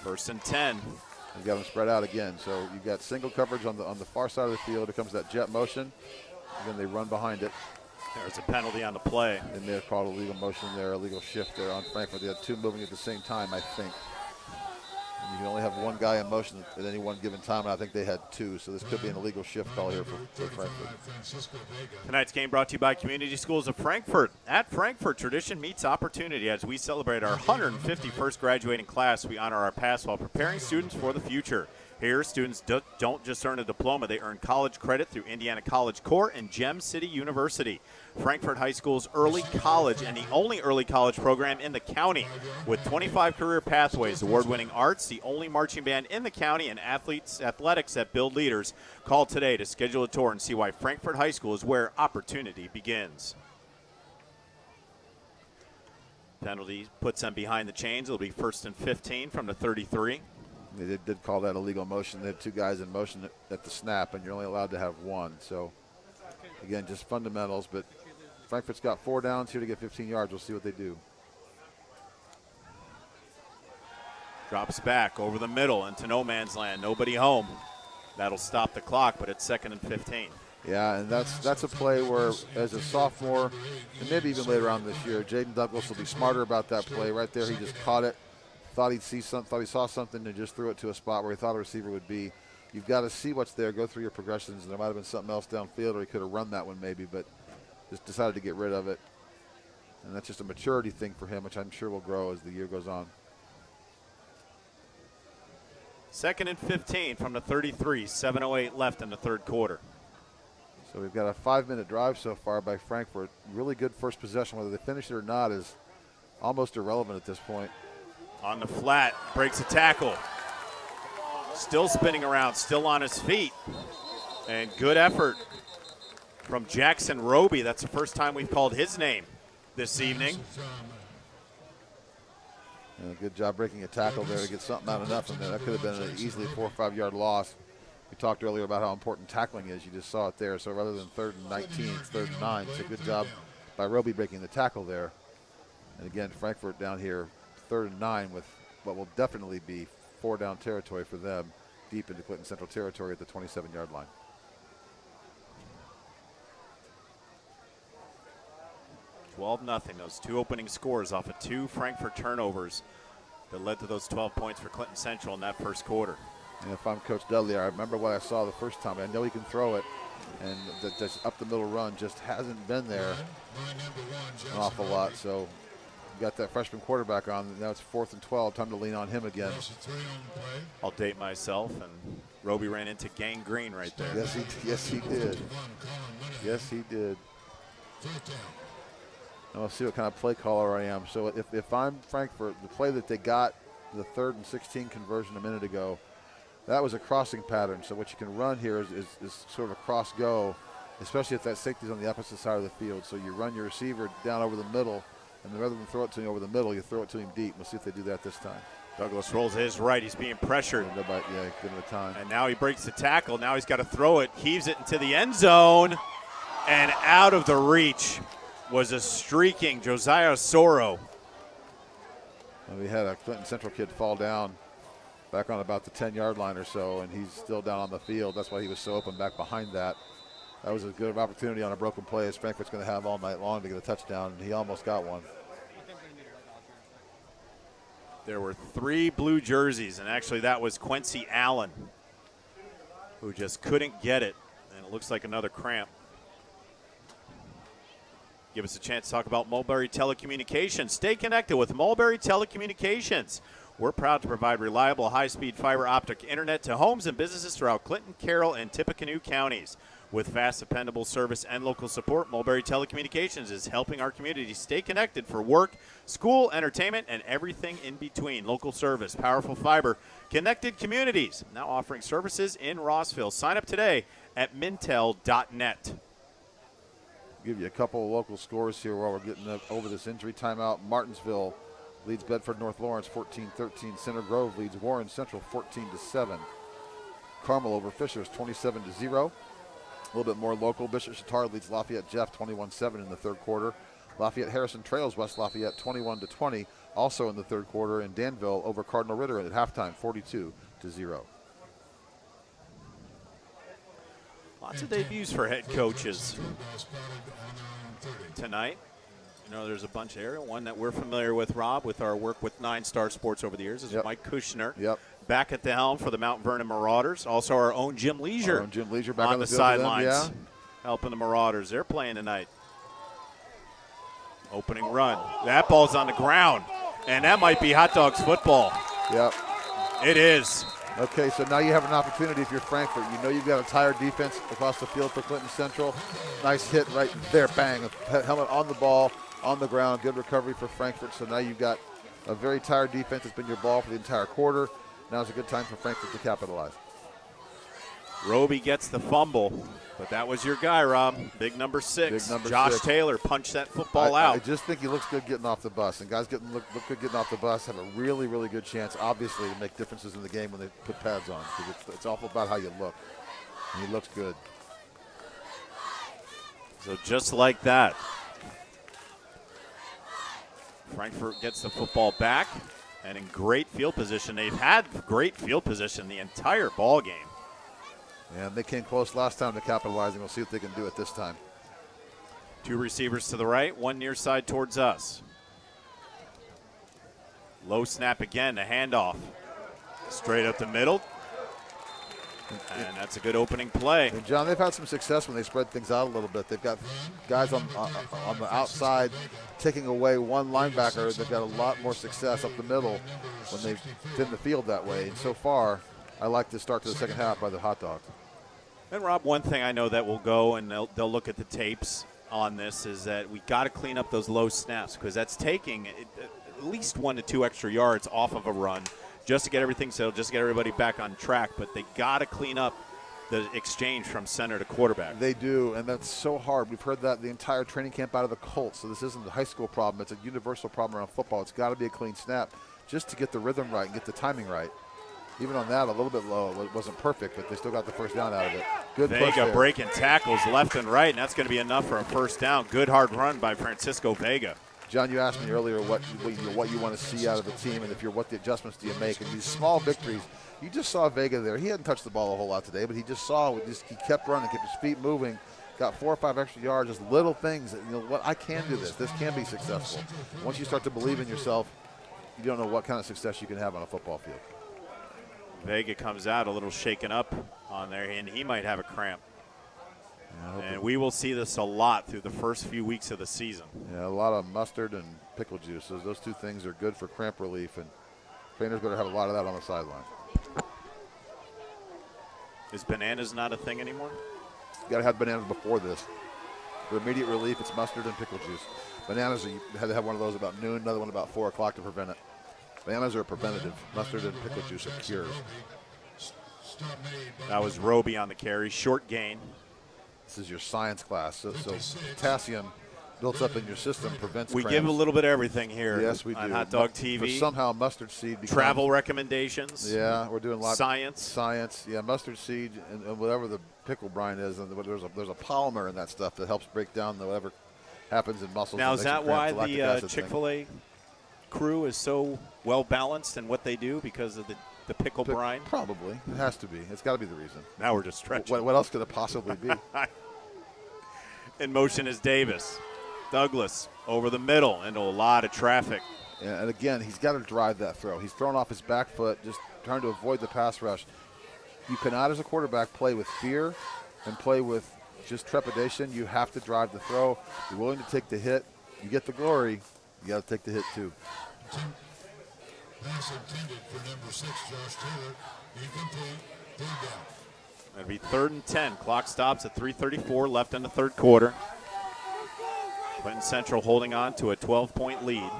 B: 1st and 10.
C: You got them spread out again. So you got single coverage on the far side of the field. Here comes that jet motion. And then they run behind it.
B: There's a penalty on the play.
C: And they're called illegal motion there, illegal shift there on Frankfurt. They had 2 moving at the same time, I think. And you can only have one guy in motion at any one given time, and I think they had two, so this could be an illegal shift call here for Frankfort.
B: Tonight's game brought to you by Community Schools of Frankfort. At Frankfort, tradition meets opportunity. As we celebrate our 151st graduating class, we honor our past while preparing students for the future. Here, students don't just earn a diploma, they earn college credit through Indiana College Core and Gem City University. Frankfort High School's early college and the only early college program in the county with 25 career pathways, award-winning arts, the only marching band in the county, and athletics that build leaders. Call today to schedule a tour and see why Frankfort High School is where opportunity begins. Penalty puts them behind the chains. It'll be 1st and 15 from the 33.
C: They did call that illegal motion. They had two guys in motion at the snap, and you're only allowed to have one. So, again, just fundamentals. But Frankfort's got 4 downs here to get 15 yards. We'll see what they do.
B: Drops back over the middle into no man's land. Nobody home. That'll stop the clock, but it's 2nd and 15.
C: Yeah, and that's a play where, as a sophomore, and maybe even later on this year, Jaden Douglas will be smarter about that play. Right there, he just caught it. Thought he saw something and just threw it to a spot where he thought a receiver would be. You've got to see what's there, go through your progressions, and there might have been something else downfield, or he could have run that one maybe, but just decided to get rid of it. And that's just a maturity thing for him, which I'm sure will grow as the year goes on.
B: 2nd and 15 from the 33, 7:08 left in the third quarter.
C: So we've got a 5-minute drive so far by Frankfort. Really good first possession. Whether they finish it or not is almost irrelevant at this point.
B: On the flat, breaks a tackle. Still spinning around, still on his feet. And good effort from Jackson Roby. That's the first time we've called his name this evening.
C: And good job breaking a tackle there to get something out of nothing. That could have been an easily 4 or 5 yard loss. We talked earlier about how important tackling is. You just saw it there. So rather than 3rd and 19, it's 3rd and 9. It's a good job by Roby breaking the tackle there. And again, Frankfort down here, 3rd and 9 with what will definitely be 4 down territory for them deep into Clinton Central territory at the 27-yard line.
B: $12-0. Those two opening scores off of 2 Frankfort turnovers that led to those 12 points for Clinton Central in that first quarter.
C: And if I'm Coach Dudley, I remember what I saw the first time. I know he can throw it, and that up the middle run just hasn't been there an awful lot. So you got that freshman quarterback on. Now it's 4th and 12. Time to lean on him again.
B: I'll date myself, and Roby ran into Gang Green right there.
C: Yes, he did. Yes, he did. And we'll see what kind of play caller I am. So if I'm Frankfort, the play that they got, the 3rd and 16 conversion a minute ago, that was a crossing pattern. So what you can run here is sort of a cross go, especially if that safety's on the opposite side of the field. So you run your receiver down over the middle, and rather than throw it to him over the middle, you throw it to him deep. We'll see if they do that this time.
B: Douglas rolls his right. He's being pressured.
C: Yeah, give him a time.
B: And now he breaks the tackle. Now he's got to throw it. Heaves it into the end zone. And out of the reach was a streaking Josiah Soro.
C: And we had a Clinton Central kid fall down back on about the 10-yard line or so, and he's still down on the field. That's why he was so open back behind that. That was as good of an opportunity on a broken play as Frankfort's going to have all night long to get a touchdown, and he almost got one.
B: There were 3 blue jerseys, and actually that was Quincy Allen, who just couldn't get it, and it looks like another cramp. Give us a chance to talk about Mulberry Telecommunications. Stay connected with Mulberry Telecommunications. We're proud to provide reliable, high-speed fiber optic internet to homes and businesses throughout Clinton, Carroll, and Tippecanoe counties. With fast, dependable service and local support, Mulberry Telecommunications is helping our community stay connected for work, school, entertainment, and everything in between. Local service, powerful fiber, connected communities. Now offering services in Rossville. Sign up today at mintel.net.
C: Give you a couple of local scores here while we're getting over this injury timeout. Martinsville leads Bedford North Lawrence 14-13. Center Grove leads Warren Central 14-7. Carmel over Fishers 27-0. A little bit more local. Bishop Chatard leads Lafayette Jeff 21-7 in the third quarter. Lafayette Harrison trails West Lafayette 21-20 also in the third quarter. And Danville over Cardinal Ritter at halftime 42-0.
B: Lots of debuts for head coaches tonight. You know, there's a bunch there. One that we're familiar with, Rob, with our work with 9 Star Sports over the years is Mike Kushner.
C: Yep.
B: back at the helm for the Mount Vernon Marauders. Also our own Jim Leisure.
C: Back
B: on the
C: field
B: sidelines.
C: Yeah.
B: Helping the Marauders. They're playing tonight. Opening run. That ball's on the ground. And that might be Hot Dogs football.
C: Yep.
B: It is.
C: Okay, so now you have an opportunity if you're Frankfort. You know you've got a tired defense across the field for Clinton Central. Nice hit right there, bang. Helmet on the ball, on the ground. Good recovery for Frankfort. So now you've got a very tired defense. It's been your ball for the entire quarter. Now's a good time for Frankfort to capitalize.
B: Roby gets the fumble, but that was your guy, Rob. Big number 6. Josh Taylor punched that football out.
C: I just think he looks good getting off the bus. And guys look good getting off the bus have a really, really good chance, obviously, to make differences in the game when they put pads on. Because it's awful about how you look. And he looks good.
B: So just like that, Frankfort gets the football back and in great field position. They've had great field position the entire ball game.
C: And they came close last time to capitalizing. We'll see what they can do it this time.
B: 2 receivers to the right, 1 near side towards us. Low snap again, a handoff. Straight up the middle. And that's a good opening play.
C: And John, they've had some success when they spread things out a little bit. They've got guys on the outside taking away one linebacker. They've got a lot more success up the middle when they thin the field that way. And so far, I like the start to the second half by the Hot Dogs.
B: And, Rob, one thing I know that will go, and they'll look at the tapes on this, is that we got to clean up those low snaps because that's taking at least 1 to 2 extra yards off of a run just to get everything settled, just to get everybody back on track. But they got to clean up the exchange from center to quarterback.
C: They do, and that's so hard. We've heard that the entire training camp out of the Colts, so this isn't a high school problem. It's a universal problem around football. It's got to be a clean snap just to get the rhythm right and get the timing right. Even on that, a little bit low. It wasn't perfect, but they still got the first down out of it. Good push
B: Vega
C: there.
B: breaking tackles left and right, and that's going to be enough for a first down. Good hard run by Francisco Vega.
C: John, you asked me earlier what you want to see out of the team, and what the adjustments do you make. And these small victories, you just saw Vega there. He hadn't touched the ball a whole lot today, but he kept running, kept his feet moving, got 4 or 5 extra yards, just little things. That, I can do this. This can be successful. Once you start to believe in yourself, you don't know what kind of success you can have on a football field.
B: Vega comes out a little shaken up on there, and he might have a cramp. And we will see this a lot through the first few weeks of the season.
C: Yeah, a lot of mustard and pickle juice. Those 2 things are good for cramp relief, and trainers better have a lot of that on the sideline.
B: Is bananas not a thing anymore?
C: You got to have bananas before this. For immediate relief, it's mustard and pickle juice. Bananas, you had to have one of those about noon, another one about 4 o'clock to prevent it. Bananas are a preventative. Mustard and pickle juice are cures.
B: That was Roby on the carry. Short gain.
C: This is your science class. So potassium built up in your system prevents
B: We
C: cramps.
B: give a little bit of everything here.
C: Yes, we do.
B: On Hot Dog TV.
C: For somehow mustard seed becomes
B: travel recommendations.
C: Yeah, we're doing a lot.
B: Science.
C: Yeah, mustard seed and whatever the pickle brine is. And there's a polymer in that stuff that helps break down whatever happens in muscles.
B: Now, is that why the Chick-fil-A crew is so well balanced in what they do because of the pickle brine?
C: Probably. It has to be. It's got to be the reason.
B: Now we're just stretching.
C: What else could it possibly be?
B: In motion is Davis. Douglas over the middle into a lot of traffic.
C: Yeah, and again, he's got to drive that throw. He's thrown off his back foot, just trying to avoid the pass rush. You cannot, as a quarterback, play with fear and play with just trepidation. You have to drive the throw. You're willing to take the hit. You get the glory. You got to take the hit, too.
G: Pass intended for number 6, Josh Taylor. Incomplete. 3rd down.
B: That'd be 3rd and 10. Clock stops at 3:34 left in the 3rd quarter. Clinton Central holding on to a 12-point lead.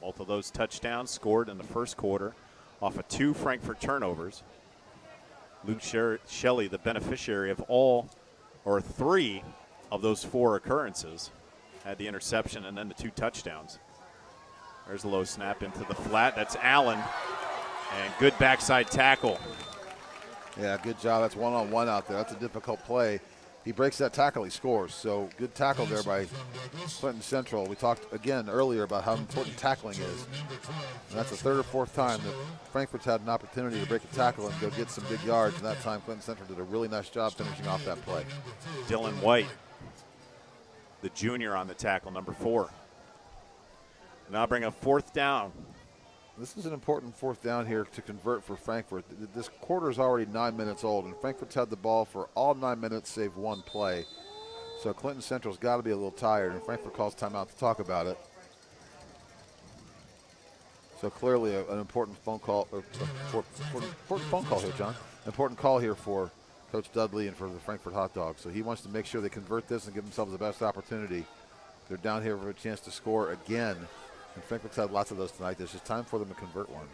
B: Both of those touchdowns scored in the 1st quarter off of 2 Frankfort turnovers. Luke Shelley, the beneficiary of 3 of those 4 occurrences, had the interception and then the 2 touchdowns. There's a low snap into the flat. That's Allen. And good backside tackle.
C: Yeah, good job. That's one-on-one out there. That's a difficult play. He breaks that tackle, he scores. So good tackle there by Clinton Central. We talked again earlier about how important tackling is. And that's the 3rd or 4th time that Frankfurt's had an opportunity to break a tackle and go get some big yards. And that time Clinton Central did a really nice job finishing off that play.
B: Dylan White, the junior on the tackle, number 4. Now bring a 4th down.
C: This is an important fourth down here to convert for Frankfort. This quarter is already 9 minutes old, and Frankfort's had the ball for all 9 minutes save one play. So Clinton Central's got to be a little tired, and Frankfort calls timeout to talk about it. So clearly an important phone call, important phone call here, John. Important call here for Coach Dudley and for the Frankfort Hot Dogs. So he wants to make sure they convert this and give themselves the best opportunity. They're down here for a chance to score again. And Frankfort's had lots of those tonight. There's just time for them to convert one.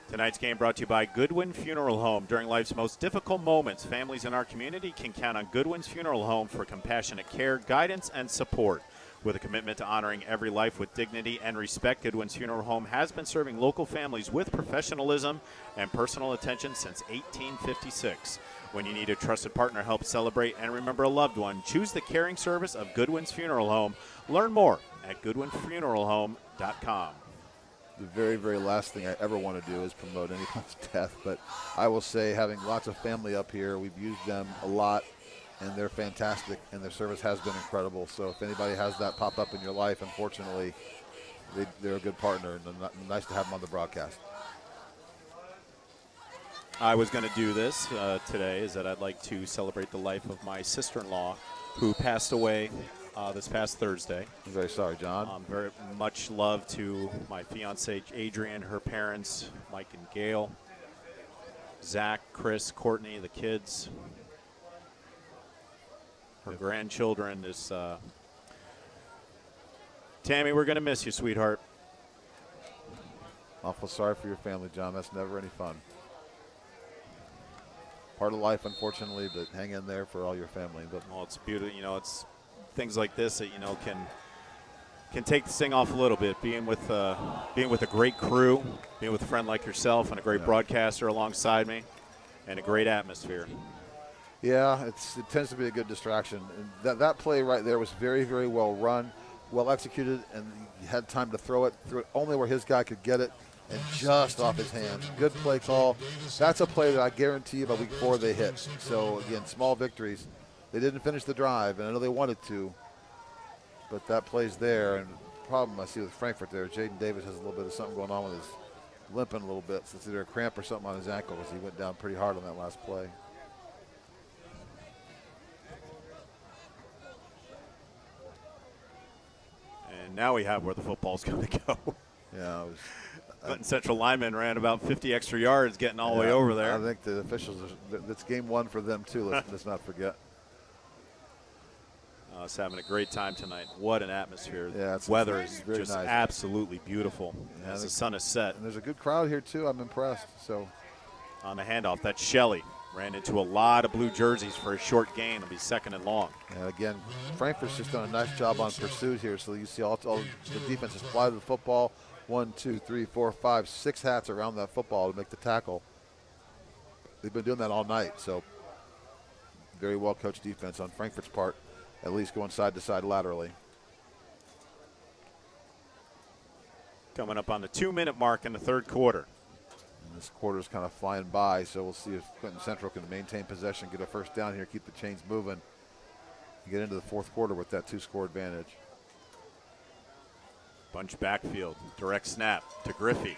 B: Tonight's game brought to you by Goodwin Funeral Home. During life's most difficult moments, families in our community can count on Goodwin's Funeral Home for compassionate care, guidance, and support. With a commitment to honoring every life with dignity and respect, Goodwin's Funeral Home has been serving local families with professionalism and personal attention since 1856. When you need a trusted partner to help celebrate and remember a loved one, choose the caring service of Goodwin's Funeral Home. Learn more at goodwinfuneralhome.com.
C: The very, very last thing I ever want to do is promote anyone's death, but I will say, having lots of family up here, we've used them a lot, and they're fantastic, and their service has been incredible. So if anybody has that pop up in your life, unfortunately, they're a good partner, and nice to have them on the broadcast.
B: I was going to do this today, is that I'd like to celebrate the life of my sister-in-law who passed away this past Thursday.
C: I'm very sorry, John.
B: Very much love to my fiancée, Adrian, her parents, Mike and Gail, Zach, Chris, Courtney, the kids, her grandchildren. This Tammy, we're going to miss you, sweetheart.
C: Awful sorry for your family, John. That's never any fun. Part of life, unfortunately, but hang in there for all your family. But
B: well, it's beautiful. You know, it's things like this that can take the sting off a little bit. Being with a great crew, being with a friend like yourself, and a great broadcaster alongside me, and a great atmosphere.
C: Yeah, it tends to be a good distraction. And that play right there was very, very well run, well executed, and he had time to throw it only where his guy could get it, and just off his hands. Good play call. That's a play that I guarantee you by week 4 they hit. So, again, small victories. They didn't finish the drive, and I know they wanted to, but that play's there. And the problem I see with Frankfort there, Jaden Davis has a little bit of something going on with his limping a little bit. So it's either a cramp or something on his ankle because he went down pretty hard on that last play.
B: And now we have where the football's going to go.
C: Yeah,
B: Clinton Central lineman ran about 50 extra yards getting all the way over there.
C: I think the officials, that's game 1 for them too. Let's not forget.
B: It's having a great time tonight. What an atmosphere.
C: Yeah,
B: weather is
C: very
B: just
C: nice.
B: Absolutely beautiful as the sun is set.
C: And there's a good crowd here too. I'm impressed. So
B: on the handoff, that's Shelley. Ran into a lot of blue jerseys for a short gain. It'll be second and long.
C: And again, Frankfort's just done a nice job on pursuit here. So you see all the defense has fly to the football. 1, 2, 3, 4, 5, 6 hats around that football to make the tackle. They've been doing that all night. So very well coached defense on Frankfort's part, at least going side to side laterally.
B: Coming up on the 2-minute mark in the third quarter.
C: And this quarter's kind of flying by, so we'll see if Clinton Central can maintain possession, get a first down here, keep the chains moving, and get into the fourth quarter with that 2-score advantage.
B: Bunch backfield, direct snap to Griffey.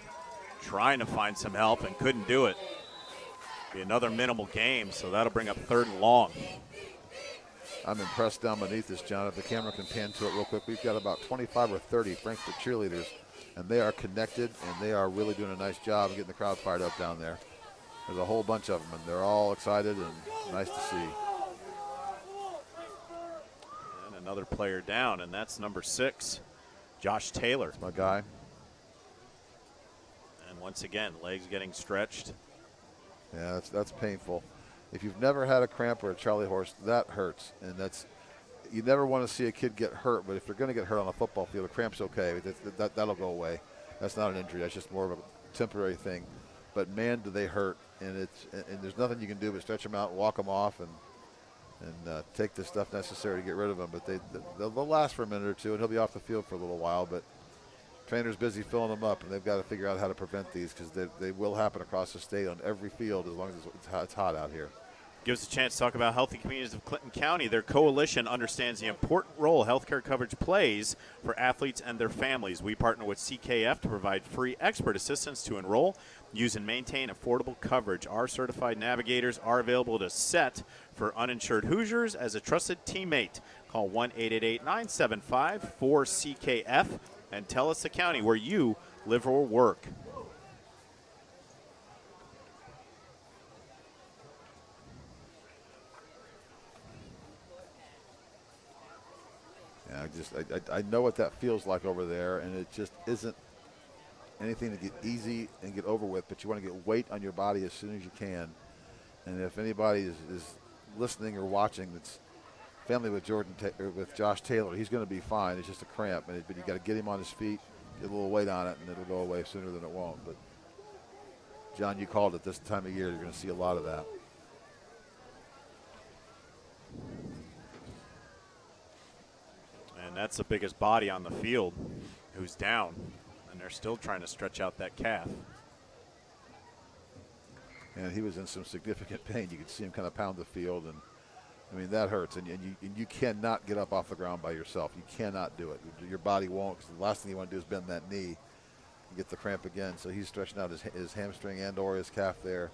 B: Trying to find some help and couldn't do it. Be another minimal game, so that'll bring up third and long.
C: I'm impressed down beneath this, John. If the camera can pan to it real quick, we've got about 25 or 30 Frankfort cheerleaders, and they are connected, and they are really doing a nice job of getting the crowd fired up down there. There's a whole bunch of them, and they're all excited and nice to see.
B: And another player down, and that's number 6, Josh Taylor.
C: That's my guy.
B: And once again, legs getting stretched.
C: Yeah, that's painful. If you've never had a cramp or a Charlie horse, that hurts, and you never want to see a kid get hurt. But if they're going to get hurt on a football field, a cramp's okay. That'll go away. That's not an injury. That's just more of a temporary thing. But man, do they hurt, and there's nothing you can do but stretch them out, walk them off, and take the stuff necessary to get rid of them. But they'll last for a minute or two, and he'll be off the field for a little while. But trainer's busy filling them up, and they've got to figure out how to prevent these because they will happen across the state on every field as long as it's hot out here.
B: Gives us a chance to talk about Healthy Communities of Clinton County. Their coalition understands the important role healthcare coverage plays for athletes and their families. We partner with CKF to provide free expert assistance to enroll, use, and maintain affordable coverage. Our certified navigators are available to set for uninsured Hoosiers as a trusted teammate. Call 1-888-975-4CKF and tell us the county where you live or work.
C: Yeah, I know what that feels like over there, and it just isn't anything to get easy and get over with, but you want to get weight on your body as soon as you can. And if anybody is listening or watching that's family with with Josh Taylor, he's going to be fine. It's just a cramp, but you got to get him on his feet, get a little weight on it, and it'll go away sooner than it won't. But John, you called it this time of year. You're going to see a lot of that.
B: And that's the biggest body on the field who's down, and they're still trying to stretch out that calf.
C: And he was in some significant pain. You could see him kind of pound the field, and I mean that hurts. And you cannot get up off the ground by yourself. You cannot do it. Your body won't. Because the last thing you want to do is bend that knee and get the cramp again. So he's stretching out his hamstring and/or his calf there.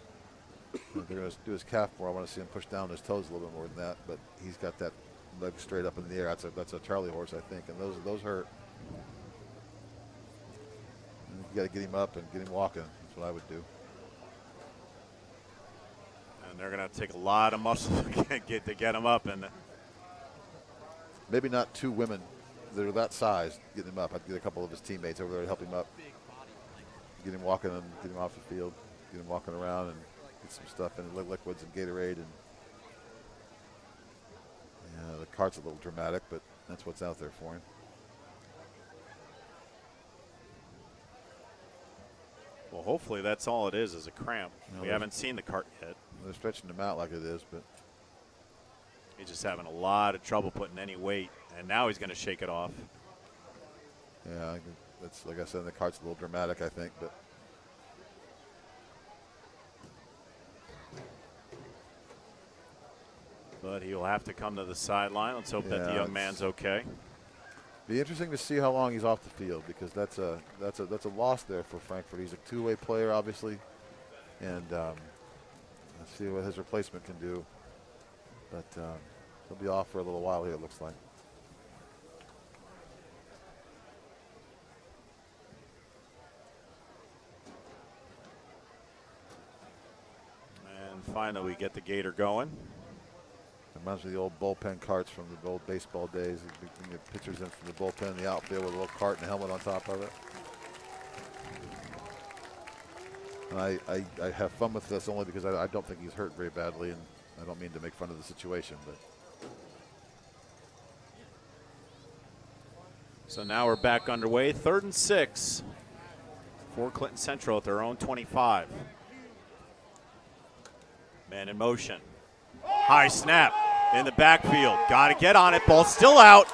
C: If they're going to do his calf more, I want to see him push down his toes a little bit more than that. But he's got that leg straight up in the air. That's a Charlie horse, I think, and those hurt. And you got to get him up and get him walking. That's what I would do.
B: And they're going to take a lot of muscle to get him up. And
C: maybe not two women that are that size getting him up. I'd get a couple of his teammates over there to help him up, get him walking and get him off the field, get him walking around and get some stuff in liquids and Gatorade. And yeah, the cart's a little dramatic, but that's what's out there for him.
B: Well, hopefully that's all it is a cramp. We haven't seen the cart yet.
C: They're stretching him out like it is, but
B: he's just having a lot of trouble putting any weight, and now he's going to shake it off.
C: Yeah, that's like I said, the cart's a little dramatic, I think,
B: but he'll have to come to the sideline. Let's hope that the young man's okay.
C: Be interesting to see how long he's off the field, because that's a loss there for Frankfort. He's a two-way player, obviously, and let's see what his replacement can do. But he'll be off for a little while here, it looks like.
B: And finally, we get the Gator going.
C: Reminds me of the old bullpen carts from the old baseball days. You can get pitchers in from the bullpen in the outfield with a little cart and a helmet on top of it. And I have fun with this only because I don't think he's hurt very badly, and I don't mean to make fun of the situation. But
B: so now we're back underway. 3rd and 6 for Clinton Central at their own 25. Man in motion. High snap in the backfield. Got to get on it. Ball still out.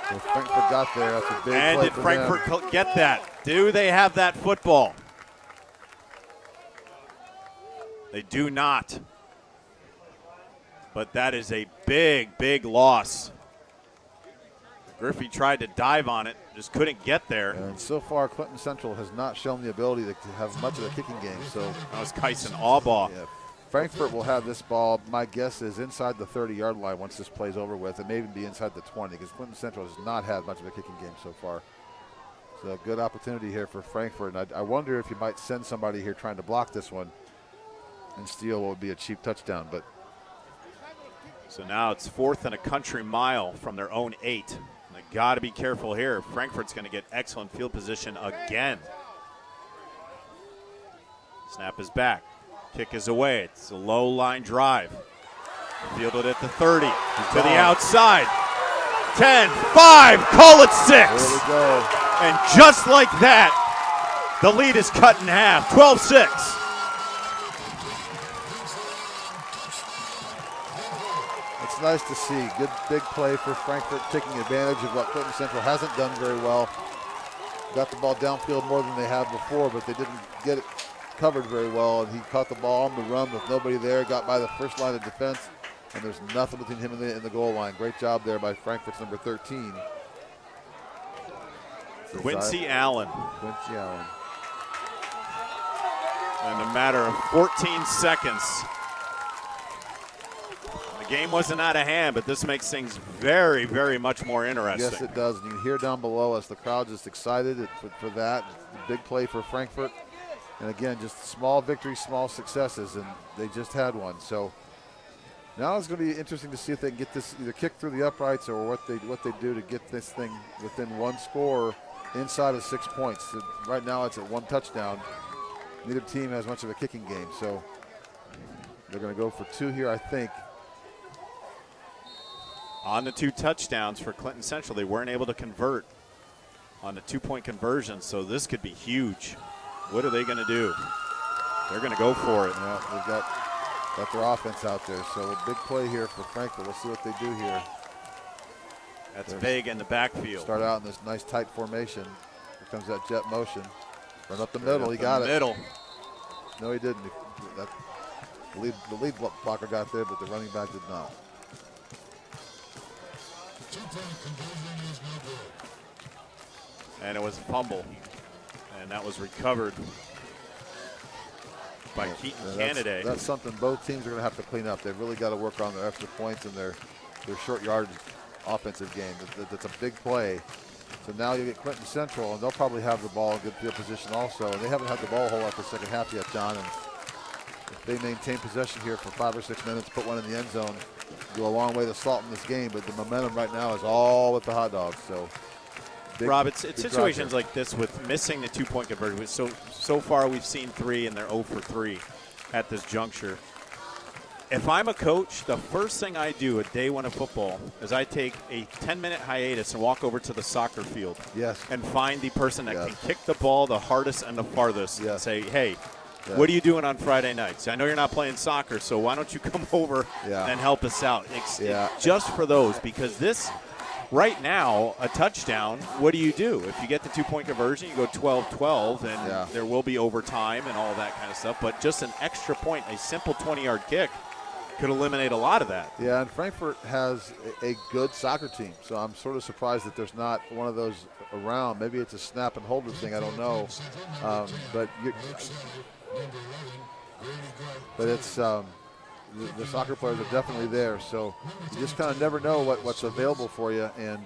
C: Well, Frankfort got there. That's a big play.
B: And did Frankfort get that? Do they have that football? They do not. But that is a big, big loss. Griffey tried to dive on it, just couldn't get there.
C: And so far, Clinton Central has not shown the ability to have much of a kicking game. So
B: that was Kyson Aubaugh.
C: Yeah, Frankfort will have this ball, my guess is, inside the 30-yard line once this play's over with. It may even be inside the 20, because Clinton Central has not had much of a kicking game so far. So a good opportunity here for Frankfort. And I wonder if you might send somebody here trying to block this one and steal what would be a cheap touchdown. But
B: so now it's 4th and a country mile from their own 8. And they got to be careful here. Frankfort's going to get excellent field position again. Snap is back. Kick is away. It's a low line drive. Fielded at the 30. To the outside. 10, 5, call it 6.
C: There we go.
B: And just like that, the lead is cut in half. 12-6.
C: It's nice to see. Good big play for Frankfort, taking advantage of what Clinton Central hasn't done very well. Got the ball downfield more than they have before, but they didn't get it covered very well, and he caught the ball on the run with nobody there, got by the first line of defense, and there's nothing between him and the goal line. Great job there by Frankfurt's number 13.
B: Quincy Allen.
C: Quincy Allen.
B: In a matter of 14 seconds. The game wasn't out of hand, but this makes things very, very much more interesting.
C: Yes, it does. And you can hear down below us, the crowd just excited for that. Big play for Frankfurt. And again, just small victories, small successes, and they just had one. So now it's going to be interesting to see if they can get this either kicked through the uprights or what they do to get this thing within one score inside of 6 points. So right now it's at one touchdown. Neither team has much of a kicking game, so they're going to go for two here, I think.
B: On the 2 touchdowns for Clinton Central, they weren't able to convert on the 2-point conversion, so this could be huge. What are they going to do? They're going to go for it.
C: Yeah, they've got their offense out there, so a big play here for Frankfurt. We'll see what they do here.
B: That's big in the backfield.
C: Start out in this nice tight formation. Here comes that jet motion. Run up the middle. He got it.
B: Middle.
C: No, he didn't. The lead blocker got there, but the running back did not.
B: And it was a fumble. And that was recovered by Keaton Canada.
C: That's something both teams are going to have to clean up. They've really got to work on their extra points and their short yardage offensive game. That's a big play. So now you get Clinton Central, and they'll probably have the ball in good field position also. And they haven't had the ball a whole lot the second half yet, John. And if they maintain possession here for 5 or 6 minutes, put one in the end zone, go a long way to salting this game. But the momentum right now is all with the hot dogs. So,
B: Rob, it's situations like this with missing the 2-point conversion. So far we've seen 3, and they're 0 for 3 at this juncture. If I'm a coach, the first thing I do at day 1 of football is I take a 10-minute hiatus and walk over to the soccer field.
C: Yes.
B: And find the person that can kick the ball the hardest and the farthest and say, hey,
C: Yes.
B: What are you doing on Friday nights? I know you're not playing soccer, so why don't you come over and help us out? Just for those, because this, right now, a touchdown, what do? If you get the 2-point conversion, you go 12-12, and there will be overtime and all that kind of stuff. But just an extra point, a simple 20-yard kick, could eliminate a lot of that.
C: Yeah, and Frankfurt has a good soccer team, so I'm sort of surprised that there's not one of those around. Maybe it's a snap and hold thing, I don't know. But it's the soccer players are definitely there, so you just kind of never know what's available for you. And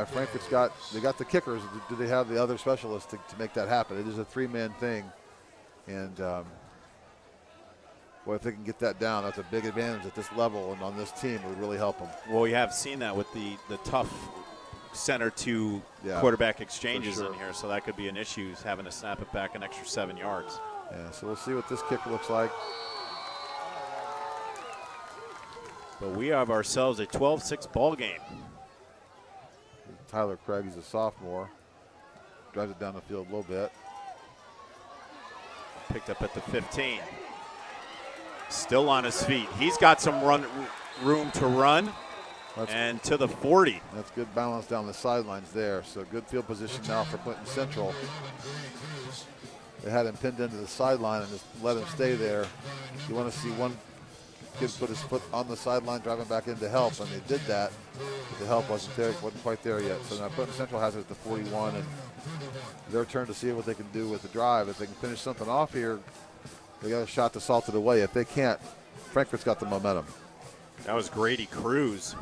C: Frankfurt's got the kickers. Do they have the other specialists to make that happen? It is a 3-man thing, and if they can get that down, that's a big advantage at this level and on this team. It would really help them.
B: Well, we have seen that with the tough center to quarterback exchanges in here, so that could be an issue, having to snap it back an extra 7 yards.
C: Yeah, so we'll see what this kick looks like.
B: But we have ourselves a 12-6 ball game.
C: Tyler Craig, he's a sophomore. Drives it down the field a little bit.
B: Picked up at the 15. Still on his feet. He's got some room to run. And to the 40.
C: That's good balance down the sidelines there. So good field position now for Clinton Central. They had him pinned into the sideline and just let him stay there. You want to see one kid put his foot on the sideline, driving back in to help, and they did that. But the help wasn't quite there yet. So now Clinton Central has it at the 41, and their turn to see what they can do with the drive. If they can finish something off here, they got a shot to salt it away. If they can't, Frankfurt's got the momentum.
B: That was Grady Cruz,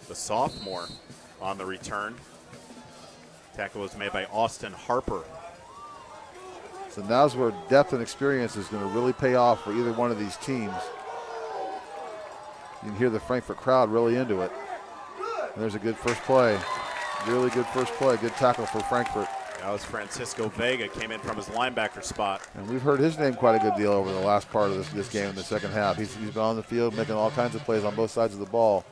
B: the sophomore, on the return. Tackle was made by Austin Harper.
C: So now's where depth and experience is going to really pay off for either one of these teams. You can hear the Frankfurt crowd really into it. And there's a good first play. Really good first play. Good tackle for Frankfurt.
B: That was Francisco Vega, came in from his linebacker spot.
C: And we've heard his name quite a good deal over the last part of this game in the second half. He's been on the field making all kinds of plays on both sides of the ball.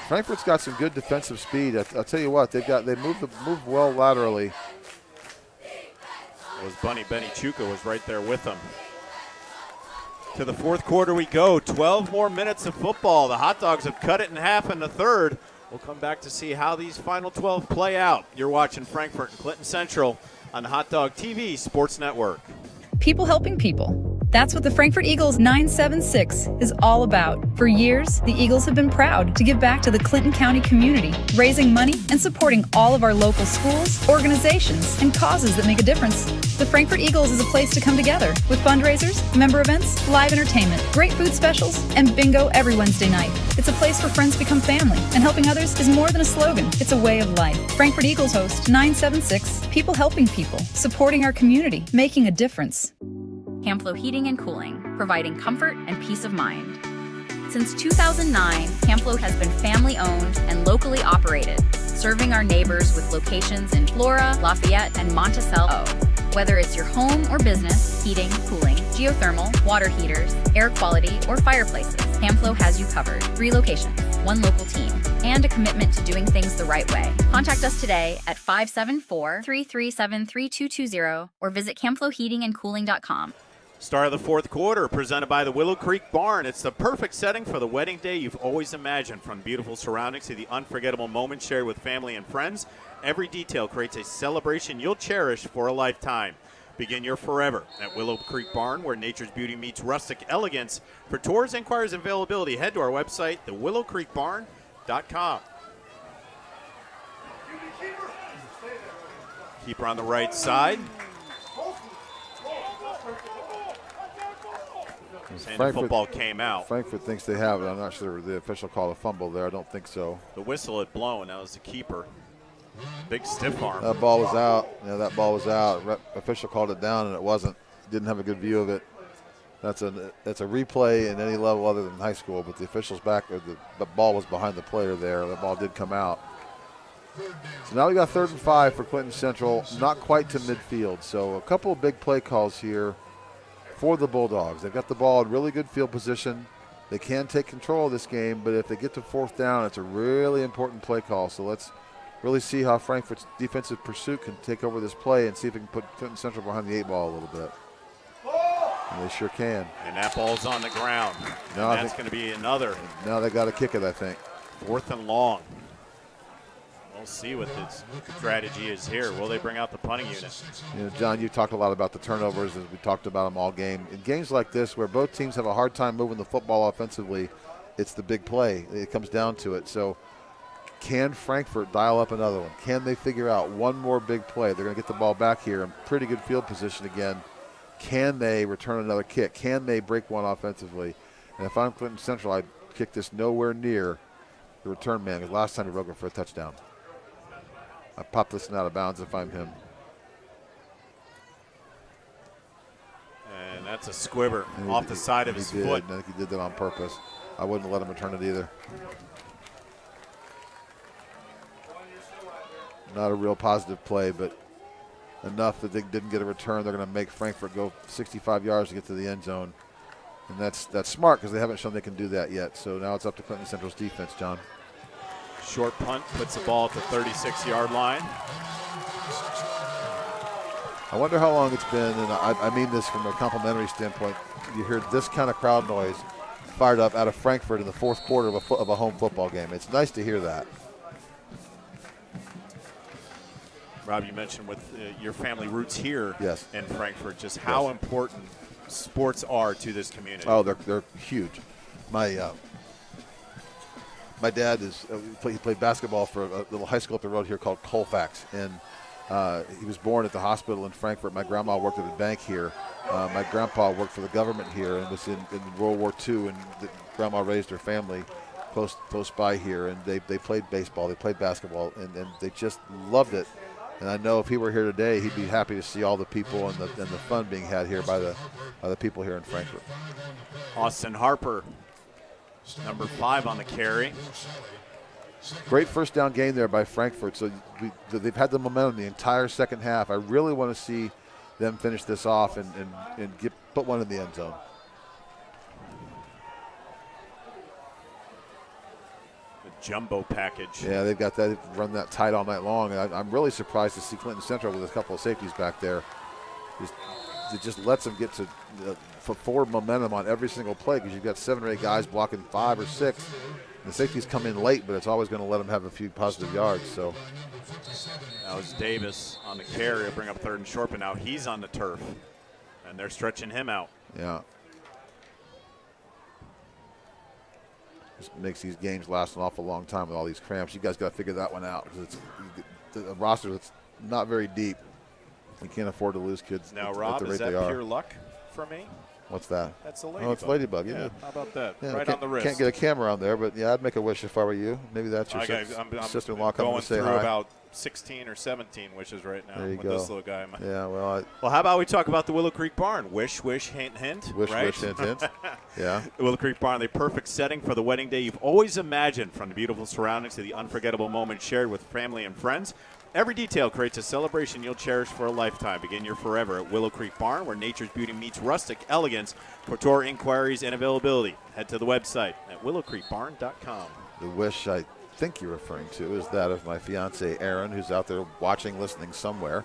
C: Frankfurt's got some good defensive speed. I'll tell you what, they move well laterally.
B: Benny Chuka was right there with them. To the fourth quarter we go. 12 more minutes of football. The Hot Dogs have cut it in half in the third. We'll come back to see how these final 12 play out. You're watching Frankfort and Clinton Central on the Hot Dog TV Sports Network.
H: People helping people. That's what the Frankfort Eagles 976 is all about. For years, the Eagles have been proud to give back to the Clinton County community, raising money and supporting all of our local schools, organizations, and causes that make a difference. The Frankfort Eagles is a place to come together with fundraisers, member events, live entertainment, great food specials, and bingo every Wednesday night. It's a place where friends become family, and helping others is more than a slogan. It's a way of life. Frankfort Eagles host 976, people helping people, supporting our community, making a difference.
I: Camflo Heating and Cooling, providing comfort and peace of mind. Since 2009, Camflo has been family-owned and locally operated, serving our neighbors with locations in Flora, Lafayette, and Monticello. Whether it's your home or business, heating, cooling, geothermal, water heaters, air quality, or fireplaces, Camflo has you covered. 3 locations, 1 local team, and a commitment to doing things the right way. Contact us today at 574-337-3220 or visit camfloheatingandcooling.com.
B: Start of the fourth quarter presented by the Willow Creek Barn. It's the perfect setting for the wedding day you've always imagined. From beautiful surroundings to the unforgettable moments shared with family and friends, every detail creates a celebration you'll cherish for a lifetime. Begin your forever at Willow Creek Barn, where nature's beauty meets rustic elegance. For tours, inquiries, and availability, head to our website, thewillowcreekbarn.com. Keeper on the right side. And the football came out.
C: Frankfort thinks they have it. I'm not sure the official called a fumble there. I don't think so.
B: The whistle had blown. That was the keeper. Big stiff arm.
C: That ball was out. Yeah, that ball was out. Official called it down, and it wasn't. Didn't have a good view of it. That's a replay in any level other than high school, but the official's back. The ball was behind the player there. The ball did come out. So now we got 3rd and 5 for Clinton Central. Not quite to midfield. So a couple of big play calls here for the Bulldogs. They've got the ball in really good field position. They can take control of this game, but if they get to 4th down, it's a really important play call. So let's really see how Frankfort's defensive pursuit can take over this play and see if it can put Clinton Central behind the 8 ball a little bit. And they sure can.
B: And that ball's on the ground.
C: Now
B: that's going to be another.
C: Now they got to kick it, I think.
B: 4th and long. We'll see what this strategy is here. Will they bring out the punting unit?
C: You know, John, you talked a lot about the turnovers as we talked about them all game. In games like this where both teams have a hard time moving the football offensively, it's the big play. It comes down to it. So can Frankfort dial up another one? Can they figure out one more big play? They're going to get the ball back here in pretty good field position again. Can they return another kick? Can they break one offensively? And if I'm Clinton Central, I'd kick this nowhere near the return man, because last time he broke it for a touchdown. I pop this one out of bounds if I'm him.
B: And that's a squibber off the side of his foot.
C: I think he did that on purpose. I wouldn't let him return it either. Not a real positive play, but enough that they didn't get a return. They're going to make Frankfort go 65 yards to get to the end zone. And that's smart because they haven't shown they can do that yet. So now it's up to Clinton Central's defense, John.
B: Short punt puts the ball at the 36-yard line.
C: I wonder how long it's been, and I mean this from a complimentary standpoint. You hear this kind of crowd noise fired up out of Frankfort in the 4th quarter of a home football game. It's nice to hear that.
B: Rob, you mentioned with your family roots here in Frankfort, just how important sports are to this community.
C: Oh, they're huge. My dad he played basketball for a little high school up the road here called Colfax, and he was born at the hospital in Frankfort. My grandma worked at a bank here. My grandpa worked for the government here and was in World War II, and grandma raised her family close by here, and they played baseball, they played basketball, and they just loved it. And I know if he were here today, he'd be happy to see all the people and the fun being had here by the people here in Frankfort.
B: Austin Harper, number 5 on the carry.
C: Great first down gain there by Frankfort. So they've had the momentum the entire second half. I really want to see them finish this off and put one in the end zone.
B: The jumbo package.
C: Yeah, they've got that, run that tight all night long. And I'm really surprised to see Clinton Central with a couple of safeties back there. Just it just lets them get to forward momentum on every single play because you've got 7 or 8 guys blocking 5 or 6. The safeties come in late, but it's always going to let them have a few positive yards. So
B: that was Davis on the carry. He'll bring up 3rd and short, but now he's on the turf, and they're stretching him out.
C: Yeah. Just makes these games last an awful long time with all these cramps. You guys got to figure that one out because it's a roster that's not very deep. We can't afford to lose kids
B: now,
C: at the
B: Rob,
C: rate
B: is that
C: they are.
B: pure luck for me?
C: What's that?
B: That's a ladybug.
C: Oh, it's a ladybug.
B: Yeah, how about that?
C: Yeah,
B: right on the wrist.
C: Can't get a camera on there, but yeah, I'd make a wish if I were you. Maybe that's your sister-in-law coming to say hi.
B: I'm going through about 16 or 17 wishes right now
C: there you
B: with
C: go.
B: this little guy.
C: Yeah, well,
B: how about we talk about the Willow Creek Barn? Wish, hint, hint.
C: Wish,
B: right?
C: wish, hint, hint. Yeah.
B: The Willow Creek Barn, the perfect setting for the wedding day you've always imagined, from the beautiful surroundings to the unforgettable moments shared with family and friends. Every detail creates a celebration you'll cherish for a lifetime. Begin your forever at Willow Creek Barn, where nature's beauty meets rustic elegance. For tour inquiries and availability, head to the website at willowcreekbarn.com.
C: The wish I think you're referring to is that of my fiance Erin, who's out there watching, listening somewhere.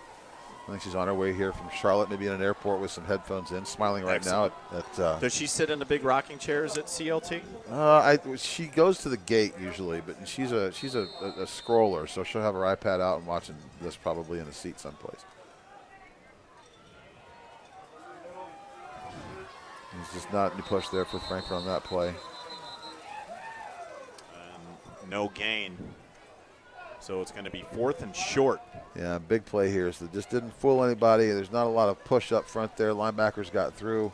C: I think she's on her way here from Charlotte, maybe in an airport with some headphones in, smiling right
B: Excellent.
C: now.
B: Does she sit in the big rocking chairs at CLT?
C: She goes to the gate usually, but she's a scroller, so she'll have her iPad out and watching this probably in a seat someplace. There's just not any push there for Frankfurt on that play.
B: No gain. So it's going to be 4th and short.
C: Yeah, big play here. So just didn't fool anybody. There's not a lot of push up front there. Linebackers got through.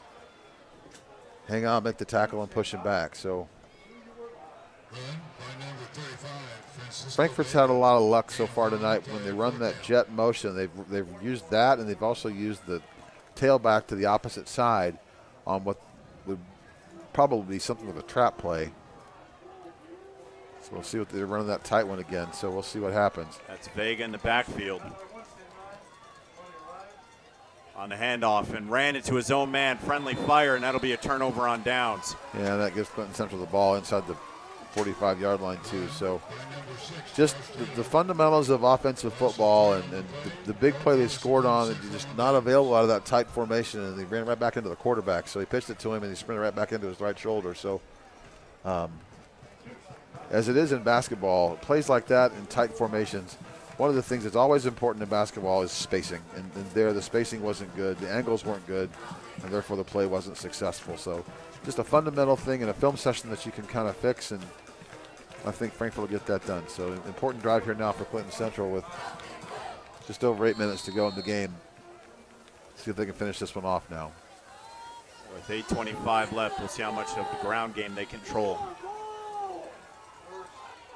C: Hang on, make the tackle, and push him back. So Frankfurt's had a lot of luck so far tonight. When they run that jet motion, they've used that, and they've also used the tailback to the opposite side on what would probably be something of a trap play. So we'll see what they're running that tight one again. So we'll see what happens.
B: That's Vega in the backfield. On the handoff and ran into his own man, friendly fire, and that'll be a turnover on downs.
C: Yeah, that gives Clinton Central the ball inside the 45-yard line too. So just the fundamentals of offensive football and the big play they scored on, and just not available out of that tight formation, and they ran right back into the quarterback. So he pitched it to him, and he sprinted right back into his right shoulder. So as it is in basketball, plays like that in tight formations, one of the things that's always important in basketball is spacing. And there, the spacing wasn't good, the angles weren't good, and therefore the play wasn't successful. So just a fundamental thing in a film session that you can kind of fix, and I think Frankfurt will get that done. So an important drive here now for Clinton Central with just over 8 minutes to go in the game. See if they can finish this one off now.
B: With 8:25 left, we'll see how much of the ground game they control.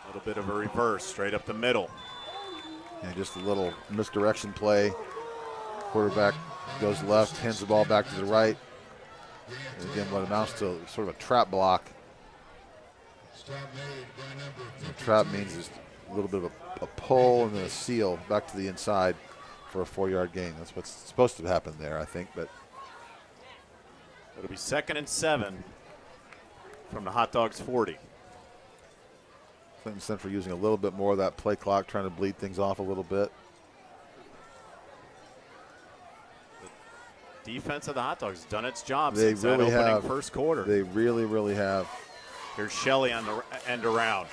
B: A little bit of a reverse, straight up the middle.
C: And just a little misdirection play. Quarterback goes left, hands the ball back to the right. And again, what amounts to sort of a trap block. And trap means just a little bit of a pull and then a seal back to the inside for a 4-yard gain. That's what's supposed to happen there, I think. But
B: it'll be 2nd and 7 from the Hot Dogs 40.
C: Clinton Central using a little bit more of that play clock, trying to bleed things off a little bit.
B: The defense of the Hot Dogs has done its job
C: They
B: since
C: really
B: that opening
C: have.
B: first quarter.
C: They really, really have.
B: Here's Shelley on the end around.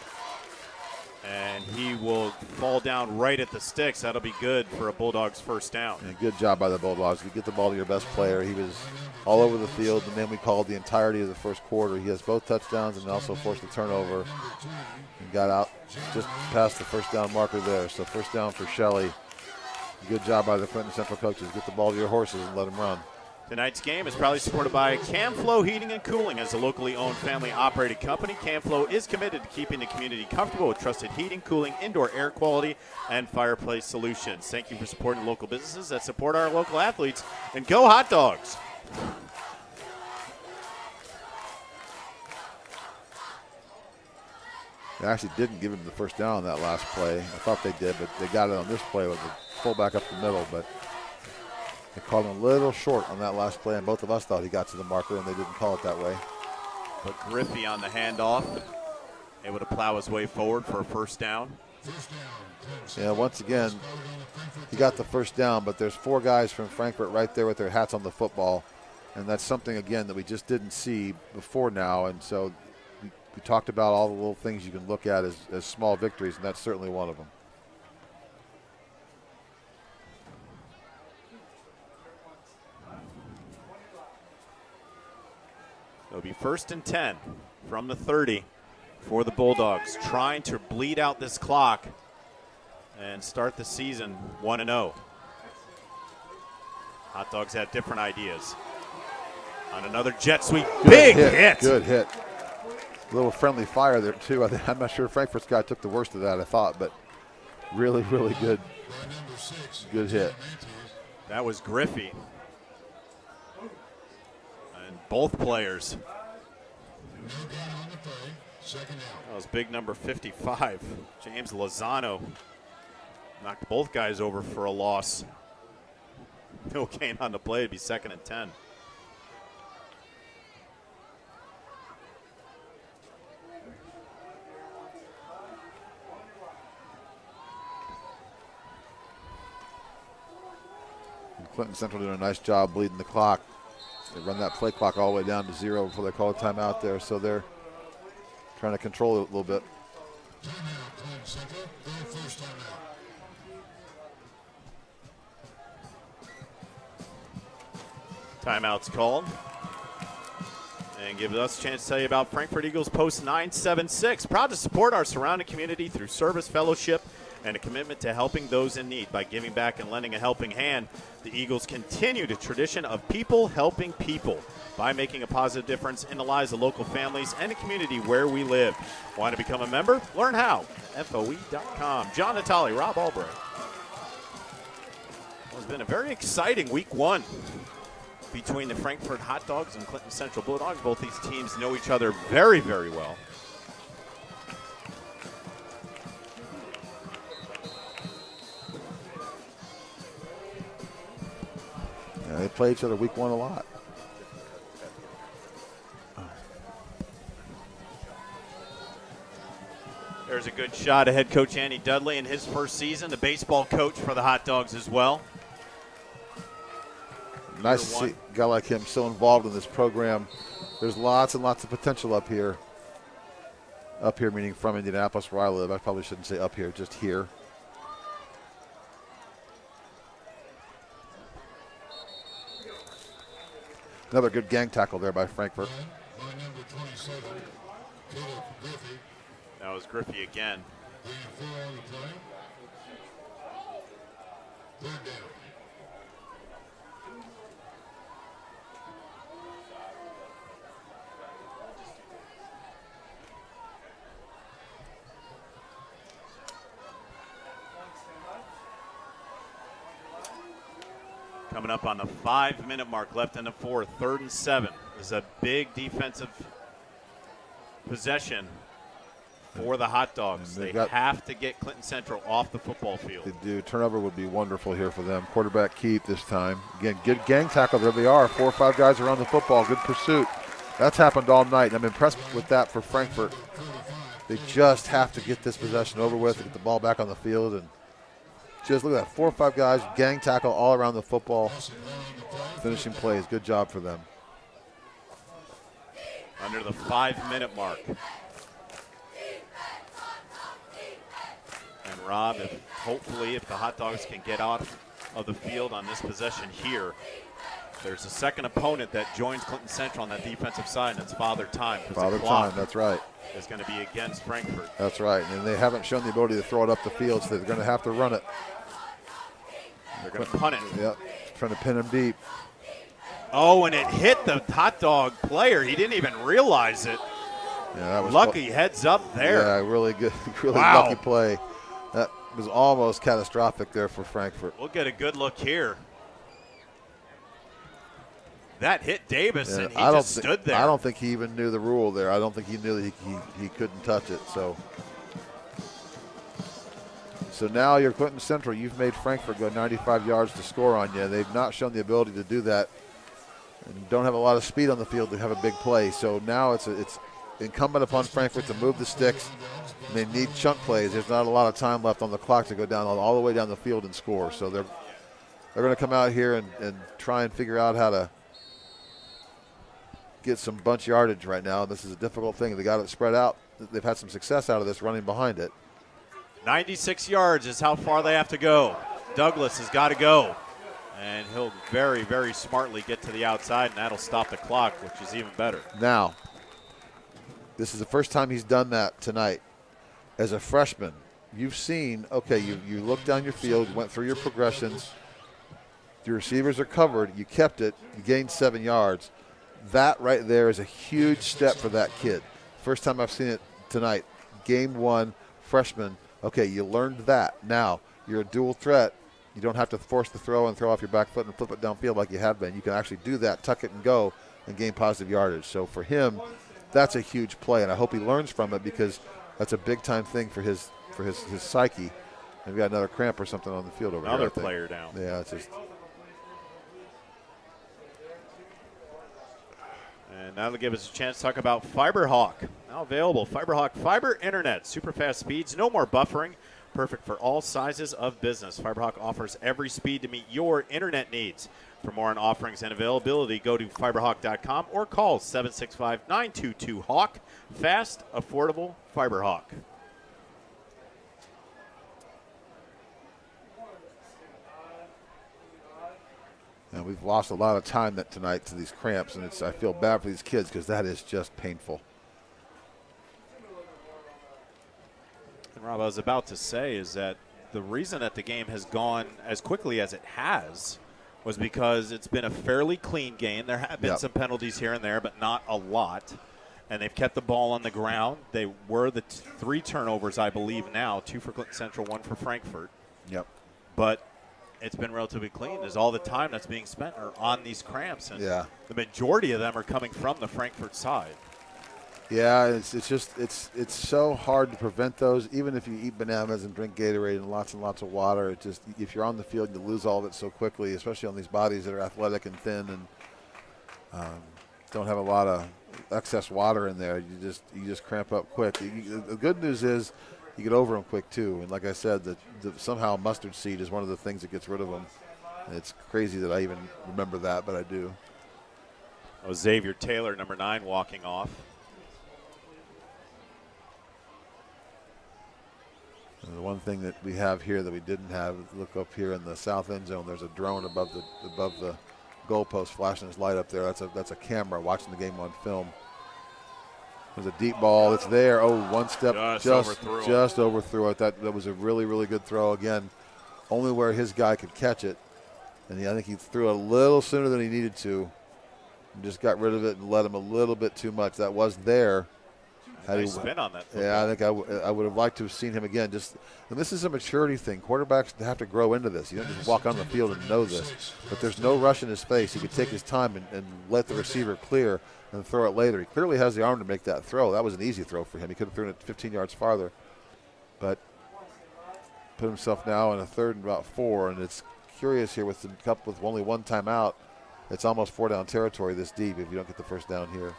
B: And he will fall down right at the sticks. That'll be good for a Bulldogs first down.
C: And good job by the Bulldogs. You get the ball to your best player. He was all over the field, the man we called the entirety of the first quarter. He has both touchdowns and also forced a turnover and got out just past the first down marker there. So first down for Shelley. Good job by the Clinton Central coaches. Get the ball to your horses and let them run.
B: Tonight's game is proudly supported by Camflow Heating and Cooling. As a locally owned, family-operated company, Camflow is committed to keeping the community comfortable with trusted heating, cooling, indoor air quality, and fireplace solutions. Thank you for supporting local businesses that support our local athletes. And go Hot Dogs!
C: They actually didn't give him the first down on that last play. I thought they did, but they got it on this play with the fullback up the middle. But they called him a little short on that last play, and both of us thought he got to the marker, and they didn't call it that way.
B: But Griffey on the handoff, able to plow his way forward for a first down.
C: Yeah, once again, he got the first down, but there's 4 guys from Frankfurt right there with their hats on the football. And that's something, again, that we just didn't see before now. And so we talked about all the little things you can look at as small victories, and that's certainly one of them.
B: It'll be 1st and 10 from the 30 for the Bulldogs, trying to bleed out this clock and start the season 1-0. Hot Dogs have different ideas. On another jet sweep, big hit.
C: Good hit. A little friendly fire there, too. I'm not sure Frankfurt's guy took the worst of that, I thought, but really, really good hit.
B: That was Griffey. And both players. That was big number 55. James Lozano knocked both guys over for a loss. No gain on the play. It'd be 2nd and 10.
C: Clinton Central doing a nice job bleeding the clock. They run that play clock all the way down to 0 before they call a timeout there, so they're trying to control it a little bit.
B: Timeout's called. And gives us a chance to tell you about Frankfurt Eagles Post 976. Proud to support our surrounding community through service, fellowship, and a commitment to helping those in need. By giving back and lending a helping hand, the Eagles continue the tradition of people helping people by making a positive difference in the lives of local families and the community where we live. Want to become a member? Learn how. FOE.com. John Natale, Rob Albright. Well, it's been a very exciting week 1 between the Frankfurt Hot Dogs and Clinton Central Bulldogs. Both these teams know each other very, very well.
C: Yeah, they play each other week 1 a lot.
B: There's a good shot of head coach Andy Dudley in his first season, the baseball coach for the Hot Dogs as well.
C: Nice to see a guy like him so involved in this program. There's lots and lots of potential up here. Up here meaning from Indianapolis where I live. I probably shouldn't say up here, just here. Another good gang tackle there by Frankfurt.
B: That was Griffey again. Coming up on the 5-minute mark, left in the 4th, 3rd and 7. This is a big defensive possession for the Hot Dogs. They have to get Clinton Central off the football field.
C: They do. Turnover would be wonderful here for them. Quarterback keep this time. Again, good gang tackle. There they are. 4 or 5 guys around the football. Good pursuit. That's happened all night. I'm impressed with that for Frankfurt. They just have to get this possession over with and get the ball back on the field. And just look at that. 4 or 5 guys, gang tackle all around the football. Finishing plays. Good job for them.
B: Under the 5-minute mark. And Rob, hopefully if the Hot Dogs can get out of the field on this possession here, there's a second opponent that joins Clinton Central on that defensive side, and it's Father Time.
C: Father Time, that's right.
B: It's going to be against Frankfurt.
C: That's right, and they haven't shown the ability to throw it up the field, so they're going to have to run it.
B: They're going to punt it.
C: Yep, trying to pin him deep.
B: Oh, and it hit the Hot Dog player. He didn't even realize it.
C: Yeah, that was
B: lucky heads up there.
C: Yeah, really good, really lucky play. That was almost catastrophic there for Frankfurt.
B: We'll get a good look here. That hit Davis, and he just stood there.
C: I don't think he even knew the rule there. I don't think he knew that he couldn't touch it. So now you're Clinton Central. You've made Frankfurt go 95 yards to score on you. They've not shown the ability to do that, and don't have a lot of speed on the field to have a big play. So now it's incumbent upon Frankfurt to move the sticks. And they need chunk plays. There's not a lot of time left on the clock to go down all the way down the field and score. So they're going to come out here and try and figure out how to get some bunch yardage right now. This is a difficult thing. They got it spread out. They've had some success out of this running behind it.
B: 96 yards is how far they have to go. Douglas has got to go. And he'll very, very smartly get to the outside, and that'll stop the clock, which is even better.
C: Now, this is the first time he's done that tonight. As a freshman, you've seen, okay, you looked down your field, you went through your progressions, your receivers are covered, you kept it, you gained 7 yards. That right there is a huge step for that kid. First time I've seen it tonight. Game 1, freshman. Okay, you learned that. Now, you're a dual threat. You don't have to force the throw and throw off your back foot and flip it downfield like you have been. You can actually do that, tuck it and go, and gain positive yardage. So for him, that's a huge play, and I hope he learns from it because that's a big-time thing for his psyche. And we got another cramp or something on the field over
B: another
C: here.
B: Another player down.
C: Yeah, it's just.
B: And that'll give us a chance to talk about FiberHawk. Now available, FiberHawk Fiber Internet. Super fast speeds, no more buffering. Perfect for all sizes of business. FiberHawk offers every speed to meet your internet needs. For more on offerings and availability, go to fiberhawk.com or call 765-922-HAWK. Fast, affordable FiberHawk.
C: And we've lost a lot of time tonight to these cramps, and I feel bad for these kids because that is just painful.
B: And Rob, I was about to say is that the reason that the game has gone as quickly as it has was because it's been a fairly clean game. There have been some penalties here and there, but not a lot. And they've kept the ball on the ground. They were the 3 turnovers, I believe now, 2 for Clinton Central, 1 for Frankfurt.
C: Yep.
B: But it's been relatively clean. There's all the time that's being spent on these cramps, and the majority of them are coming from the Frankfurt side.
C: Yeah, it's so hard to prevent those. Even if you eat bananas and drink Gatorade and lots of water, it just, if you're on the field, you lose all of it so quickly, especially on these bodies that are athletic and thin and don't have a lot of excess water in there. You just cramp up quick. The good news is you get over them quick too. And like I said, somehow mustard seed is one of the things that gets rid of them. And it's crazy that I even remember that, but I do.
B: Oh, Xavier Taylor, number 9, walking off.
C: And the one thing that we have here that we didn't have, look up here in the south end zone, there's a drone above the goalpost flashing its light up there. That's a camera watching the game on film. There's a deep ball. It's there. Oh, one step just overthrew it. That was a really, really good throw. Again, only where his guy could catch it. And I think he threw it a little sooner than he needed to. And just got rid of it and let him a little bit too much. That was there.
B: Nice spin on that football.
C: Yeah, I think I would have liked to have seen him again. And this is a maturity thing. Quarterbacks have to grow into this. You don't just walk on the field and know this. But there's no rush in his face. He could take his time and let the receiver clear and throw it later. He clearly has the arm to make that throw. That was an easy throw for him. He could have thrown it 15 yards farther. But put himself now in a 3rd and about 4. And it's curious here with only one timeout. It's almost 4-down territory this deep if you don't get the first down here.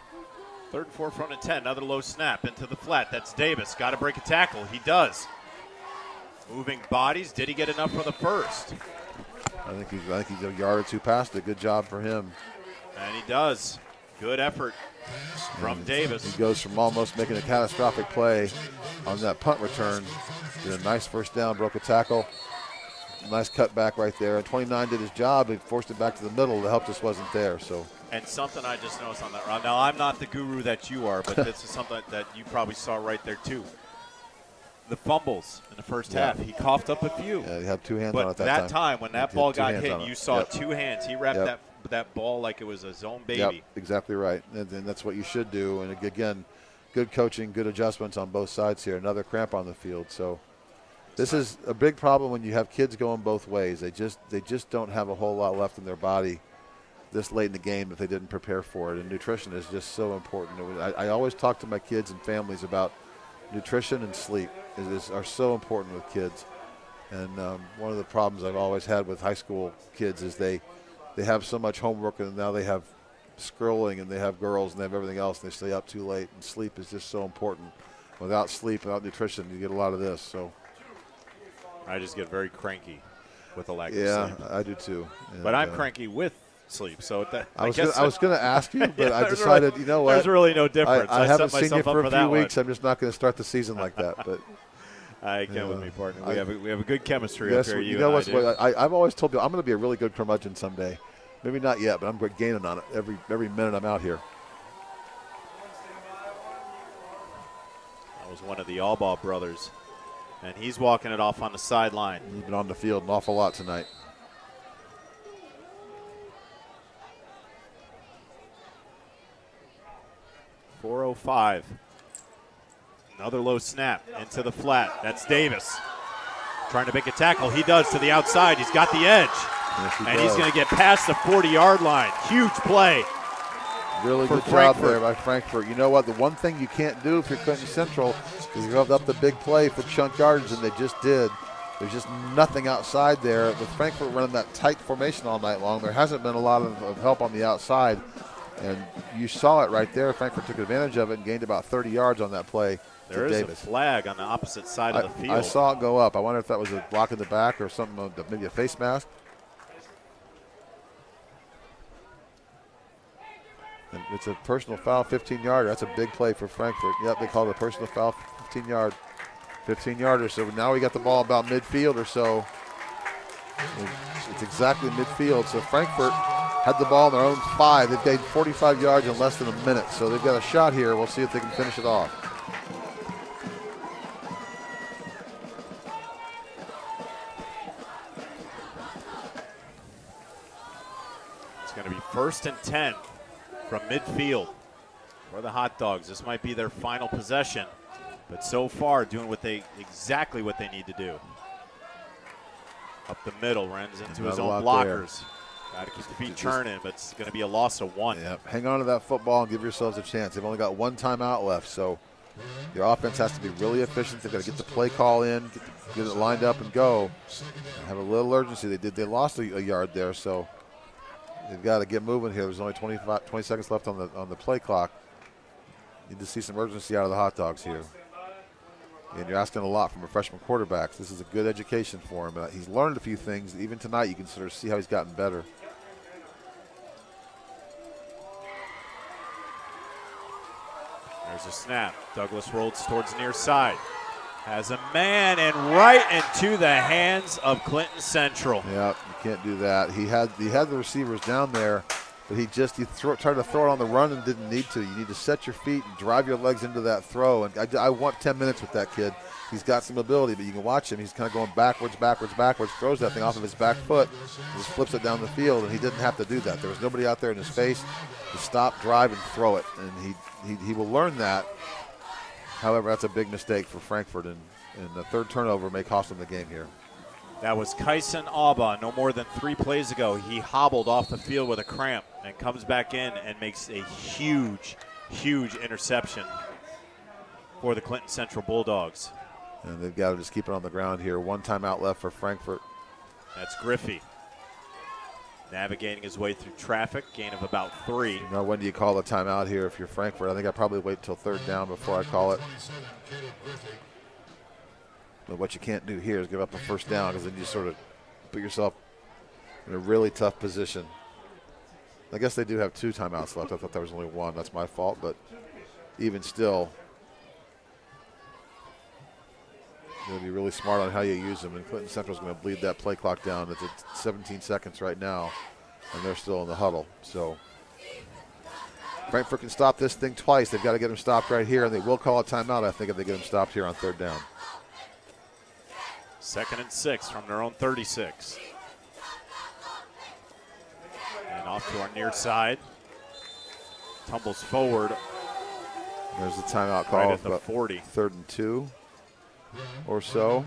B: 3rd and 4 front and 10. Another low snap into the flat. That's Davis. Got to break a tackle. He does. Moving bodies. Did he get enough for the first?
C: I think he's a yard or 2 past it. Good job for him.
B: And he does. Good effort from Davis.
C: He goes from almost making a catastrophic play on that punt return. Did a nice first down, broke a tackle. Nice cutback right there. And 29 did his job. He forced it back to the middle. The help just wasn't there. So.
B: And something I just noticed on that run. Now, I'm not the guru that you are, but this is something that you probably saw right there, too. The fumbles in the first half. He coughed up a few.
C: Yeah, he had 2 hands
B: but
C: on it that
B: time. When that ball got hit, you saw 2 hands. He wrapped that ball like it was a zone baby.
C: Yep, exactly right. And that's what you should do. And, again, good coaching, good adjustments on both sides here. Another cramp on the field. So this is a big problem when you have kids going both ways. They just don't have a whole lot left in their body this late in the game if they didn't prepare for it. And nutrition is just so important. I always talk to my kids and families about nutrition and sleep are so important with kids. And one of the problems I've always had with high school kids is they have so much homework and now they have scrolling and they have girls and they have everything else and they stay up too late. And sleep is just so important. Without sleep, without nutrition, you get a lot of this. So
B: I just get very cranky with a lack of sleep.
C: Yeah, I do too. And,
B: but I'm cranky with sleep. So
C: I was going to ask you, but I decided, you know what?
B: There's really no difference.
C: I haven't seen you for a few weeks.
B: One.
C: I'm just not going to start the season like that. But
B: I can't with me, partner. We have a good chemistry
C: yes,
B: up here.
C: You know what's I've always told you I'm going to be a really good curmudgeon someday. Maybe not yet, but I'm gaining on it every minute I'm out here.
B: That was one of the Allbaugh brothers, and he's walking it off on the sideline.
C: He's been on the field an awful lot tonight.
B: .405. Another low snap into the flat. That's Davis trying to make a tackle. He does to the outside. He's got the edge.
C: Yes,
B: he's going to get past the 40-yard line. Huge play.
C: Really good job there by Frankfurt. You know what? The one thing you can't do if you're Clinton Central is give up the big play for chunk yardage, and they just did. There's just nothing outside there. With Frankfurt running that tight formation all night long, there hasn't been a lot of help on the outside. And you saw it right there. Frankfurt took advantage of it and gained about 30 yards on that play.
B: There is
C: Davis.
B: A flag on the opposite side of the field.
C: I saw it go up. I wonder if that was a block in the back or something, maybe a face mask. And it's a personal foul, 15-yarder. That's a big play for Frankfurt. Yep, they called it a personal foul, 15-yarder. So now we got the ball about midfield or so. It's exactly midfield. So Frankfurt had the ball in their own 5. They've gained 45 yards in less than a minute. So they've got a shot here. We'll see if they can finish it off.
B: It's going to be 1st and 10 from midfield for the Hot Dogs. This might be their final possession, but so far doing exactly what they need to do. Up the middle, runs into his own blockers. Got to keep the feet churning, but it's going to be a loss of 1.
C: Yep. Hang on to that football and give yourselves a chance. They've only got 1 timeout left, so your offense has to be really efficient. They've got to get the play call in, get it lined up and go. Have a little urgency. They lost a yard there, so they've got to get moving here. There's only 20 seconds left on the play clock. Need to see some urgency out of the Hot Dogs here. And you're asking a lot from a freshman quarterback. This is a good education for him. He's learned a few things. Even tonight, you can sort of see how he's gotten better.
B: There's a snap. Douglas rolls towards near side. Has a man and right into the hands of Clinton Central.
C: Yeah, you can't do that. He had the receivers down there, but he tried to throw it on the run and didn't need to. You need to set your feet and drive your legs into that throw. And I want 10 minutes with that kid. He's got some ability, but you can watch him. He's kind of going backwards, throws that thing off of his back foot, just flips it down the field, and he didn't have to do that. There was nobody out there in his face to stop, drive, and throw it. And he will learn that. However, that's a big mistake for Frankfurt, and the third turnover may cost them the game here.
B: That was Kyson Allbaugh no more than 3 plays ago. He hobbled off the field with a cramp and comes back in and makes a huge, huge interception for the Clinton Central Bulldogs.
C: And they've got to just keep it on the ground here. 1 timeout left for Frankfurt.
B: That's Griffey navigating his way through traffic, gain of about 3.
C: Now, when do you call a timeout here if you're Frankfurt? I think I'd probably wait till 3rd down before I call it. But what you can't do here is give up a 1st down, because then you sort of put yourself in a really tough position. I guess they do have 2 timeouts left. I thought there was only 1. That's my fault. But even still, you're going to be really smart on how you use them. And Clinton Central is going to bleed that play clock down. It's at 17 seconds right now, and they're still in the huddle. So Frankfurt can stop this thing twice. They've got to get him stopped right here, and they will call a timeout, I think, if they get him stopped here on 3rd down.
B: 2nd and 6 from their own 36. And off to our near side. Tumbles forward.
C: There's the timeout call
B: right at the 40.
C: 3rd and 2 or so.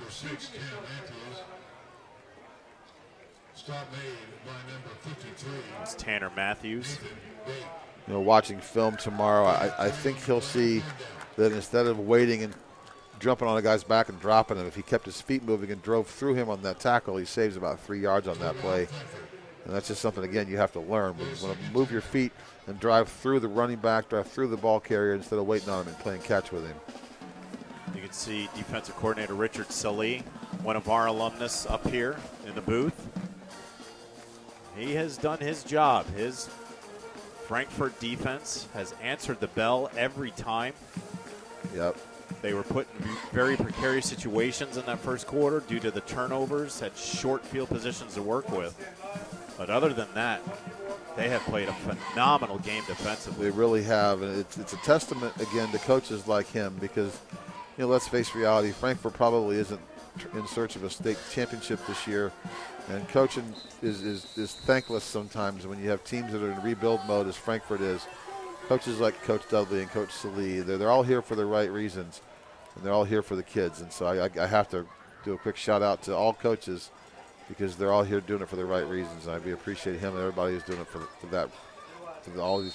B: It's Tanner Matthews.
C: You know, watching film tomorrow, I think he'll see that instead of waiting and jumping on a guy's back and dropping him, if he kept his feet moving and drove through him on that tackle, he saves about 3 yards on that play. And that's just something, again, you have to learn. When you want to move your feet and drive through the running back, drive through the ball carrier instead of waiting on him and playing catch with him.
B: You can see defensive coordinator Richard Salee, one of our alumnus, up here in the booth. He has done his job. His Frankfurt defense has answered the bell every time.
C: Yep.
B: They were put in very precarious situations in that first quarter due to the turnovers, had short field positions to work with. But other than that, they have played a phenomenal game defensively.
C: They really have, and it's a testament, again, to coaches like him because, let's face reality, Frankfurt probably isn't in search of a state championship this year, and coaching is thankless sometimes when you have teams that are in rebuild mode as Frankfurt is. Coaches like Coach Dudley and Coach Salee, they're all here for the right reasons, and they're all here for the kids. And so I have to do a quick shout-out to all coaches because they're all here doing it for the right reasons. And I appreciate him and everybody who's doing it for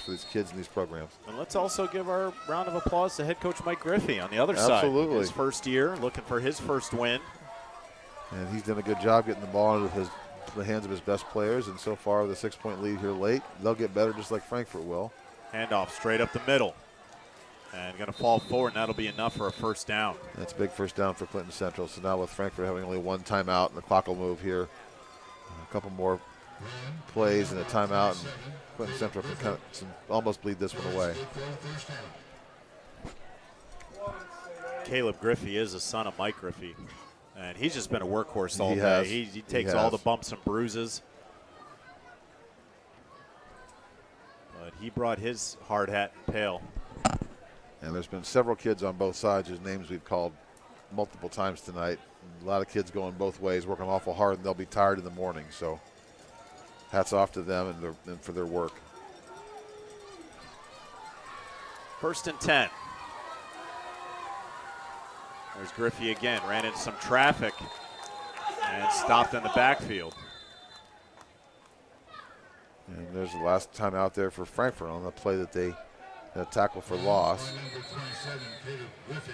C: these kids and these programs.
B: And let's also give our round of applause to head coach Mike Griffey on the other side.
C: Absolutely.
B: His first year, looking for his first win.
C: And he's done a good job getting the ball into the hands of his best players. And so far, the 6-point lead here late, they'll get better just like Frankfurt will.
B: Handoff straight up the middle. And going to fall forward, and that'll be enough for a first down.
C: That's a big first down for Clinton Central. So now with Frankfurt having only one timeout, and the clock will move here. A couple more plays and a timeout, and Clinton Central can almost bleed this one away.
B: Caleb Griffey is a son of Mike Griffey. And he's just been a workhorse all day.
C: Has.
B: He takes all the bumps and bruises. But he brought his hard hat and pail.
C: And there's been several kids on both sides whose names we've called multiple times tonight. A lot of kids going both ways, working awful hard, and they'll be tired in the morning. So hats off to them and for their work.
B: 1st and 10. There's Griffey again, ran into some traffic and stopped in the backfield.
C: And there's the last time out there for Frankfurt on the play that they had a tackle for loss.
G: Number 27, Caleb Griffey.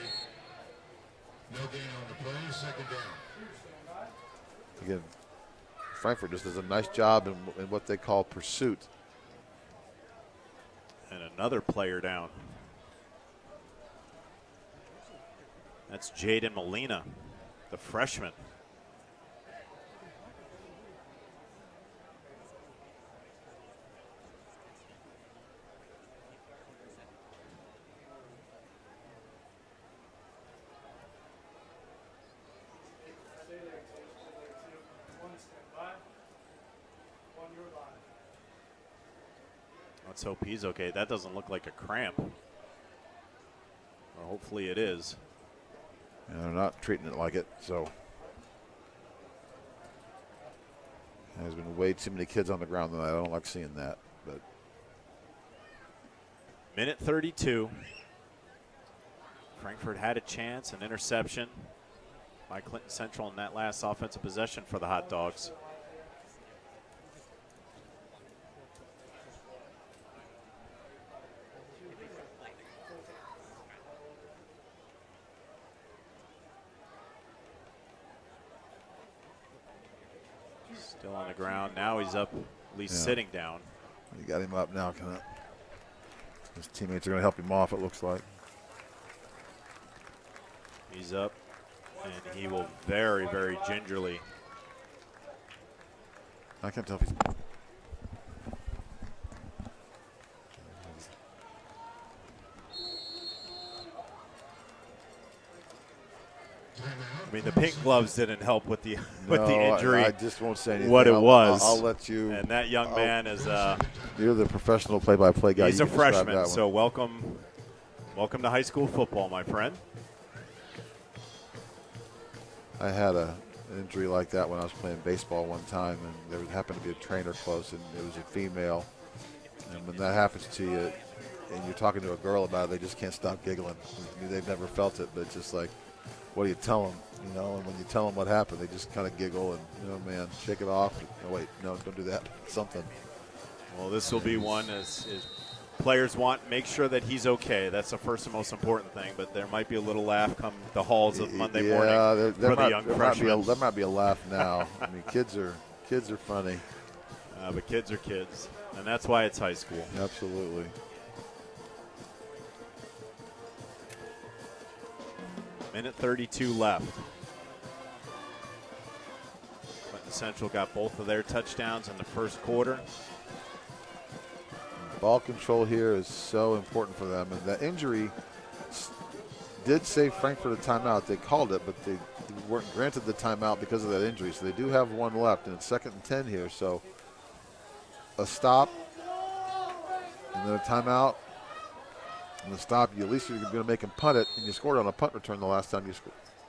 G: No gain on the play, second down.
C: Again, Frankfurt just does a nice job in what they call pursuit.
B: And another player down. That's Jaden Molina, the freshman. Let's hope he's okay. That doesn't look like a cramp. Or hopefully it is.
C: And they're not treating it like it, so. There's been way too many kids on the ground tonight. I don't like seeing that. But
B: minute 32. Frankfurt had a chance, an interception by Clinton Central in that last offensive possession for the Hot Dogs. Still on the ground. Now he's up, at least sitting down.
C: You got him up now. His teammates are going to help him off, it looks like.
B: He's up, and he will very, very gingerly.
C: I can't tell if he's.
B: I mean, the pink gloves didn't help with the injury.
C: I just won't say anything.
B: What it was.
C: I'll let you.
B: And that young man is.
C: You're the professional play-by-play guy.
B: He's a freshman, so welcome to high school football, my friend.
C: I had an injury like that when I was playing baseball one time, and there happened to be a trainer close, and it was a female. And when that happens to you, and you're talking to a girl about it, they just can't stop giggling. I mean, they've never felt it, but it's just like, what do you tell them? You know, and when you tell them what happened, they just kind of giggle and, man, shake it off. No, wait, no, don't do that. Something.
B: Well, this will be one as players make sure that he's okay. That's the first and most important thing. But there might be a little laugh come the halls of Monday morning for the young freshman.
C: There might be a laugh now. I mean, kids are funny.
B: But kids are kids, and that's why it's high school.
C: Absolutely.
B: Minute 32 left. Clinton Central got both of their touchdowns in the first quarter.
C: Ball control here is so important for them. And that injury did save Frankfurt a timeout. They called it, but they weren't granted the timeout because of that injury. So they do have one left, and it's 2nd and 10 here. So a stop and then a timeout. And the stop, at least you're going to make him punt it, and you scored on a punt return the last time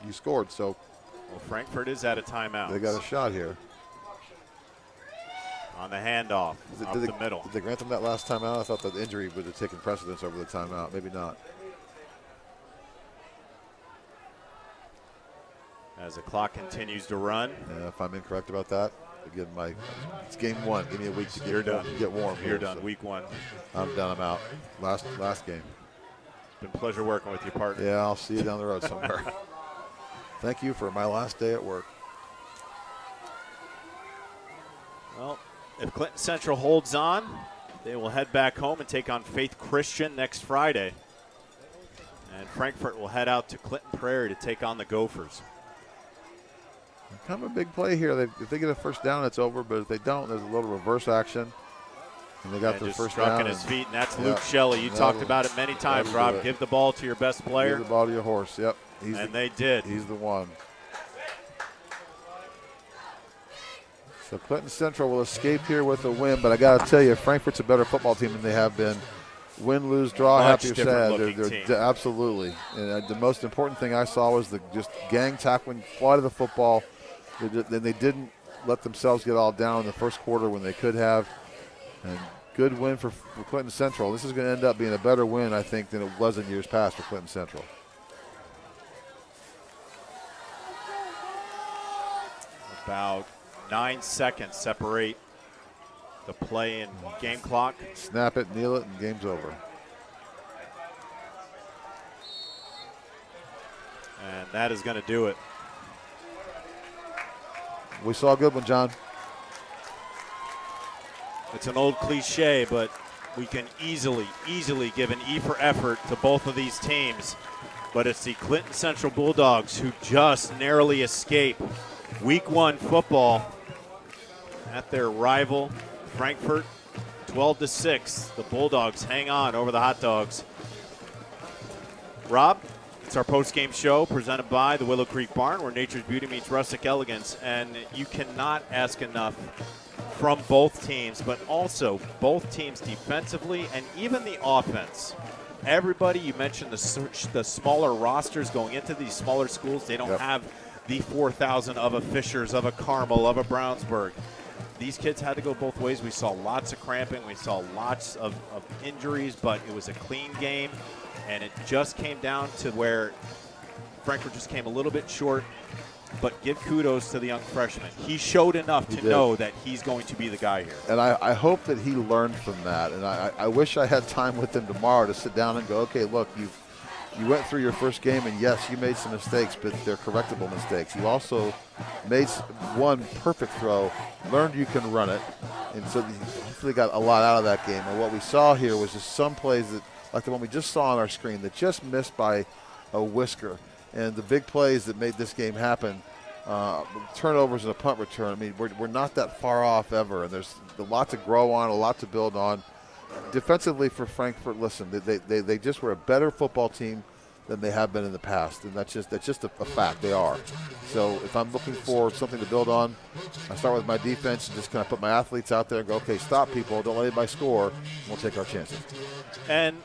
C: you scored. So
B: well, Frankfurt is at a timeout.
C: They got a shot here.
B: On the handoff, up the middle.
C: Did they grant them that last timeout? I thought that the injury would have taken precedence over the timeout. Maybe not.
B: As the clock continues to run.
C: Yeah, if I'm incorrect about that, again, it's game 1. Give me a week to get warm.
B: You're done. Week 1.
C: I'm done. I'm out. Last game.
B: Been a pleasure working with you, partner.
C: Yeah, I'll see you down the road somewhere. Thank you for my last day at work.
B: Well, if Clinton Central holds on, they will head back home and take on Faith Christian next Friday. And Frankfurt will head out to Clinton Prairie to take on the Gophers.
C: Kind of a big play here. If they get a first down, it's over. But if they don't, there's a little reverse action. And they got the first
B: struck
C: down.
B: In his feet, and that's Luke Shelley. You talked about it many times, Rob. Give the ball to your best player.
C: Give the ball to your horse. Yep.
B: They did.
C: He's the one. So Clinton Central will escape here with a win, but I got to tell you, Frankfurt's a better football team than they have been. Win, lose, draw, happy or sad. They're absolutely. And the most important thing I saw was the just gang tackling, fly to the football. They didn't let themselves get all down in the first quarter when they could have. And good win for Clinton Central. This is going to end up being a better win, I think, than it was in years past for Clinton Central.
B: About 9 seconds separate the play and game clock.
C: Snap it, kneel it, and game's over.
B: And that is going to do it.
C: We saw a good one, John.
B: It's an old cliche, but we can easily give an E for effort to both of these teams. But it's the Clinton Central Bulldogs who just narrowly escape Week 1 football at their rival, Frankfurt, 12-6. The Bulldogs hang on over the Hot Dogs. Rob, it's our post-game show presented by the Willow Creek Barn, where nature's beauty meets rustic elegance. And you cannot ask enough from both teams, but also both teams defensively and even the offense. Everybody, you mentioned the smaller rosters going into these smaller schools. They don't have the 4,000 of a Fishers, of a Carmel, of a Brownsburg. These kids had to go both ways. We saw lots of cramping. We saw lots of injuries, but it was a clean game, and it just came down to where Frankfurt just came a little bit short. But give kudos to the young freshman. He showed enough to know that he's going to be the guy here.
C: And I hope that he learned from that. And I wish I had time with him tomorrow to sit down and go, okay, look, you went through your first game, and yes, you made some mistakes, but they're correctable mistakes. You also made one perfect throw, learned you can run it, and so you hopefully got a lot out of that game. And what we saw here was just some plays that, like the one we just saw on our screen, that just missed by a whisker. And the big plays that made this game happen, turnovers and a punt return, I mean, we're not that far off ever, and there's a lot to grow on, a lot to build on. Defensively for Frankfurt, listen, they just were a better football team than they have been in the past, and that's just a fact. They are. So if I'm looking for something to build on, I start with my defense and just kind of put my athletes out there and go, okay, stop people, don't let anybody score, and we'll take our chances.
B: And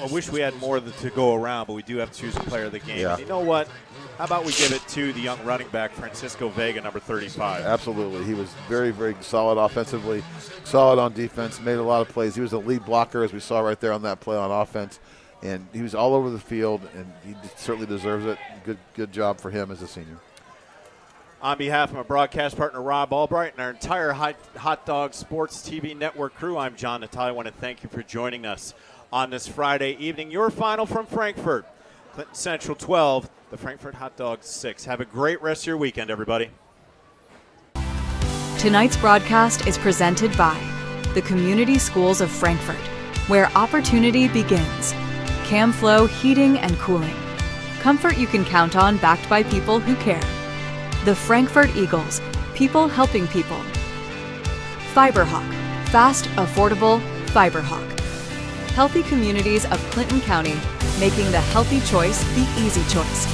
B: I wish we had more to go around, but we do have to choose a player of the game.
C: Yeah.
B: And you know what? How about we give it to the young running back, Francisco Vega, number 35.
C: Absolutely. He was very, very solid offensively, solid on defense, made a lot of plays. He was a lead blocker, as we saw right there on that play on offense, and he was all over the field, and he certainly deserves it. Good job for him as a senior.
B: On behalf of my broadcast partner, Rob Albright, and our entire Hot Dog Sports TV Network crew, I'm John Natale. I want to thank you for joining us on this Friday evening. Your final from Frankfurt, Clinton Central 12, the Frankfurt Hot Dogs 6. Have a great rest of your weekend, everybody.
A: Tonight's broadcast is presented by the Community Schools of Frankfort, where opportunity begins. CamFlow Heating and Cooling. Comfort you can count on, backed by people who care. The Frankfort Eagles, people helping people. FiberHawk, fast, affordable FiberHawk. Healthy communities of Clinton County, making the healthy choice the easy choice.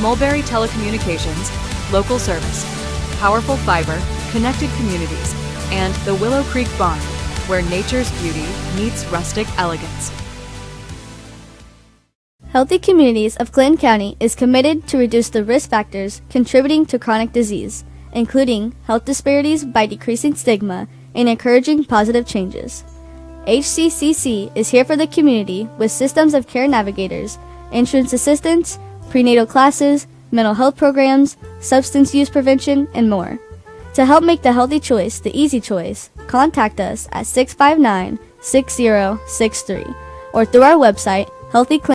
A: Mulberry Telecommunications, local service. Powerful fiber, connected communities. And the Willow Creek Barn, where nature's beauty meets rustic elegance.
D: Healthy Communities of Clinton County is committed to reduce the risk factors contributing to chronic disease, including health disparities by decreasing stigma and encouraging positive changes. HCCC is here for the community with systems of care navigators, insurance assistance, prenatal classes, mental health programs, substance use prevention, and more. To help make the healthy choice the easy choice, contact us at 659-6063 or through our website,